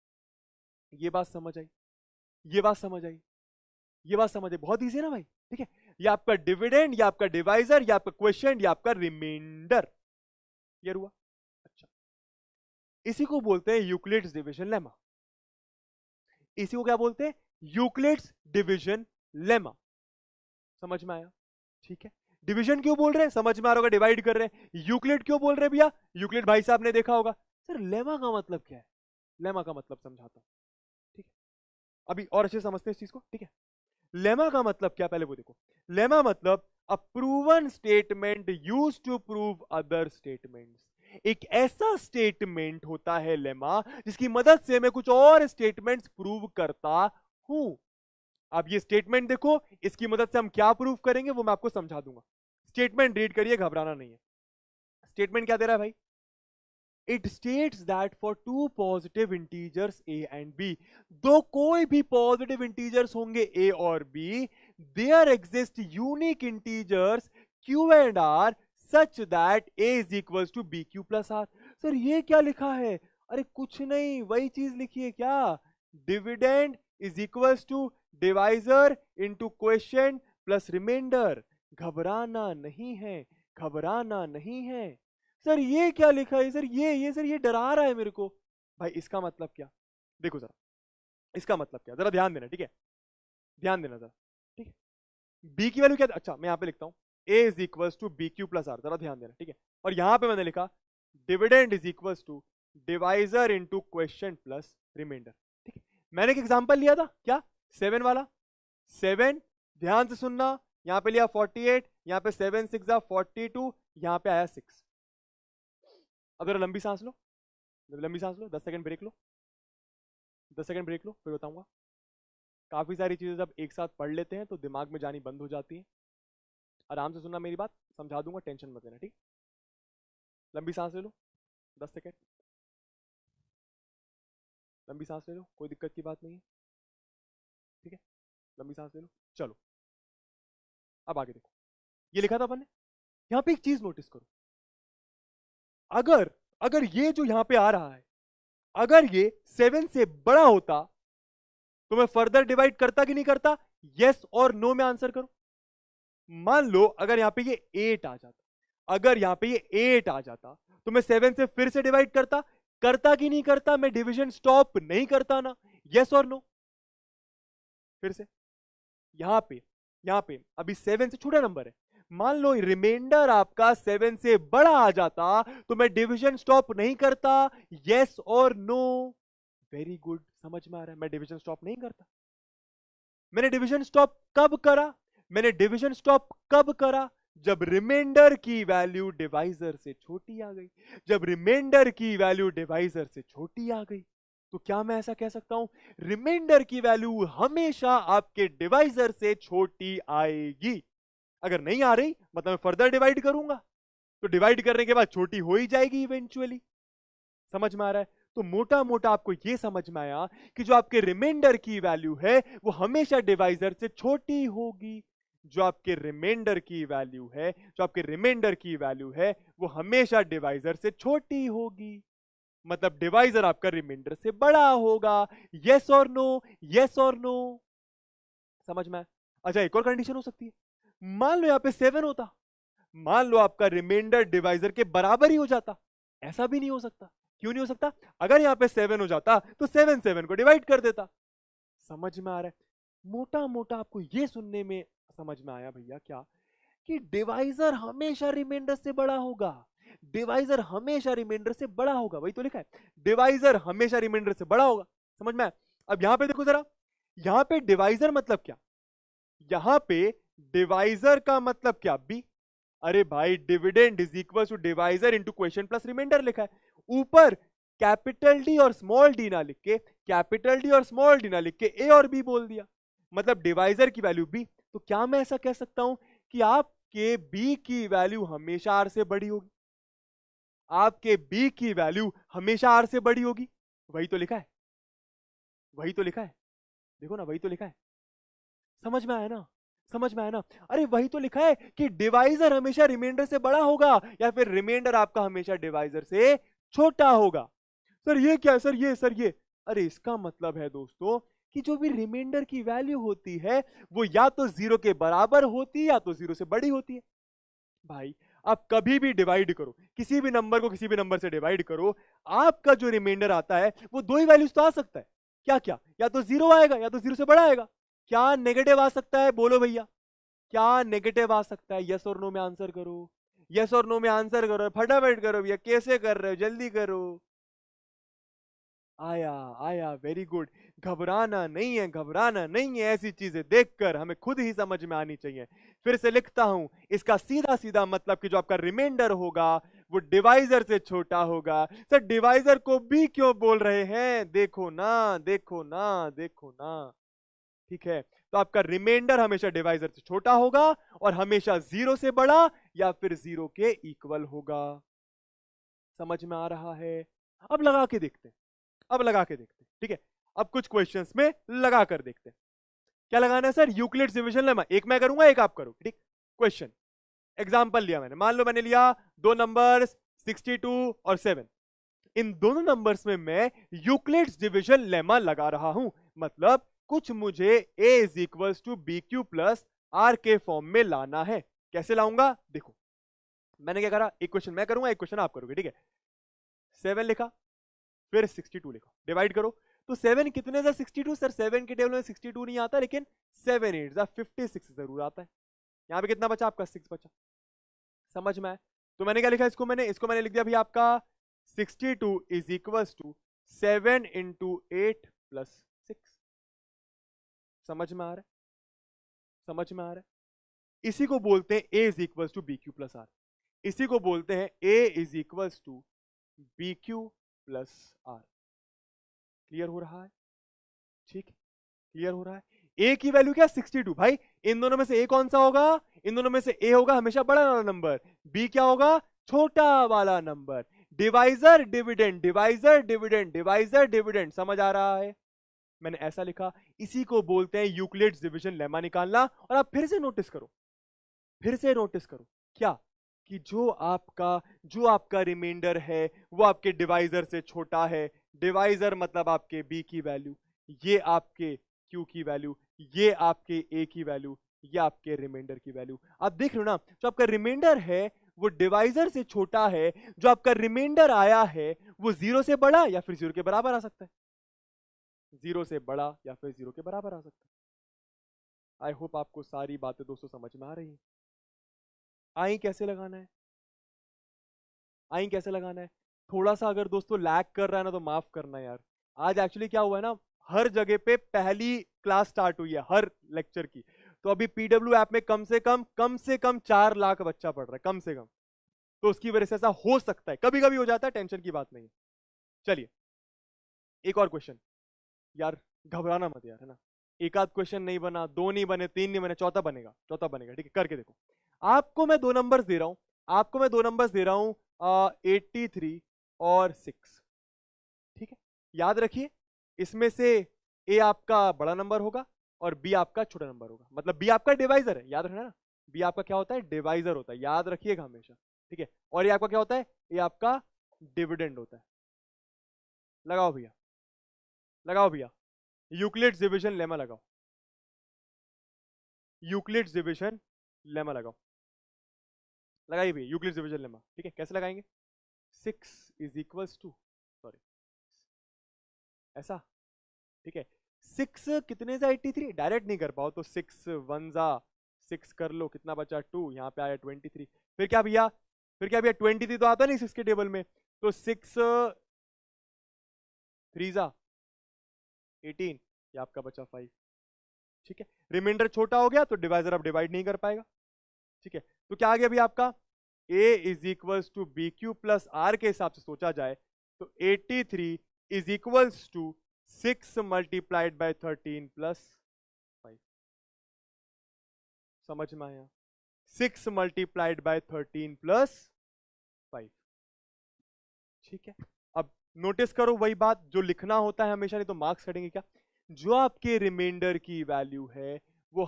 ये बात समझ आई? ये बात समझ आई? ये बात समझ आई? बहुत इजी है ना भाई, ठीक है। ये आपका डिविडेंड, ये आपका डिवाइजर, ये आपका क्वोशिएंट, ये आपका रिमाइंडर, ये हुआ। अच्छा, इसी को बोलते हैं यूक्लिड्स डिवीजन लेमा। इसी को क्या बोलते हैं? Euclid's division lemma. समझ में आया? ठीक है। डिवीजन क्यों बोल रहे हैं? समझ में आ रहा होगा, डिवाइड कर रहे हैं। यूक्लिड क्यों बोल रहे हैं भैया? यूक्लिड भाई साहब ने देखा होगा। सर लेमा का मतलब क्या है? लेमा का मतलब समझाता हूं, ठीक है। अभी और अच्छे समझते हैं इस चीज को, ठीक है। लेमा का मतलब क्या, पहले वो देखो। लेमा मतलब a proven statement used to prove other statements. एक ऐसा स्टेटमेंट होता है लेमा जिसकी मदद से मैं कुछ और स्टेटमेंट्स प्रूव करता हूं। आप ये स्टेटमेंट देखो, इसकी मदद से हम क्या प्रूव करेंगे वो मैं आपको समझा दूंगा। स्टेटमेंट रीड करिए, घबराना नहीं है। स्टेटमेंट क्या दे रहा है भाई? It states that for two positive integers a and b, दो कोई भी पॉजिटिव इंटीजर्स होंगे a और b, there exist unique integers q and r such that a is equals to bq plus r। Sir ये क्या लिखा है? अरे कुछ नहीं, वही चीज लिखी है क्या? Dividend is equals to divisor into question plus remainder. घबराना नहीं है, घबराना नहीं है। सर ये क्या लिखा है? सर ये सर ये डरा रहा है मेरे को। भाई इसका मतलब क्या? देखो जरा, इसका मतलब क्या, जरा ध्यान देना, ठीक है? ध्यान देना जरा, ठीक है? बी की वैल्यू क्या? अच्छा मैं यहां पे लिखता हूं a is equals to B Q plus r, जरा ध्यान देना, ठीक है? और यहां पे मैंने लिखा dividend is equals to divisor into question plus remainder, ठीक है? मैंने एक एग्जांपल लिया था क्या? 7 वाला। 7, ध्यान से सुनना, यहां पे लिया 48, यहां पे 7 6 42, यहां पे आया 6। अब जरा लंबी सांस लो, लंबी सांस लो, 10 सेकंड ब्रेक लो, 10 सेकंड ब्रेक लो, फिर बताऊंगा। काफी सारी चीजें जब एक साथ पढ़ लेते हैं तो दिमाग में जानी बंद हो जाती है। आराम से सुनना मेरी बात, समझा दूंगा, टेंशन मत लेना, ठीक? लंबी सांस ले लो, 10 सेकंड, लंबी सांस ले लो, कोई दिक्कत की बात नहीं है, ठीक है? लंबी सांस ले लो, चलो अब आगे देखो। ये लिखा था अपन ने, यहां पे एक चीज नोटिस करो, अगर अगर ये जो यहां पे आ रहा है, अगर ये 7 से बड़ा होता तो मैं फर्दर डिवाइड करता कि नहीं करता? यस और नो में आंसर करो। मान लो अगर यहां पे ये 8 आ जाता, अगर यहां पे ये 8 आ जाता तो मैं 7 से फिर से डिवाइड करता? करता कि नहीं करता? मैं डिवीजन स्टॉप नहीं करता ना? यस और नो? फिर से यहां पे अभी 7 से छोटा नंबर है, मान लो रिमाइंडर आपका 7 से बड़ा आ जाता तो मैं डिवीजन स्टॉप नहीं करता? यस और नो? वेरी गुड, समझ में आ रहा है, मैं डिवीजन स्टॉप नहीं करता। मैंने डिवीजन स्टॉप कब करा? मैंने डिवीजन स्टॉप कब करा? जब रिमाइंडर की वैल्यू डिवाइजर से छोटी आ गई। जब रिमाइंडर की वैल्यू डिवाइजर से छोटी आ गई तो क्या मैं ऐसा कह सकता हूं रिमाइंडर की वैल्यू हमेशा आपके डिवाइजर से छोटी आएगी? अगर नहीं आ रही मतलब मैं फर्दर डिवाइड करूंगा तो डिवाइड करने के बाद छोटी हो ही जाएगी इवेंचुअली। समझ में आ रहा है? तो मोटा मोटा आपको यह समझ में आया कि जो आपके रिमाइंडर की वैल्यू है वो हमेशा डिवाइजर से छोटी होगी। जो आपके रिमाइंडर की वैल्यू है, जो आपके रिमाइंडर की वैल्यू है वो हमेशा डिवाइजर से छोटी होगी, मतलब डिवाइजर आपका रिमाइंडर से बड़ा होगा। यस और नो? यस और नो? समझ में? अच्छा एक और कंडीशन हो सकती है, मान लो यहां पे 7 होता, मान लो आपका रिमाइंडर डिवाइजर के बराबर ही हो जाता। ऐसा भी नहीं हो सकता। क्यों नहीं हो सकता? अगर यहां पे 7 हो जाता तो 7 7 को डिवाइड कर देता। समझ में आ रहा है? मोटा मोटा आपको यह सुनने में समझ में आया भैया क्या? कि डिवाइजर हमेशा रिमाइंडर से बड़ा होगा। डिवाइजर हमेशा रिमाइंडर से बड़ा होगा, वही तो लिखा है, डिवाइजर हमेशा रिमाइंडर से बड़ा होगा। समझ में आया? अब यहां पे देखो जरा, यहां पे डिवाइजर मतलब क्या? यहां पे डिवाइजर का मतलब क्या? बी। अरे भाई dividend is equal to divisor into question plus remainder लिखा है। ऊपर कैपिटल डी और स्मॉल डी ना लिख के, कैपिटल डी और स्मॉल डी ना लिख के ए और बी बोल दिया, मतलब डिवाइजर की वैल्यू बी। तो क्या मैं ऐसा कह सकता हूं कि आपके बी की वैल्यू हमेशा आर से बड़ी होगी? आपके बी की वैल्यू हमेशा आर से बड़ी होगी। वही तो लिखा है, वही तो लिखा है, देखो ना वही तो लिखा है। समझ में आया ना? समझ में आया ना? अरे वही तो लिखा है कि डिवाइजर हमेशा रिमाइंडर से बड़ा होगा या फिर रिमाइंडर आपका हमेशा डिवाइजर से छोटा होगा। सर ये क्या है? सर ये अरे इसका मतलब है दोस्तों कि जो भी रिमाइंडर की वैल्यू होती है वो या तो 0 के बराबर होती है या तो 0 से बड़ी होती है। भाई आप कभी भी डिवाइड करो, किसी भी नंबर को किसी भी नंबर से डिवाइड करो, आपका जो रिमाइंडर आता है वो दो ही वैल्यूज तो आ सकता है। क्या क्या? या तो 0 आएगा या तो 0 से बड़ा आएगा। क्या नेगेटिव आ सकता है? बोलो भैया, क्या नेगेटिव आ सकता है? यस और नो में आंसर करो, यस और नो में आंसर करो, फटाफट करो भैया, कैसे कर रहे हो, जल्दी करो। आया आया, वेरी गुड। घबराना नहीं है, घबराना नहीं है, ऐसी चीजें देखकर हमें खुद ही समझ में आनी चाहिए। फिर से लिखता हूं, इसका सीधा सीधा मतलब कि जो आपका रिमाइंडर होगा वो डिवाइजर से छोटा होगा। सर डिवाइजर को भी क्यों बोल रहे हैं? देखो ना देखो ना देखो ना, ठीक है, तो आपका रिमाइंडर हमेशा डिवाइजर से छोटा होगा और हमेशा 0 से बड़ा या फिर 0 के इक्वल होगा। समझ में आ रहा है? अब लगा के देखते हैं, अब लगा के देखते हैं, ठीक है। अब कुछ क्वेश्चंस में लगा कर देखते हैं। क्या लगाना है सर? Euclid's division lemma. एक मैं करूंगा, एक आप करोगे, ठीक। क्वेश्चन एग्जांपल लिया मैंने, मान लो मैंने लिया दो नंबर्स 62 और 7। इन दोनों नंबर्स में मैं यूक्लिड्स डिवीजन लेमा लगा रहा हूं, मतलब कुछ मुझे a is equals to B Q plus r के फॉर्म में लाना है। कैसे लाऊंगा? देखो मैंने क्या करा, एक क्वेश्चन मैं करूंगा, एक क्वेश्चन आप करोगे, ठीक है। 7 लिखा, फिर 62 लिखा, डिवाइड करो। तो 7 कितने से 62? सर 7 के टेबल में 62 नहीं आता, लेकिन 7 8 56 जरूर आता है। यहां पे कितना बचा आपका? 6 बचा। समझ में आया? तो मैंने क्या लिखा इसको मैंने लिख दिया अभी आपका 62 is equals to 7 into 8 plus 6। समझ में आ रहा है? समझ में आ रहा है? इसी को बोलते हैं a is equals to B Q plus r. इसी को बोलते हैं a is equals to B Q plus r. Clear हो रहा है? ठीक है, क्लियर हो रहा है। a की वैल्यू क्या? 62। भाई इन दोनों में से a कौन सा होगा? इन दोनों में से a होगा हमेशा बड़ा वाला नंबर, b क्या होगा? छोटा वाला number. Divisor dividend, divisor dividend, divisor dividend. समझ आ रहा है? मैंने ऐसा लिखा। इसी को बोलते हैं यूक्लिड्स डिवीजन लेमा निकालना। और आप फिर से नोटिस करो, फिर से नोटिस करो क्या, कि जो आपका रिमाइंडर है वो आपके डिवाइजर से छोटा है। डिवाइजर मतलब आपके b की वैल्यू, ये आपके q की वैल्यू, ये आपके a की वैल्यू, ये आपके रिमाइंडर की वैल्यू। आप देख रहे हो ना, जो आपका रिमाइंडर है वो डिवाइजर से छोटा है। जो आपका रिमाइंडर आया है वो 0 से बड़ा या फिर 0 के बराबर आ सकता है। 0 से बड़ा या फिर 0 के बराबर आ सकता है। आई होप आपको सारी बातें दोस्तों समझ में आ रही हैं। आई कैसे लगाना है? आई कैसे लगाना है? थोड़ा सा अगर दोस्तों लैग कर रहा है ना तो माफ करना यार। आज एक्चुअली क्या हुआ है ना, हर जगह पे पहली क्लास स्टार्ट हुई है हर लेक्चर की। तो अभी पीडब्ल्यू ऐप में कम से कम 4 लाख बच्चा पढ़ रहा है, कम से कम। तो उसकी वजह से ऐसा हो सकता है, कभी कभी हो जाता है, टेंशन की बात नहीं है। चलिए एक और क्वेश्चन। यार घबराना मत यार, है ना। एक आध क्वेश्चन नहीं बना, 2 नहीं बने, 3 नहीं बने, चौथा बनेगा, चौथा बनेगा, ठीक है। करके देखो। आपको मैं 2 नंबर्स दे रहा हूं, आपको मैं 2 नंबर्स दे रहा हूं 83 और 6, ठीक है। याद रखिए इसमें से ए आपका बड़ा नंबर होगा और बी आपका छोटा नंबर होगा, मतलब बी आपका डिवाइजर है, याद रखना ना। बी आपका क्या होता है? डिवाइजर होता है, याद रखिएगा हमेशा, ठीक है। और ये आपका क्या होता है? ये आपका डिविडेंड होता है। लगाओ भैया, लगाओ भैया, यूक्लिड्स डिवीजन लेमा लगाओ, यूक्लिड्स डिवीजन लेमा लगाओ। लगाइए भैया यूक्लिड्स डिवीजन लेमा, ठीक है। कैसे लगाएंगे? 6 इज इक्वल्स टू, सॉरी ऐसा, ठीक है। 6 कितने से 83? डायरेक्ट नहीं कर पाओ तो 6 1 जा 6 कर लो, कितना बचा? 2, यहाँ पे आया 23। फिर क्या भैया? 23 तो आता नहीं 6 के टेबल में, तो 6 3 जा 18, ये आपका बचा 5, ठीक है। रिमाइंडर छोटा हो गया तो डिवाइजर अब डिवाइड नहीं कर पाएगा, ठीक है। तो क्या आ गया अभी आपका? a is equals to B Q plus r के हिसाब से सोचा जाए तो 83 is equals to 6 multiplied by 13 plus 5। समझ में आया? 6 मल्टीप्लाइड बाय 13 प्लस 5, ठीक है। अब नोटिस करो वही बात जो लिखना होता है हमेशा, नहीं तो मार्क्स कटेंगे क्या। जो आपके रिमाइंडर की वैल्यू है वो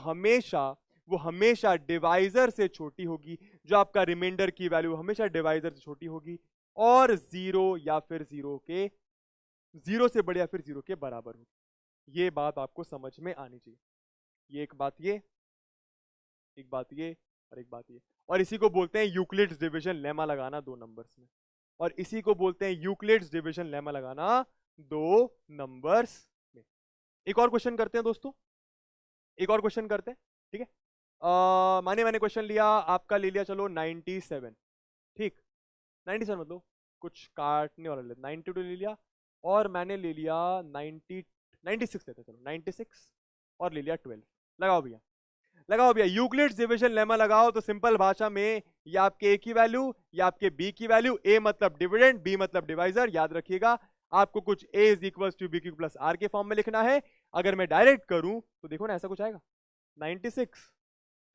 हमेशा डिवाइजर से छोटी होगी। जो आपका रिमाइंडर की वैल्यू हमेशा डिवाइजर से छोटी होगी और 0 या फिर 0 से बड़े या फिर 0 के बराबर होगी। ये बात आपको समझ में आनी चाहिए। ये एक बात, ये एक बात, ये और एक बात, ये। और इसी को बोलते हैं यूक्लिड्स डिवीजन लेमा लगाना 2 नंबर्स में। और इसी को बोलते हैं यूक्लिड्स डिवीजन लेमा लगाना 2 नंबर्स में। एक और क्वेश्चन करते हैं दोस्तों, एक और क्वेश्चन करते हैं, ठीक है। मैंने क्वेश्चन लिया, आपका ले लिया चलो 97, ठीक। 97 मतलब कुछ काटने वाला ले, 92 ले लिया और मैंने ले लिया 96 लेते, चलो 96 और ले लिया 12। लगाओ भैया, लगाओ भैया यूक्लिड्स डिवीजन लेमा लगाओ। तो सिंपल भाषा में ये आपके a की वैल्यू, ये आपके b की वैल्यू। a मतलब डिविडेंड, b मतलब डिवाइजर। याद रखिएगा आपको कुछ a is equal to B Q plus r के फॉर्म में लिखना है। अगर मैं डायरेक्ट करूं तो देखो ना ऐसा कुछ आएगा 96,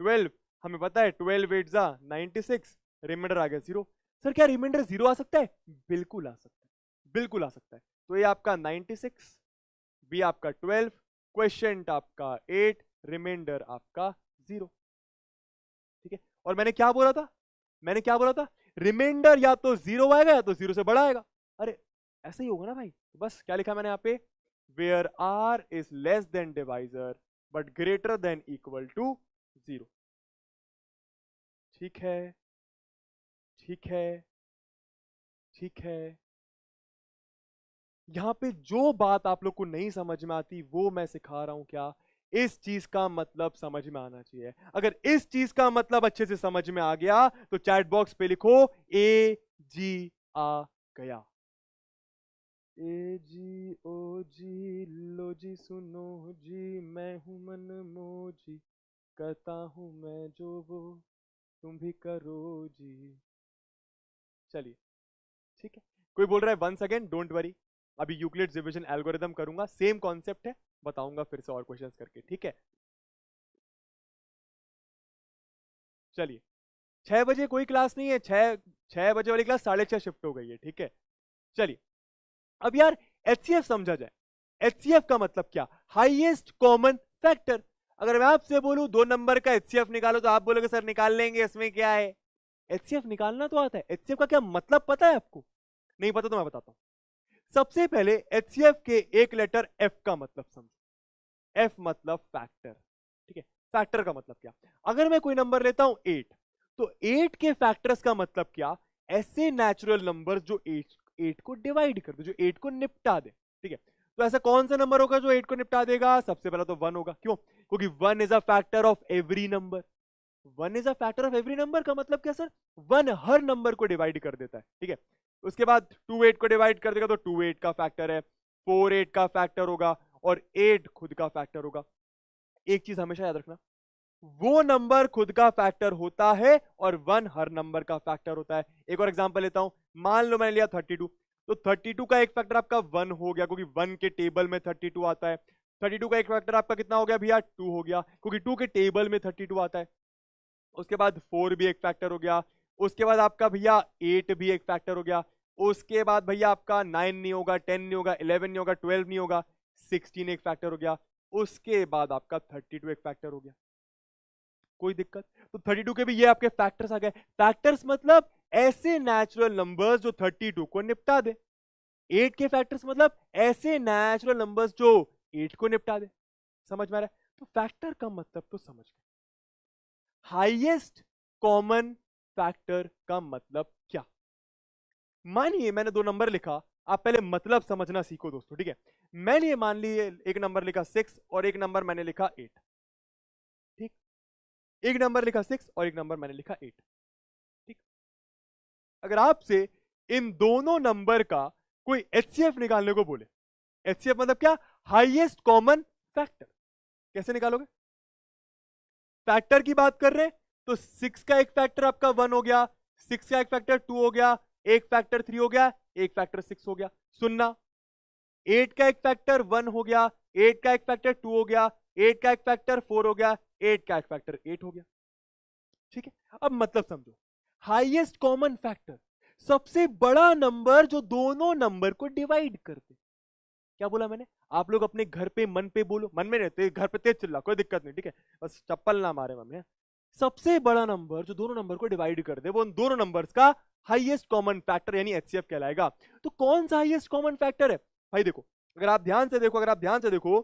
12, हमें पता है 12 8 जा 96, रिमाइंडर आ गया 0। सर क्या रिमाइंडर 0 आ सकता है? बिल्कुल आ सकता है, बिल्कुल आ सकता है। तो ये आपका 96, बी आपका 12, क्वेश्चन आपका 8, रिमाइंडर आपका 0। ठीक है, और मैंने क्या बोला था? मैंने क्या बोला था? रिमाइंडर या तो 0 आएगा या तो 0 से बड़ा आएगा। अरे ऐसा ही होगा ना भाई। तो बस क्या लिखा मैंने यहाँ पे, where r is less than divisor but greater than equal to 0। ठीक है, ठीक है, ठीक है। यहां पे जो बात आप लोग को नहीं समझ में आती वो मैं सिखा रहा हूं। क्या इस चीज का मतलब समझ में आना चाहिए। अगर इस चीज का मतलब अच्छे से समझ में आ गया तो चैट बॉक्स पे लिखो ए जी आ गया। ए जी ओ जी लो जी सुनो जी, मैं हूं मन मोजी, करता हूं मैं जो वो तुम भी करो जी। चलिए, ठीक है। कोई बोल रहा है वंस अगेन, डोंट वरी, अभी यूक्लिड्स डिवीजन एल्गोरिदम करूंगा, सेम कॉन्सेप्ट है, बताऊंगा फिर से और क्वेश्चंस करके, ठीक है। चलिए, 6 बजे कोई क्लास नहीं है, 6 बजे वाली क्लास 6:30 शिफ्ट हो गई है, ठीक है। चलिए, अब यार एचसीएफ समझा जाए। एचसीएफ का मतलब क्या? Highest common factor. अगर मैं आपसे बोलूं 2 नंबर का एचसीएफ निकालो तो आप बोलोगे सर निकाल लेंगे, इसमें क्या है। एचसीएफ निकालना तो आता है। एचसीएफ का क्या मतलब पता है आपको? नहीं पता तो मैं बताता हूं। सबसे पहले एचसीएफ के एक लेटर एफ का मतलब समझो। एफ मतलब फैक्टर, ठीक है। फैक्टर का मतलब क्या? अगर मैं कोई नंबर लेता हूं 8, तो 8 के फैक्टर्स का मतलब क्या? ऐसे नेचुरल नंबर जो 8 को डिवाइड कर दे, जो 8 को निपटा दे, ठीक है। तो ऐसा कौन सा नंबर होगा जो 8 को निपटा देगा? सबसे पहला तो 1 होगा। क्यों? क्योंकि 1 is a factor of every number. 1 is a factor of every number का मतलब क्या सर? 1 हर नंबर को डिवाइड कर देता है, ठीक है। उसके बाद 2 8 को डिवाइड कर देगा तो 2 8 का फैक्टर है, 4 8 का फैक्टर होगा और 8 खुद का फैक्टर होगा। एक चीज हमेशा याद रखना, वो नंबर खुद का फैक्टर होता है और 1 हर नंबर का फैक्टर होता है। एक और एग्जांपल लेता हूं, मान लो मैंने लिया 32, तो 32 का एक फैक्टर आपका 1 हो गया क्योंकि 1 के टेबल में 32 आता है। 32 का एक फैक्टर आपका कितना हो गया भैया? 2 हो गया क्योंकि 2 के टेबल में 32 आता है। उसके बाद 4 भी एक फैक्टर हो गया। उसके बाद आपका भैया 8 भी एक फैक्टर हो गया। उसके बाद भैया आपका 9 नहीं होगा, 10 नहीं होगा, 11 नहीं होगा, 12 नहीं होगा, 16 एक फैक्टर हो गया। उसके बाद आपका 32 एक फैक्टर हो गया। कोई दिक्कत? तो 32 के भी ये आपके फैक्टर्स आ गए। फैक्टर्स मतलब ऐसे नेचुरल नंबर्स जो 32 को निपटा दे। 8 के फैक्टर्स मतलब ऐसे नेचुरल नंबर्स जो 8 को निपटा दे। समझ में आ रहा है? तो फैक्टर का मतलब तो समझ गए। हाईएस्ट कॉमन फैक्टर का मतलब क्या? मानिए मैंने 2 नंबर लिखा, आप पहले मतलब समझना सीखो दोस्तों, ठीक है। मैंने मान लिए एक नंबर लिखा 6 और एक नंबर मैंने लिखा 8, ठीक। एक नंबर लिखा 6 और एक नंबर मैंने लिखा 8, ठीक। अगर आपसे इन दोनों नंबर का कोई एचसीएफ निकालने को बोले, एचसीएफ मतलब क्या? Highest common factor. कैसे निकालोगे? फैक्टर की बात कर रहे हैं तो 6 का एक फैक्टर आपका 1 हो गया, 6 का एक फैक्टर 2 हो गया, एक फैक्टर 3 हो गया, एक फैक्टर 6 हो गया। सुनना, 8 का एक फैक्टर 1 हो गया, 8 का एक फैक्टर 2 हो गया, 8 का एक फैक्टर 4 हो गया, 8 का एक फैक्टर 8 हो गया, ठीक है। अब मतलब समझो, हाईएस्ट कॉमन फैक्टर, सबसे बड़ा नंबर जो दोनों नंबर को डिवाइड कर दे। क्या बोला मैंने? आप लोग अपने घर पे मन पे बोलो, मन में रहते घर पे तेज चिल्ला, कोई दिक्कत नहीं, ठीक है, बस चप्पल ना मारे मम्मी। सबसे बड़ा नंबर जो दोनों नंबर को डिवाइड कर दे वो उन दोनों नंबर्स का हाईएस्ट कॉमन फैक्टर यानी एचसीएफ कहलाएगा। तो कौन सा हाईएस्ट कॉमन फैक्टर है भाई? देखो, अगर आप ध्यान से देखो, अगर आप ध्यान से देखो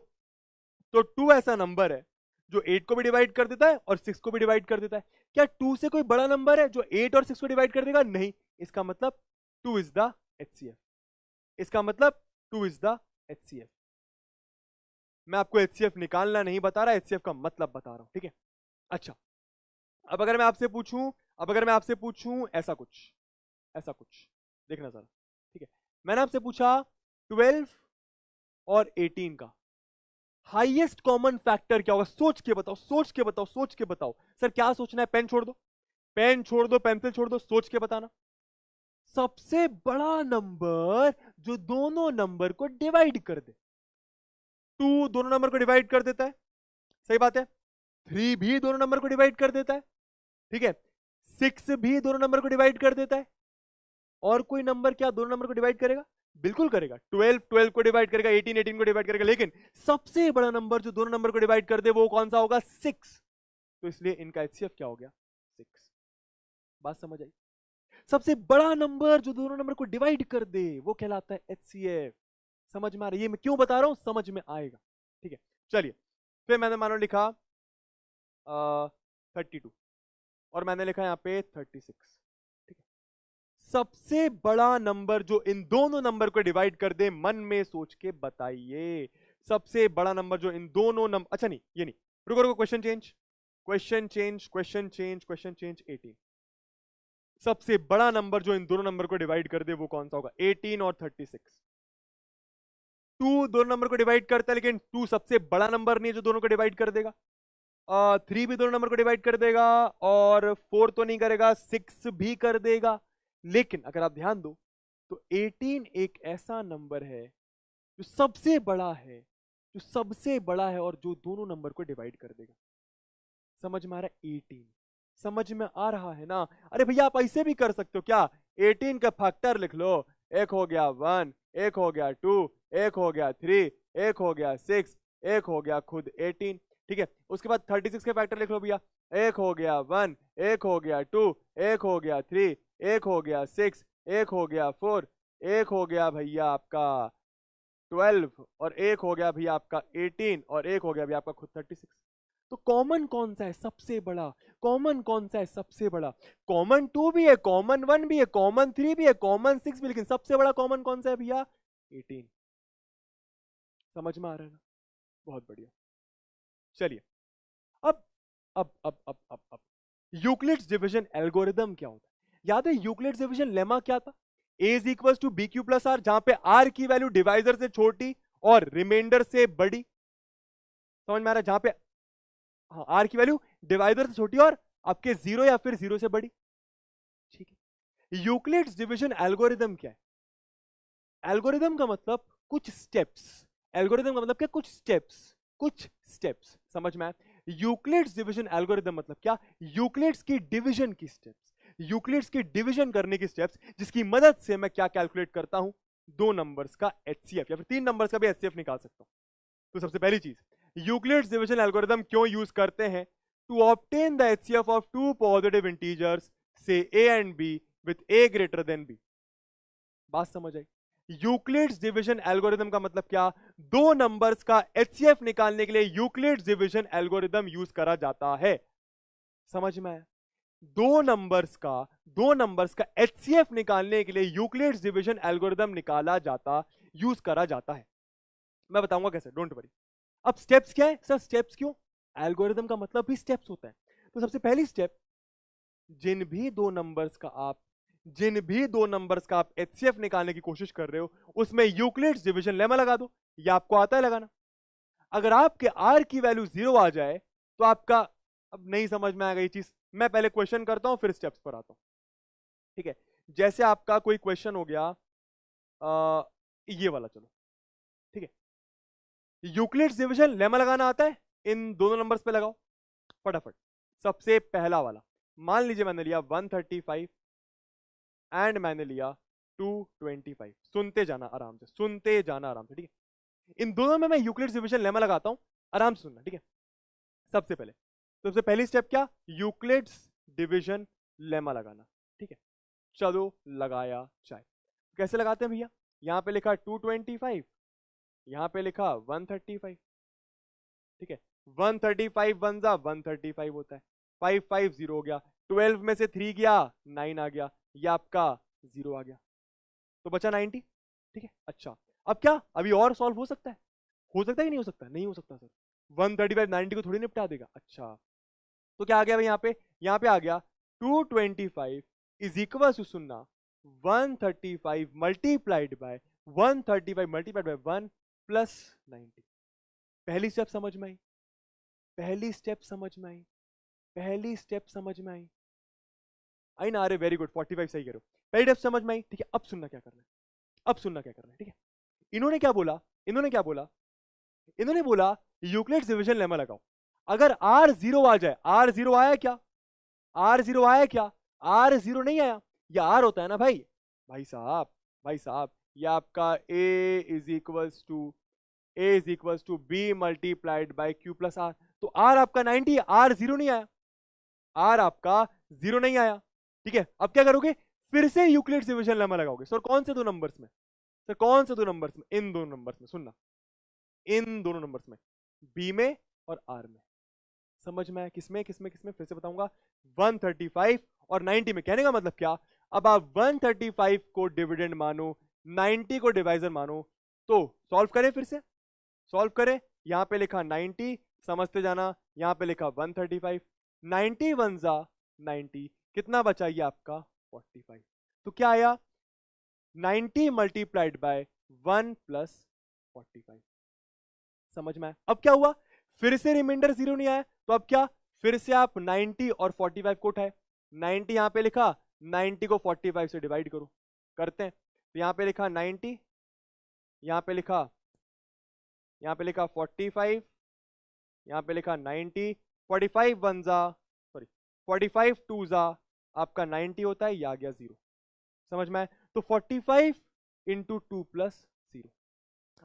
तो 2 ऐसा नंबर है जो 8 को भी डिवाइड कर देता है और 6 को भी डिवाइड कर देता है। क्या 2 से कोई बड़ा नंबर है जो 8 और 6 को डिवाइड कर देगा? नहीं। इसका मतलब 2 इज द एचसीएफ। इसका मतलब 2 इज द एचसीएफ। मैं आपको एचसीएफ निकालना नहीं बता रहा, एचसीएफ का मतलब बता रहा हूं, ठीक है। अच्छा, अब अगर मैं आपसे पूछूं, अब अगर मैं आपसे पूछूं ऐसा कुछ, ऐसा कुछ देखना जरा, ठीक है। मैंने आपसे पूछा 12 और 18 का हाईएस्ट कॉमन फैक्टर क्या होगा? सोच के बताओ, सोच के बताओ, सोच के बताओ। सर क्या सोचना है? पेन छोड़ दो, पेन छोड़ दो, पेंसिल छोड़ दो, सोच के बताना। सबसे बड़ा नंबर जो दोनों नंबर को डिवाइड कर दे। 2 दोनों नंबर को डिवाइड कर देता है, सही बात है। 3 भी दोनों नंबर को डिवाइड कर देता है, ठीक है। 6 भी दोनों नंबर को डिवाइड कर देता है। और कोई नंबर क्या दोनों नंबर को डिवाइड करेगा? बिल्कुल करेगा। 12 12 को डिवाइड करेगा, 18 18 को डिवाइड करेगा, लेकिन सबसे बड़ा नंबर जो दोनों नंबर को डिवाइड कर दे वो कौन सा होगा? 6। तो इसलिए इनका एचसीएफ क्या हो गया? 6। बात समझ आई? सबसे बड़ा नंबर जो दोनों नंबर को डिवाइड कर दे वो कहलाता है एचसीएफ। समझ में आ रहा है? ये मैं क्यों बता रहा हूं, समझ में आएगा, ठीक है। चलिए, फिर मैंने मानो लिखा 32 और मैंने लिखा यहां पे 36, ठीक है। सबसे बड़ा नंबर जो इन दोनों नंबर को डिवाइड कर दे, मन में सोच के बताइए। सबसे बड़ा नंबर जो इन दोनों नंबर, अच्छा नहीं ये नहीं, रुको रुको, question change question change question change question change. 18। सबसे बड़ा नंबर जो इन दोनों नंबर को डिवाइड कर दे वो कौन सा होगा? 18 और 36। 2 दोनों नंबर को डिवाइड करता है, लेकिन 2 सबसे बड़ा नंबर नहीं है जो दोनों को डिवाइड कर देगा। 3 भी दोनों नंबर को डिवाइड कर देगा, और 4 तो नहीं करेगा, 6 भी कर देगा। लेकिन अगर आप ध्यान दो तो 18 एक ऐसा नंबर है जो सबसे बड़ा है, जो सबसे बड़ा है और जो दोनों नंबर को डिवाइड कर देगा। समझ में आ रहा है? 18 समझ में आ रहा है ना? अरे भैया आप ऐसे भी कर सकते हो क्या? 18 का फैक्टर लिख लो। एक हो गया 1, एक हो गया 2, एक हो गया 3, एक हो गया 6, एक हो गया खुद 18, ठीक है। उसके बाद 36 के फैक्टर लिख लो भैया। एक हो गया 1, एक हो गया 2, एक हो गया 3, एक हो गया 6, एक हो गया 4, एक हो गया भैया आपका 12, और एक हो गया भैया आपका 18, और एक हो गया भैया आपका खुद 36। तो कॉमन कौन सा है सबसे बड़ा? कॉमन कौन सा है सबसे बड़ा? कॉमन 2 भी है, कॉमन 1 भी है, कॉमन 3 भी है, कॉमन 6 भी, लेकिन सबसे बड़ा कॉमन कौन सा है भैया? 18। समझ में आ रहा है ना? बहुत बढ़िया। चलिए, अब अब यूक्लिड्स डिवीजन एल्गोरिदम क्या होता है? याद है यूक्लिड्स डिवीजन लेमा क्या था? A is equal to B Q plus R, जहां पे आर की वैल्यू डिवाइजर से छोटी और रिमाइंडर से बड़ी। समझ में आ रहा है? जहां पे हाँ आर की वैल्यू डिवाइजर से छोटी और आपके 0 या फिर 0 से बड़ी, ठीक है। यूक्लिड्स डिवीजन एल्गोरिदम क्या है? एल्गोरिदम का मतलब कुछ स्टेप्स। एल्गोरिदम का मतलब क्या? कुछ स्टेप्स, कुछ स्टेप्स। समझ में आया? यूक्लिड्स डिवीजन एल्गोरिदम मतलब क्या? यूक्लिड्स की डिवीजन की स्टेप्स, यूक्लिड्स की डिवीजन करने की स्टेप्स, जिसकी मदद से मैं क्या कैलकुलेट करता हूं? 2 नंबर्स का एचसीएफ या फिर 3 नंबर्स का भी एचसीएफ निकाल सकता हूं। तो सबसे पहली चीज, यूक्लिड्स डिवीजन एल्गोरिदम क्यों यूज करते हैं? To obtain the HCF of 2 positive integers से A and B with A greater than B. बात समझ आई? यूक्लिड्स डिवीजन एल्गोरिदम का मतलब क्या? 2 नंबर्स का एचसीएफ निकालने के लिए यूक्लिड्स डिवीजन एल्गोरिदम यूज करा जाता है। समझ में आया? 2 नंबर्स का एचसीएफ निकालने के लिए यूक्लिड्स डिवीजन एल्गोरिदम निकाला जाता, यूज करा जाता है। मैं बताऊंगा कैसे, डोंट वरी। अब स्टेप्स क्या है सर? स्टेप्स क्यों? एल्गोरिदम का मतलब भी स्टेप्स होता है। तो सबसे पहली स्टेप, जिन भी दो नंबर्स का आप एचसीएफ निकालने की कोशिश कर रहे हो उसमें यूक्लिड्स डिवीजन लेमा लगा दो। ये आपको आता है लगाना। अगर आपके आर की वैल्यू 0 आ जाए तो आपका, अब नहीं समझ में आएगा ये चीज, मैं पहले क्वेश्चन करता हूं फिर स्टेप्स पर आता हूं, ठीक है। जैसे आपका कोई क्वेश्चन हो गया ये वाला, चलो ठीक है। यूक्लिड्स डिवीजन लेमा लगाना आता है? इन दोनों नंबर्स पे लगाओ फटाफट। सबसे पहला वाला, मान लीजिए मैंने लिया 135 एंड मैंने लिया 225। सुनते जाना आराम से, सुनते जाना आराम से, ठीक है। इन दोनों में मैं यूक्लिड्स डिवीजन लेमा लगाता हूं, आराम से सुनना, ठीक है। सबसे पहली स्टेप क्या? यूक्लिड्स डिवीजन लेमा लगाना, ठीक है। चलो लगाया चाहे। कैसे लगाते हैं भैया? यहां पे लिखा 225, यहां पे लिखा 135, ठीक है। 135 वन जा 135 होता है, 5 5 0 हो गया, 12 में से 3 गया 9 आ गया, ये आपका 0 आ गया, तो बचा 90, ठीक है। अच्छा, अब क्या अभी और सॉल्व हो सकता है? हो सकता है कि नहीं हो सकता? नहीं हो सकता सर, 135 90 को थोड़ी निपटा देगा। अच्छा, तो क्या आ गया भाई यहाँ पे आ गया 225 इज इक्वल टू, सुनना, 135 multiplied by 135 multiplied by 1 plus 90। पहली स्टेप समझ में आई? पहली स्टेप समझ में आई? पहली स्टेप समझ में आई? आई ना? अरे वेरी गुड, 45 सही करो। पहली स्टेप समझ में आई, ठीक है। अब सुनना क्या करना है, अब सुनना क्या करना है, ठीक है। इन्होंने क्या बोला? इन्होंने बोला यूक्लिड्स डिवीजन लेमा लगाओ। अगर R0 आ जाए, R0 आया क्या? R0 आया क्या? R0 नहीं आया, ये R होता है ना भाई। भाई साहब, भाई साहब, ये आपका A is equals to B multiplied by Q plus R। तो R आपका 90 है, R0 नहीं आया, R आपका 0 नहीं आया। ठीक है, अब क्या करोगे? फिर से यूक्लिड्स डिवीजन लेमा लगाओगे। सर कौन से दो नंबर्स में? सर कौन से दो नंबर्स में? इन दो नंबर्स में। सुनना, इन दोनों नंबर्स में, B में और R में। समझ में? किसमें किसमें किसमें? फिर से बताऊंगा, 135 और 90 में। कहने का मतलब क्या? अब आप 135 को डिविडेंड मानो, 90 को डिवाइजर मानो, तो सॉल्व करें, फिर से सॉल्व करें। यहां पे लिखा 90, समझते जाना, यहां पे लिखा 135, 90 वन जा 90, कितना बचा ये आपका 45। तो क्या आया? 90 मल्टीप्लाइड बाय 1 प्लस 45। समझ में आया? अब क्या हुआ? फिर से रिमाइंडर 0 नहीं आया, तो अब क्या? फिर से आप 90 और 45 को उठाए। 90 यहां पे लिखा, 90 को 45 से डिवाइड करो। करते हैं। तो यहां पे लिखा 90, यहां पे लिखा 45, यहां पे लिखा 90, 45 वन जा, सॉरी 45 टू जा आपका 90 होता है, ये आ गया 0। समझ में आया? तो 45 इंटू 2 प्लस 0।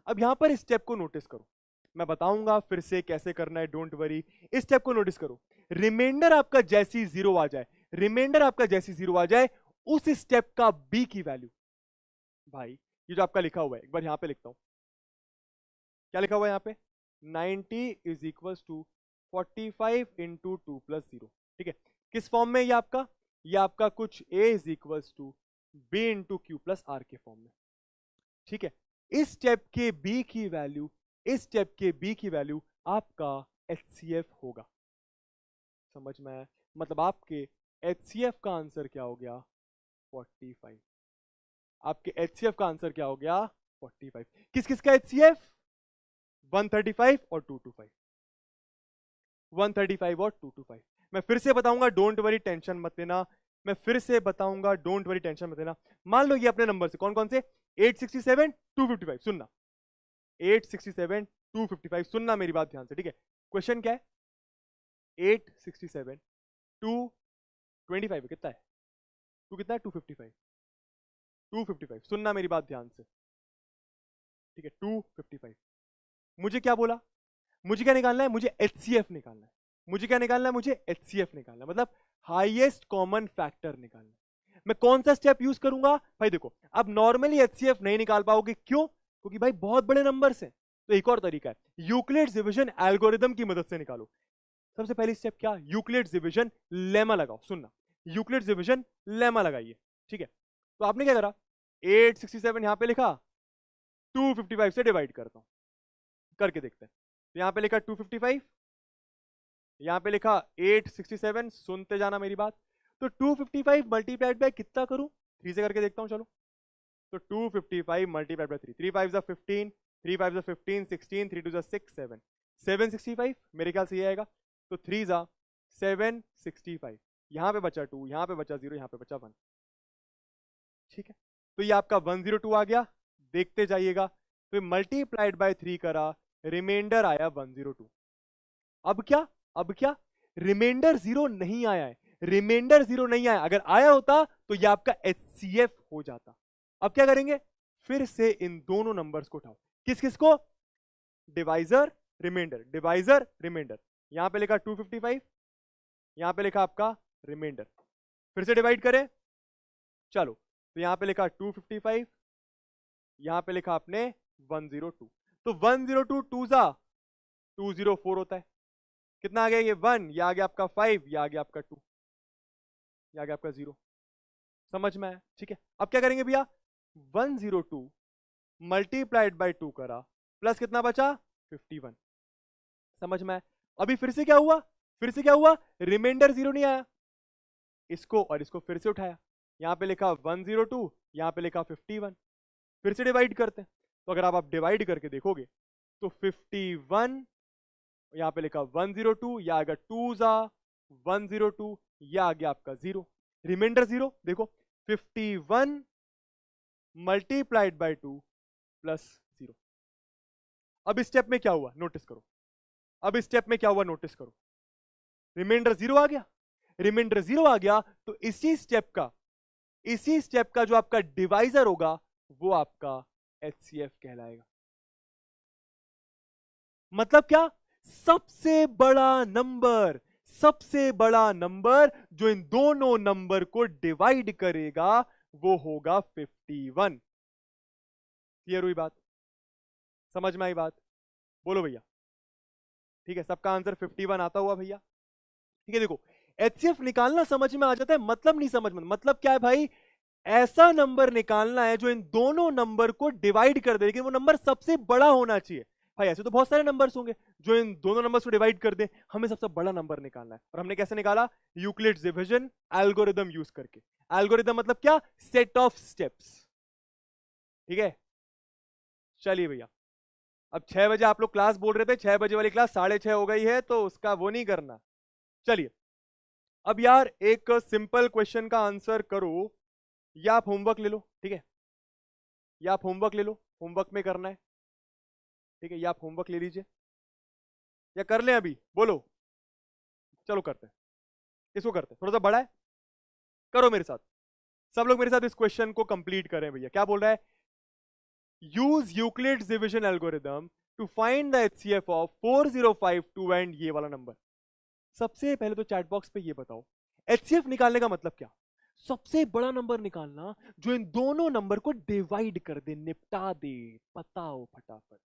अब यहां पर स्टेप को नोटिस करो, मैं बताऊंगा फिर से कैसे करना है, डोंट वरी। इस स्टेप को नोटिस करो, रिमाइंडर आपका जैसी 0 आ जाए, रिमाइंडर आपका जैसी 0 आ जाए, उस स्टेप का बी की वैल्यू, भाई ये जो आपका लिखा हुआ है, एक बार यहां पे लिखता हूं, क्या लिखा हुआ है यहां पे? 90 is equal to 45 into 2 plus 0। ठीक है, किस फॉर्म में ये आपका? ये आपका कुछ a is equal to b into q plus r के फॉर्म में। ठीक है, इस स्टेप के b की वैल्यू, इस स्टेप के b की वैल्यू आपका HCF होगा। समझ में आया? मतलब आपके HCF का आंसर क्या हो गया? 45। आपके HCF का आंसर क्या हो गया? 45। किस किस का HCF? 135 और 225, 135 और 225। मैं फिर से बताऊंगा, डोंट वरी, टेंशन मत लेना। मैं फिर से बताऊंगा, डोंट वरी, टेंशन मत लेना। मान लो ये अपने नंबर से कौन कौन से? 867, 255। सुनना, 867, 255, सुनना मेरी बात ध्यान से। ठीक है, क्वेश्चन क्या है? 867, 225 कितना है? टू कितना है? 255, 255। सुनना मेरी बात ध्यान से। ठीक है, 255। मुझे क्या बोला? मुझे क्या निकालना है? मुझे HCF निकालना है। मुझे क्या निकालना है? मुझे HCF निकालना है, मतलब हाईएस्ट कॉमन फैक्टर निकालना है। मैं कौन सा स्टेप यूज करूंगा? भाई देखो, अब नॉर्मली HCF नहीं निकाल पाओगे, क्यों? क्योंकि भाई बहुत बड़े नंबर्स हैं। तो एक और तरीका है, यूक्लिड्स डिवीजन एल्गोरिथम की मदद से निकालो। सबसे पहली स्टेप क्या? यूक्लिड्स डिवीजन लेमा लगाओ। सुनना, यूक्लिड्स डिवीजन लेमा लगाइए। ठीक है, तो आपने क्या करा? 867 यहां पे लिखा, 255 से डिवाइड करता हूं, करके देखते हैं। तो यहां पे लिखा 255, यहां पे लिखा 867, सुनते जाना मेरी बात। तो 255 मल्टीप्लाइड बाय कितना करूं? 3 से करके देखता हूं, चलो। तो 255 मल्टीप्लाइड बाय 3, 3 5 जा 15, 3 5 जा 15, 16, 3 2 जा 6, 7, 765 मेरे ख्याल से ये आएगा। तो 3 जा 765, यहां पे बचा 2, यहां पे बचा 0, यहां पे बचा 1। ठीक है, तो ये आपका 102 आ गया, देखते जाइएगा। तो मल्टीप्लाइड बाय 3 करा, रिमाइंडर आया 102। अब क्या? अब क्या? रिमाइंडर 0 नहीं आया है, रिमाइंडर 0 नहीं आया। अगर आया होता तो ये आपका HCF हो जाता। अब क्या करेंगे? फिर से इन दोनों नंबर्स को उठाओ। किस किस को? Divisor remainder, divisor remainder. यहां पे लिखा 255, यहां पे लिखा आपका रिमाइंडर। फिर से डिवाइड करें, चलो। तो यहां पे लिखा 255, यहां पे लिखा आपने 102। तो 102 टू जा 204 होता है। कितना आ गया? ये 1, ये आ गया आपका 5, ये आ गया आपका 2, ये आ गया आपका 0। समझ में आया? ठीक है, अब क्या करेंगे भैया? 102 मल्टीप्लाइड बाय 2 करा, प्लस कितना बचा? 51। समझ में आया? अभी फिर से क्या हुआ? फिर से क्या हुआ? रिमाइंडर 0 नहीं आया, इसको और इसको फिर से उठाया। यहां पे लिखा 102, यहां पे लिखा 51। फिर से डिवाइड करते हैं। तो अगर आप डिवाइड करके देखोगे तो 51, यहां पे लिखा 102, यह आ गया 2 जा 102, यह आ गया आपका 0, रिमाइंडर 0। देखो, 51 मल्टीप्लाइड बाय 2 प्लस 0। अब इस स्टेप में क्या हुआ नोटिस करो, अब इस स्टेप में क्या हुआ नोटिस करो, रिमाइंडर 0 आ गया, रिमाइंडर 0 आ गया तो इसी स्टेप का जो आपका डिवाइजर होगा वो आपका HCF कहलाएगा। मतलब क्या, सबसे बड़ा नंबर जो इन दोनों नंबर को डिवाइड करेगा वो होगा 51। क्लियर हुई बात, समझ में आई बात, बोलो भैया। ठीक है, सबका आंसर 51 आता हुआ भैया। ठीक है, देखो HCF निकालना समझ में आ जाता है, मतलब नहीं समझ में, मतलब क्या है भाई, ऐसा नंबर निकालना है जो इन दोनों नंबर को डिवाइड कर दे, लेकिन वो नंबर सबसे बड़ा होना चाहिए। भाई ऐसे तो बहुत सारे नंबर्स होंगे जो इन दोनों नंबर्स को डिवाइड कर दे, हमें सबसे बड़ा नंबर निकालना है। और हमने कैसे निकाला, यूक्लिड्स डिवीजन एल्गोरिदम यूज करके। एल्गोरिदम मतलब क्या, सेट ऑफ स्टेप्स। ठीक है, चलिए भैया, अब 6 बजे आप लोग क्लास बोल रहे थे, 6 बजे वाली क्लास 6:30 हो गई है, तो उसका वो नहीं करना। चलिए अब यार एक सिंपल क्वेश्चन का आंसर करो, या आप होमवर्क ले लो, ठीक है, या आप होमवर्क ले लो, होमवर्क में करना है, ठीक है, या आप होमवर्क ले लीजिए, या कर लें अभी, बोलो। चलो करते हैं, इसको करते हैं, थोड़ा सा बड़ा है, करो मेरे साथ, सब लोग मेरे साथ इस क्वेश्चन को कंप्लीट करें भैया। क्या बोल रहा है, use Euclid's division algorithm to find the HCF of 4052 and ये वाला नंबर। सबसे पहले तो चैट बॉक्स पे ये बताओ, HCF निकालने का मतलब क्या, सबसे बड़ा नंबर निकालना जो इन दोनों नंबर को डिवाइड कर दे, निपटा दे। बताओ फटाफट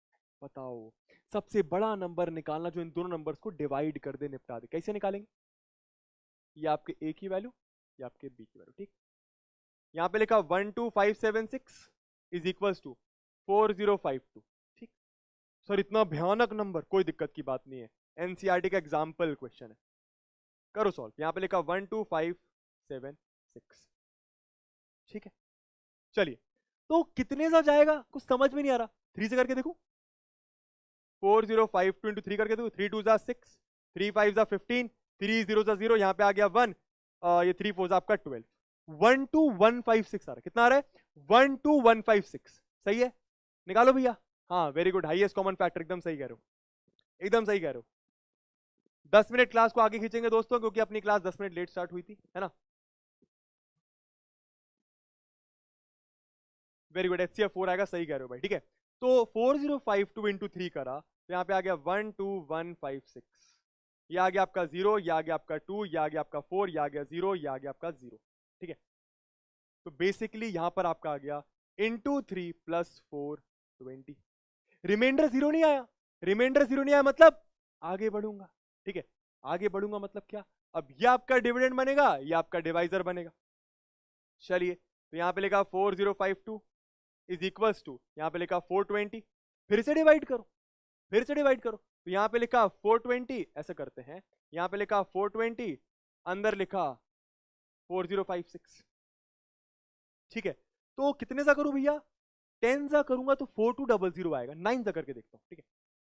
बताओ, सबसे बड़ा नंबर निकालना जो इन दोनों नंबर्स को डिवाइड कर दे, निपटा दे। कैसे निकालेंगे, ये आपके ए की वैल्यू, ये आपके बी की वैल्यू। ठीक, यहां पे लिखा 12576 इज इक्वल्स टू 4052। ठीक, सर इतना भयानक नंबर, कोई दिक्कत की बात नहीं है, एनसीईआरटी का एग्जाम्पल क्वेश्चन है, करो सॉल्व। यहां पे लिखा 12576। ठीक है, चलिए तो कितने सा जाएगा, कुछ समझ में नहीं आ रहा, 3 से करके देखो, 4052 इंटू 3 करके देखो, 3 2 जा 6, 3 5 जा 15, 3 0 जा 0, यहाँ पे आ गया 1, ये 3 4 जा आपका 12, 12156 आ रहा है। कितना आ रहा है, 12156। सही है, निकालो भैया। हाँ very good, highest common factor, एकदम सही कह रहे हो, एकदम सही कह रहे हो। 10 मिनट क्लास को आगे खींचेंगे दोस्तों, क्योंकि अपनी क्लास 10 मिनट लेट स्टार्ट हुई थी, है ना। वेरी गुड, HCF 4 आएगा, सही कह रहे हो भाई। ठीक है, तो 4052 इंटू 3 करा तो यहाँ पे आ गया 12156, ये आ गया आपका 0, ये आ गया आपका 2, ये आ गया आपका 4, ये आ गया 0, ये आ गया आपका 0। ठीक है, तो बेसिकली यहां पर आपका आ गया इंटू 3 प्लस 420। रिमाइंडर 0 नहीं आया, रिमाइंडर 0 नहीं आया मतलब आगे बढ़ूंगा। ठीक है, आगे बढ़ूंगा मतलब क्या, अब ये आपका डिविडेंड बनेगा, ये आपका डिवाइजर बनेगा। चलिए, तो यहां पे लिखा 4052 इज इक्वल्स टू, यहां पे लिखा 420, फिर से डिवाइड करो, फिर से डिवाइड करो, तो यहां पे लिखा 420, ऐसा करते हैं, यहां पे लिखा 420, अंदर लिखा 4056। ठीक है, तो कितने सा करूं भैया, 10 सा करूंगा तो 4200 आएगा, 9 सा करके देखता हूं। ठीक है,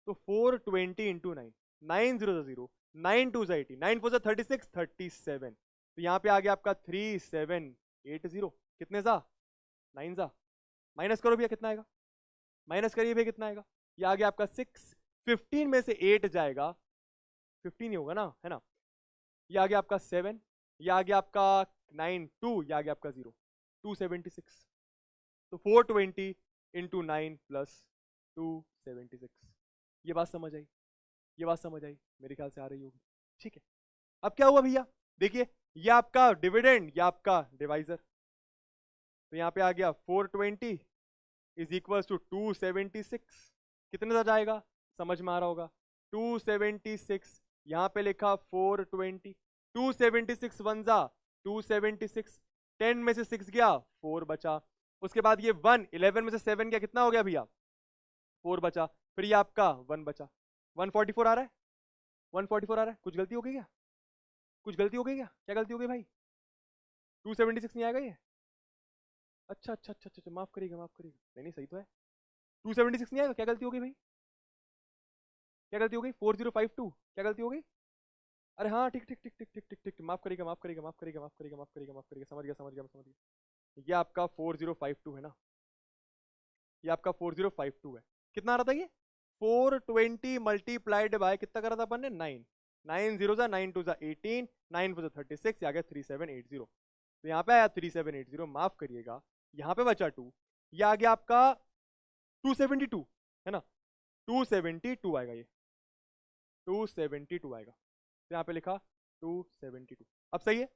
तो 420 इंटू 9, 9 0 0, 9 2 80, 9 4 36, 37, तो यहां पे आ गया आपका 3780। कितने सा, 9 सा, माइनस करो भैया कितना आएगा, माइनस करिए भैया कितना आएगा, ये आ गया आपका 6, 15 में से 8 जाएगा, 15 ही होगा ना, है ना, ये आ गया आपका 7, ये आ गया आपका 9 2, ये आ गया आपका 0, 276, तो 420 इंटू 9 प्लस 276। ये बात समझ आई, ये बात समझ आई, मेरे ख्याल से आ रही होगी। ठीक है, अब क्या हुआ भैया, देखिए ये आपका डिविडेंड, ये आपका डिवाइजर, तो यहाँ पे आ गया 420 इज इक्वल टू 276। कितने तक जाएगा, समझ में आ रहा होगा, 276, यहाँ पे लिखा 420, 276 वन जा 276, 10 में से 6 गया 4 बचा, उसके बाद ये 1, 11 में से 7 गया, कितना हो गया भैया 4 बचा, फिर ये आपका 1 बचा, 144 आ रहा है, 144 आ रहा है, कुछ गलती हो गई क्या, कुछ गलती हो गई क्या, क्या गलती हो गई भाई, 276 नहीं आएगा ये, अच्छा अच्छा अच्छा अच्छा, माफ करिएगा माफ करिएगा, नहीं नहीं सही तो है, 276 नहीं आएगा, क्या गलती हो गई भाई, क्या गलती हो गई, 4052, क्या गलती हो गई, अरे हाँ ठीक ठीक ठीक ठीक ठीक ठीक ठीक, माफ करिएगा माफ करिएगा माफ करिएगा माफ करिएगा माफ करिएगा माफ करिएगा, समझ गया समझ गया समझ गया, ये आपका 4052 है ना, ये आपका 4052 है, कितना आ रहा था ये 420 मल्टीप्लाइड बाय कितना करा था अपन ने 9, 9 0 जा 9 2 जा 18, 9 4 जा 36, आ गया 3780। तो यहाँ पे आया 3780, माफ करिएगा यहाँ पे बचा 2, ये आ गया आपका 272 है ना, 272 आएगा, ये 272 आएगा। तो यहाँ पे लिखा 272, अब सही है,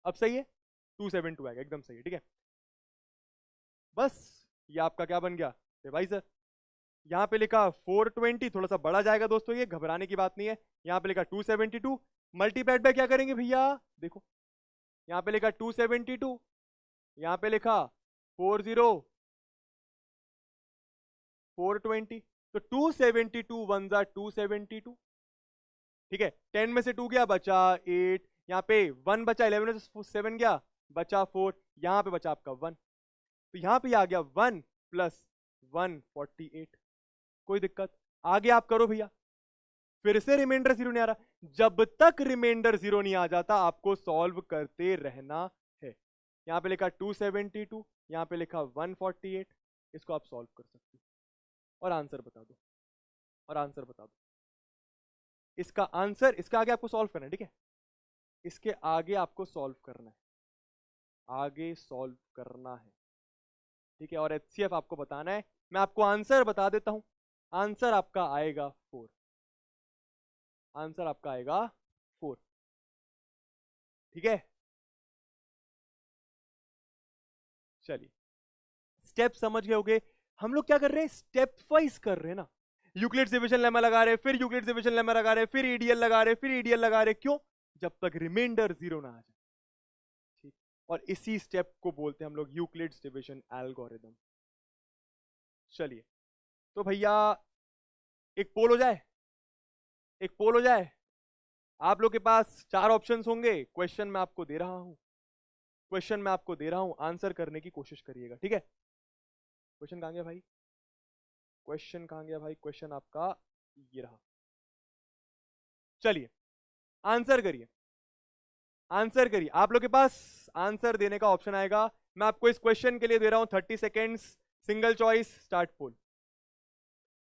अब सही है, 272 आएगा, एकदम सही है, ठीक है। बस ये आपका क्या बन गया डिवाइजर। यहाँ पे लिखा 420, थोड़ा सा बड़ा जाएगा दोस्तों, ये घबराने की बात नहीं है। यहाँ पे लिखा 272 मल्टीप्लाइड बाय क्या करेंगे भैया, देखो यहाँ पे लिखा 272, यहाँ पे लिखा 420, तो 272 वन जा 272, ठीक है। 10 में से 2 गया बचा 8, यहाँ पे 1 बचा, 11 में से 7 गया बचा 4, यहाँ पे बचा आपका 1, तो यहाँ पे आ गया 1 प्लस 148। कोई दिक्कत, आगे आप करो भैया, फिर से रिमाइंडर 0 नहीं आ रहा, जब तक रिमाइंडर 0 नहीं आ जाता आपको सॉल्व करते रहना है। यहाँ पे लिखा 272, यहाँ पे लिखा 148, इसको आप सॉल्व कर सकते हो और आंसर बता दो, और आंसर बता दो। इसका आंसर, इसके आगे आपको सॉल्व करना है, ठीक है, इसके आगे आपको सॉल्व करना है, आगे सॉल्व करना है, ठीक है। और HCF आपको बताना है, मैं आपको आंसर बता देता हूं, आंसर आपका आएगा 4, आंसर आपका आएगा 4, ठीक है। चलिए स्टेप समझ गए होगे, हम लोग क्या कर रहे हैं, स्टेप वाइज कर रहे हैं ना, यूक्लिड्स डिवीजन लेमा लगा रहे, फिर यूक्लिड्स डिवीजन लेमा लगा रहे, फिर ईडीएल लगा रहे, फिर ईडीएल लगा रहे, क्यों, जब तक रिमाइंडर 0 ना आ जाए, ठीक। और इसी स्टेप को बोलते हैं हम लोग यूक्लिड्स डिवीजन एल्गोरिथम। चलिए तो भैया एक पोल हो जाए, एक पोल हो जाए, आप लोग के पास 4 ऑप्शंस होंगे, क्वेश्चन मैं आपको दे रहा हूं, क्वेश्चन मैं आपको दे रहा हूं, आंसर करने की कोशिश करिएगा, ठीक है। क्वेश्चन कहां गया भाई, क्वेश्चन कहां गया भाई, क्वेश्चन आपका ये रहा। चलिए आंसर करिए, आंसर करिए, आप लोग के पास आंसर देने का ऑप्शन आएगा, मैं आपको इस क्वेश्चन के लिए दे रहा हूं 30 सेकेंड्स, सिंगल चॉइस स्टार्ट पोल।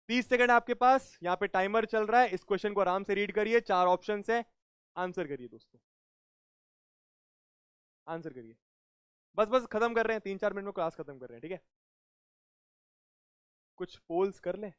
30 सेकंड आपके पास, यहां पे टाइमर चल रहा है, इस क्वेश्चन को आराम से रीड करिए, 4 ऑप्शंस है, आंसर करिए दोस्तों, आंसर करिए, बस बस खत्म कर रहे हैं, 3-4 मिनट में क्लास खत्म कर रहे हैं, ठीक है। कुछ पोल्स कर लें,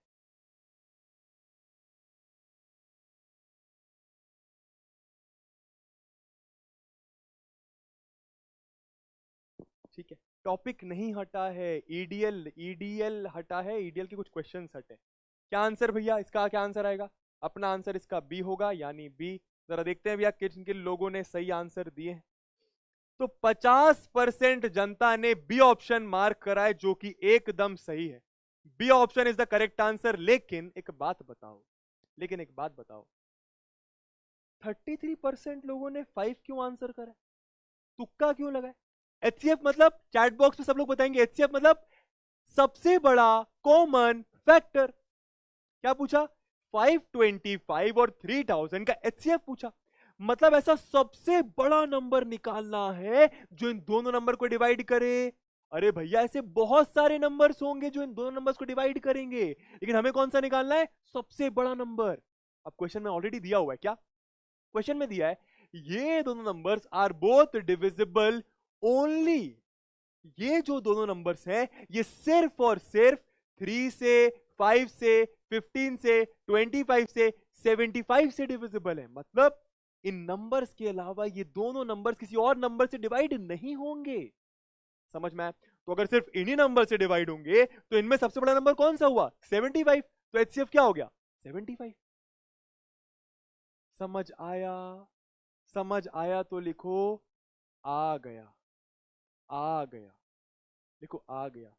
ठीक है। टॉपिक नहीं हटा है, ईडीएल ईडीएल हटा है, ईडीएल के कुछ क्वेश्चंस हटे। क्या आंसर भैया, इसका क्या आंसर आएगा, अपना आंसर इसका बी होगा, यानी बी। जरा देखते हैं भैया किन किन लोगों ने सही आंसर दिए हैं। तो 50% जनता ने बी ऑप्शन मार्क करा है, जो कि एकदम सही है, B option is the correct answer. लेकिन एक बात बताओ, लेकिन एक बात बताओ, 33% लोगों ने 5 क्यों आंसर करा, तुक्का क्यों लगा। HCF मतलब, चैट बॉक्स में सब लोग बताएंगे, HCF मतलब सबसे बड़ा कॉमन फैक्टर। क्या पूछा, 525 और 3000 का HCF पूछा, मतलब ऐसा सबसे बड़ा नंबर निकालना है जो इन दोनों नंबर को डिवाइड करे। अरे भैया ऐसे बहुत सारे नंबर्स होंगे जो इन दोनों नंबर्स को डिवाइड करेंगे, लेकिन हमें कौन सा निकालना है, सबसे बड़ा नंबर। अब क्वेश्चन में ऑलरेडी दिया हुआ है, क्या क्वेश्चन में दिया है, ये दोनों numbers are both divisible only, ये जो दोनों नंबर्स हैं ये सिर्फ और सिर्फ 3 से, 5 से, 15 से, 25 से, 75 से डिविजिबल है। मतलब इन नंबर्स के अलावा ये दोनों नंबर्स किसी और नंबर से डिवाइड नहीं होंगे, समझ में आया। तो अगर सिर्फ इन्हीं नंबर से डिवाइड होंगे तो इनमें सबसे बड़ा नंबर कौन सा हुआ, 75, तो HCF क्या हो गया 75। समझ आया, समझ आया तो लिखो आ गया, आ गया, लिखो आ गया,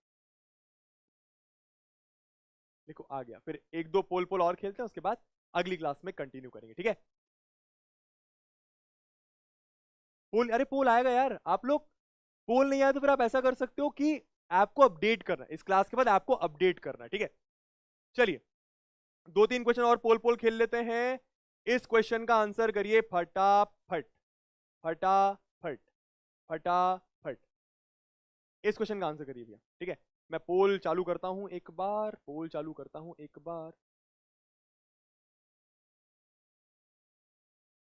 लिखो आ गया। फिर 1-2 पोल पोल और खेलते हैं, उसके बाद अगली क्लास में कंटिन्यू करेंगे, ठीक है। पोल, अरे पोल आएगा यार, आप लोग पोल नहीं आया तो फिर आप ऐसा कर सकते हो कि ऐप को अपडेट करना है, इस क्लास के बाद ऐप को अपडेट करना है, ठीक है। चलिए 2-3 क्वेश्चन और पोल पोल खेल लेते हैं। इस क्वेश्चन का आंसर करिए फटाफट, फटाफट, फटाफट, इस क्वेश्चन का आंसर करिए भैया, ठीक है। मैं पोल चालू करता हूं एक बार, पोल चालू करता हूं एक बार,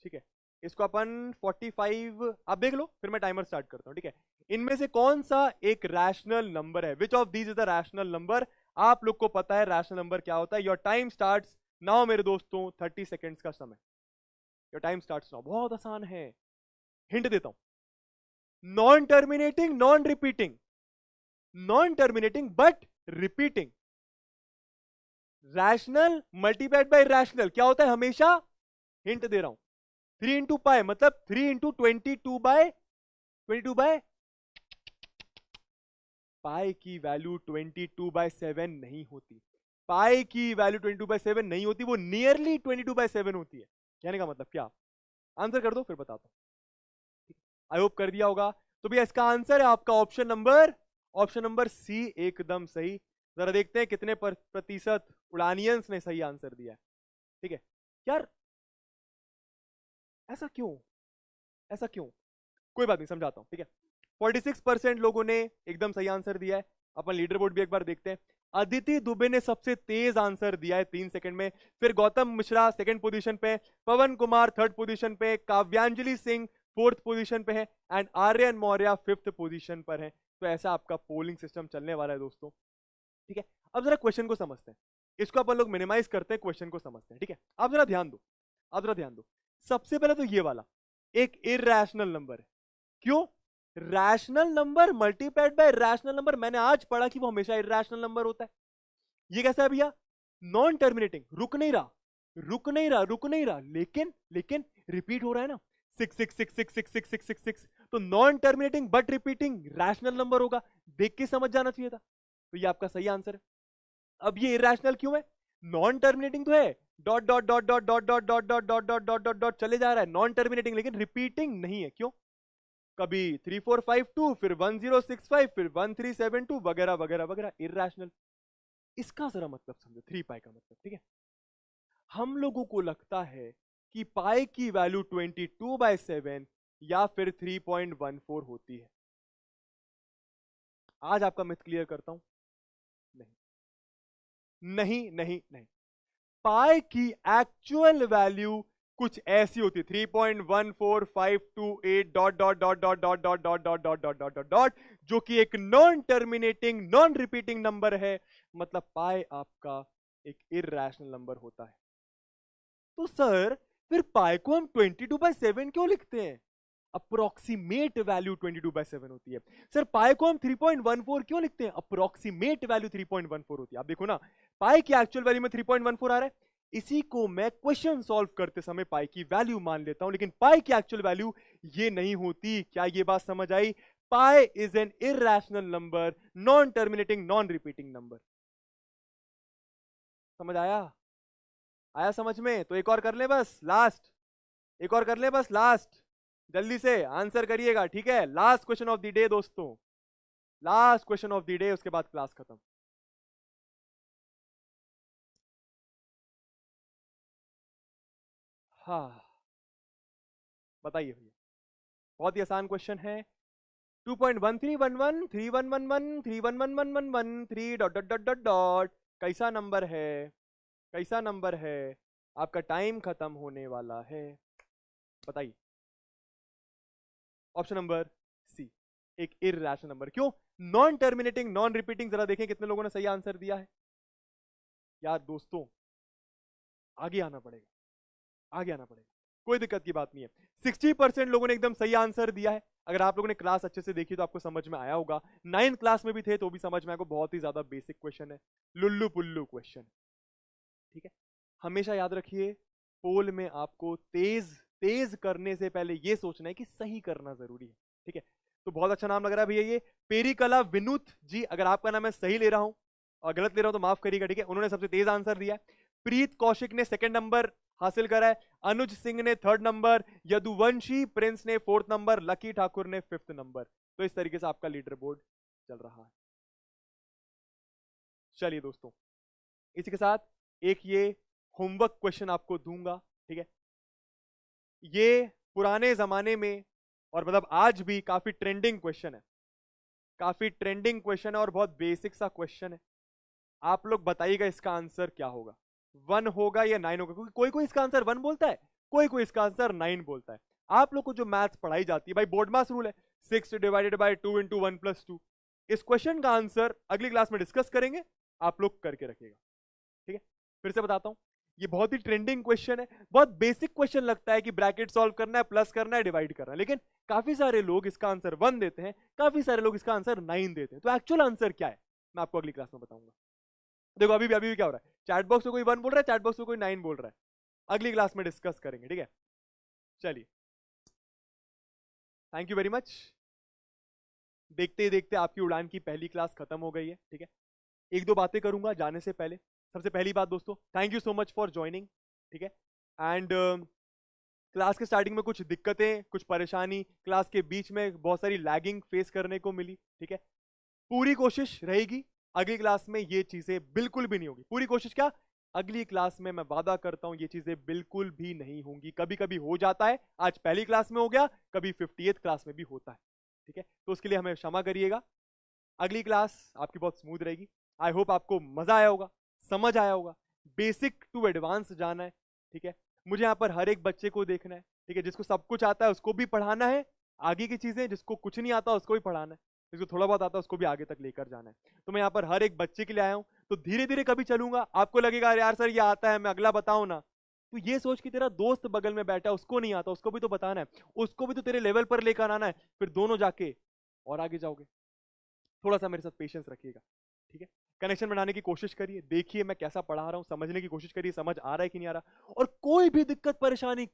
ठीक है। इसको अपन 45 आप देख लो, फिर मैं टाइमर स्टार्ट करता हूं, ठीक है। इनमें से कौन सा एक रैशनल नंबर है, which of these is the rational number? आप लोग को पता है रैशनल नंबर क्या होता है। योर टाइम स्टार्ट्स नाउ मेरे दोस्तों, 30 सेकेंड्स का समय। Your time starts now. बहुत आसान है, हिंट देता हूं। Non terminating, non repeating, non terminating but repeating. Rational multiplied by rational क्या होता है हमेशा? हिंट दे रहा हूं, 3 into π मतलब 3 into 22/22 पाई की वैल्यू 22/7 नहीं होती। पाई की वैल्यू 22/7 नहीं होती, वो नियरली 22/7 होती है। कहने का मतलब क्या? आंसर कर दो फिर बताता हूं। आई होप कर दिया होगा। तो भैया इसका आंसर है आपका ऑप्शन नंबर सी, एकदम सही। जरा देखते हैं कितने प्रतिशत उड़ानियंस ने सही आंसर दिया है। ठीक है यार, ऐसा क्यों, ऐसा क्यों? कोई बात नहीं, समझाता हूं, ठीक है। 46% लोगों ने एकदम सही आंसर दिया है। अपन लीडर बोर्ड भी एक बार देखते हैं। अदिति दुबे ने सबसे तेज आंसर दिया है 3 सेकंड में। फिर गौतम मिश्रा सेकंड पोजीशन पे, पवन कुमार थर्ड पोजीशन पे, काव्यांजलि सिंह फोर्थ पोजीशन पे है, and Aryan Maurya fifth position पर है। तो ऐसा आपका पोलिंग सिस्टम चलने वाला है दोस्तों, ठीक है। अब जरा क्वेश्चन को समझते हैं, इसको अपन लोग मिनिमाइज करते हैं, क्वेश्चन को समझते हैं, ठीक है। आप जरा ध्यान दो, आप जरा ध्यान दो। सबसे पहले तो ये वाला एक इरैशनल नंबर है। क्यों? Rational number multiplied by rational number, मैंने आज पढ़ा कि वो हमेशा इरैशनल नंबर होता है। ये कैसा है भैया? नॉन टर्मिनेटिंग, रुक नहीं रहा, रुक नहीं रहा, रुक नहीं रहा, लेकिन लेकिन रिपीट हो रहा है ना, 6 6 6 6 6 6 6 6 6। तो non terminating but repeating rational number होगा, देख के समझ जाना चाहिए था। तो ये आपका सही आंसर है। अब ये इरैशनल क्यों है? नॉन टर्मिनेटिंग तो है, dot dot dot dot dot dot dot dot dot dot dot dot dot चले जा रहा है, नॉन टर्मिनेटिंग, लेकिन रिपीटिंग नहीं है। क्यों? कभी 3452, फिर 1065, फिर 1372 वगैरह वगैरह वगैरह, इरैशनल। इसका जरा मतलब समझो, 3π का मतलब, ठीक है। हम लोगों को लगता है कि पाई की वैल्यू 22/7 या फिर 3.14 होती है। आज आपका मिथ क्लियर करता हूं, नहीं नहीं नहीं नहीं, पाई की एक्चुअल वैल्यू कुछ ऐसी होती है, 3.14528 dot dot dot dot dot dot dot dot dot dot dot dot dot, जो कि एक non terminating non repeating number है। मतलब पाई आपका एक इरैशनल नंबर होता है। तो सर फिर पाई को हम 22/7 क्यों लिखते हैं? अप्रोक्सीमेट वैल्यू 22/7 होती है। सर पाई को हम 3.14 क्यों लिखते हैं? अप्रोक्सीमेट वैल्यू 3.14 होती है। आप देखो ना, पाई की एक्चुअल वैल्यू में 3.14 आ रहा है, इसी को मैं क्वेश्चन सॉल्व करते समय पाई की वैल्यू मान लेता हूं, लेकिन पाई की एक्चुअल वैल्यू ये नहीं होती। क्या ये बात समझ आई? Pi is an irrational number, non terminating non repeating number. समझ आया? आया समझ में? तो एक और कर ले बस लास्ट, एक और कर ले बस लास्ट, जल्दी से आंसर करिएगा, ठीक है। Last question of the day दोस्तों, last question of the day, उसके बाद क्लास खत्म। हाँ बताइए भैया, बहुत ही आसान क्वेश्चन है। 2.1311 3111 31111 3 dot dot dot dot dot, कैसा नंबर है, कैसा नंबर है? आपका टाइम खत्म होने वाला है, बताइए। ऑप्शन नंबर सी, एक इरैशनल नंबर। क्यों? Non terminating non repeating. जरा देखें कितने लोगों ने सही आंसर दिया है। यार दोस्तों आगे आना पड़ेगा, आगे आना पड़ेगा, कोई दिक्कत की बात नहीं है। 60% लोगों ने एकदम सही आंसर दिया है। अगर आप लोगों ने क्लास अच्छे से देखी तो आपको समझ में आया होगा, 9th क्लास में भी थे तो भी समझ में आएगा। बहुत ही ज्यादा बेसिक क्वेश्चन है, लुल्लू पुल्लू क्वेश्चन, ठीक है। हमेशा याद रखिए, पोल में आपको तेज तेज करने से पहले यह सोचना है कि सही करना जरूरी है, ठीक है। तो बहुत अच्छा नाम लग रहा है भैया, ये पेरिकला विनुत जी। अगर आपका नाम मैं सही ले रहा हूं और गलत ले रहा हूं तो माफ करिएगा, ठीक है। उन्होंने सबसे तेज आंसर दिया है। प्रीत कौशिक ने सेकंड नंबर हासिल करा है, अनुज सिंह ने थर्ड नंबर, यदुवंशी प्रिंस ने फोर्थ नंबर, लकी ठाकुर ने फिफ्थ नंबर। तो इस तरीके से आपका लीडर बोर्ड चल रहा है। चलिए दोस्तों, इसी के साथ एक ये होमवर्क क्वेश्चन आपको दूंगा, ठीक है। ये पुराने जमाने में और मतलब आज भी काफी ट्रेंडिंग क्वेश्चन है। काफी ट्रेंडिंग क्वेश्चन है और बहुत बेसिक सा क्वेश्चन है। आप लोग बताइएगा इसका आंसर क्या होगा, 1 होगा या 9 होगा, क्योंकि कोई कोई इसका आंसर 1 बोलता है, कोई कोई इसका आंसर 9 बोलता है। आप लोग को जो मैथ्स पढ़ाई जाती है भाई, बोर्ड मास रूल है 6 डिवाइडेड बाय 2 इंटू 1 प्लस 2। इस क्वेश्चन का आंसर अगली क्लास में डिस्कस करेंगे, आप लोग करके रखिएगा, ठीक है। फिर से बताता हूं, ये बहुत ही ट्रेंडिंग क्वेश्चन है, बहुत बेसिक क्वेश्चन लगता है कि ब्रैकेट सॉल्व करना है, प्लस करना है, डिवाइड करना है, लेकिन काफी सारे लोग इसका आंसर 1 देते हैं, काफी सारे लोग इसका आंसर 9 देते हैं। तो एक्चुअल आंसर क्या है मैं आपको अगली क्लास में बताऊंगा। देखो अभी भी क्या हो रहा है, चैट बॉक्स में कोई 1 बोल रहा है, चैट बॉक्स में कोई 9 बोल रहा है, अगली क्लास में डिस्कस करेंगे, ठीक है। चलिए, थैंक यू वेरी मच। देखते ही देखते आपकी उड़ान की पहली क्लास खत्म हो गई है, ठीक है। एक दो बातें करूंगा जाने से पहले। सबसे पहली बात दोस्तों, thank you so much for joining, ठीक है। एंड क्लास के स्टार्टिंग में कुछ दिक्कतें, कुछ परेशानी, क्लास के बीच में बहुत सारी लैगिंग फेस करने को मिली, ठीक है। पूरी कोशिश रहेगी अगली क्लास में ये चीजें बिल्कुल भी नहीं होगी। पूरी कोशिश क्या, अगली क्लास में मैं वादा करता हूं ये चीजें बिल्कुल भी नहीं होंगी। कभी कभी हो जाता है, आज पहली क्लास में हो गया, कभी 58th क्लास में भी होता है, ठीक है। तो उसके लिए हमें क्षमा करिएगा। अगली क्लास आपकी बहुत स्मूथ रहेगी। आई होप आपको मजा आया होगा, समझ आया होगा, बेसिक टू एडवांस जाना है, ठीक है। मुझे यहाँ पर हर एक बच्चे को देखना है, ठीक है। जिसको सब कुछ आता है उसको भी पढ़ाना है आगे की चीजें, जिसको कुछ नहीं आता उसको भी पढ़ाना है, जिसको थोड़ा बहुत आता है उसको भी आगे तक लेकर जाना है। तो मैं यहाँ पर हर एक बच्चे के लिए आया हूँ, तो धीरे धीरे कभी चलूंगा। आपको लगेगा यार सर ये आता है, मैं अगला बताऊं ना, तो ये सोच कि तेरा दोस्त बगल में बैठा है उसको नहीं आता, उसको भी तो बताना है, उसको भी तो तेरे लेवल पर लेकर आना है, फिर दोनों जाके और आगे जाओगे। थोड़ा सा मेरे साथ पेशेंस रखिएगा, ठीक है। कनेक्शन बनाने की कोशिश करिए, देखिए मैं कैसा पढ़ा रहा हूं, समझने की कोशिश करिए, समझ आ रहा है कि नहीं आ रहा। और कोई भी दिक्कत परेशानी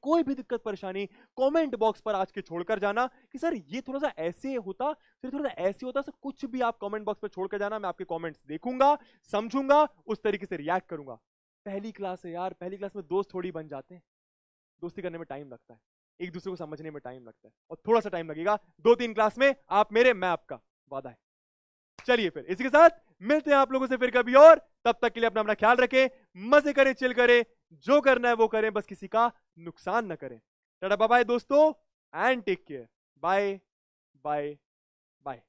कमेंट बॉक्स पर आज के छोड़कर जाना कि सर ये थोड़ा सा ऐसे होता, फिर थोड़ा सा ऐसे होता, सर कुछ भी आप कमेंट बॉक्स पर छोड़कर जाना, मैं आपके कमेंट्स देखूंगा, समझूंगा, उस तरीके से रिएक्ट करूंगा। पहली क्लास है यार, पहली क्लास में दोस्त थोड़ी बन जाते हैं, दोस्ती करने में टाइम लगता है, एक दूसरे को समझने में टाइम लगता है, और थोड़ा सा टाइम लगेगा। 2-3 क्लास में आप मेरे, मैं आपका, वादा है। चलिए फिर इसी के साथ मिलते हैं आप लोगों से फिर कभी और, तब तक के लिए अपना अपना ख्याल रखें, मजे करें, चिल करें, जो करना है वो करें, बस किसी का नुकसान न करें। टाटा बाय बाय दोस्तों, and take care, bye bye bye.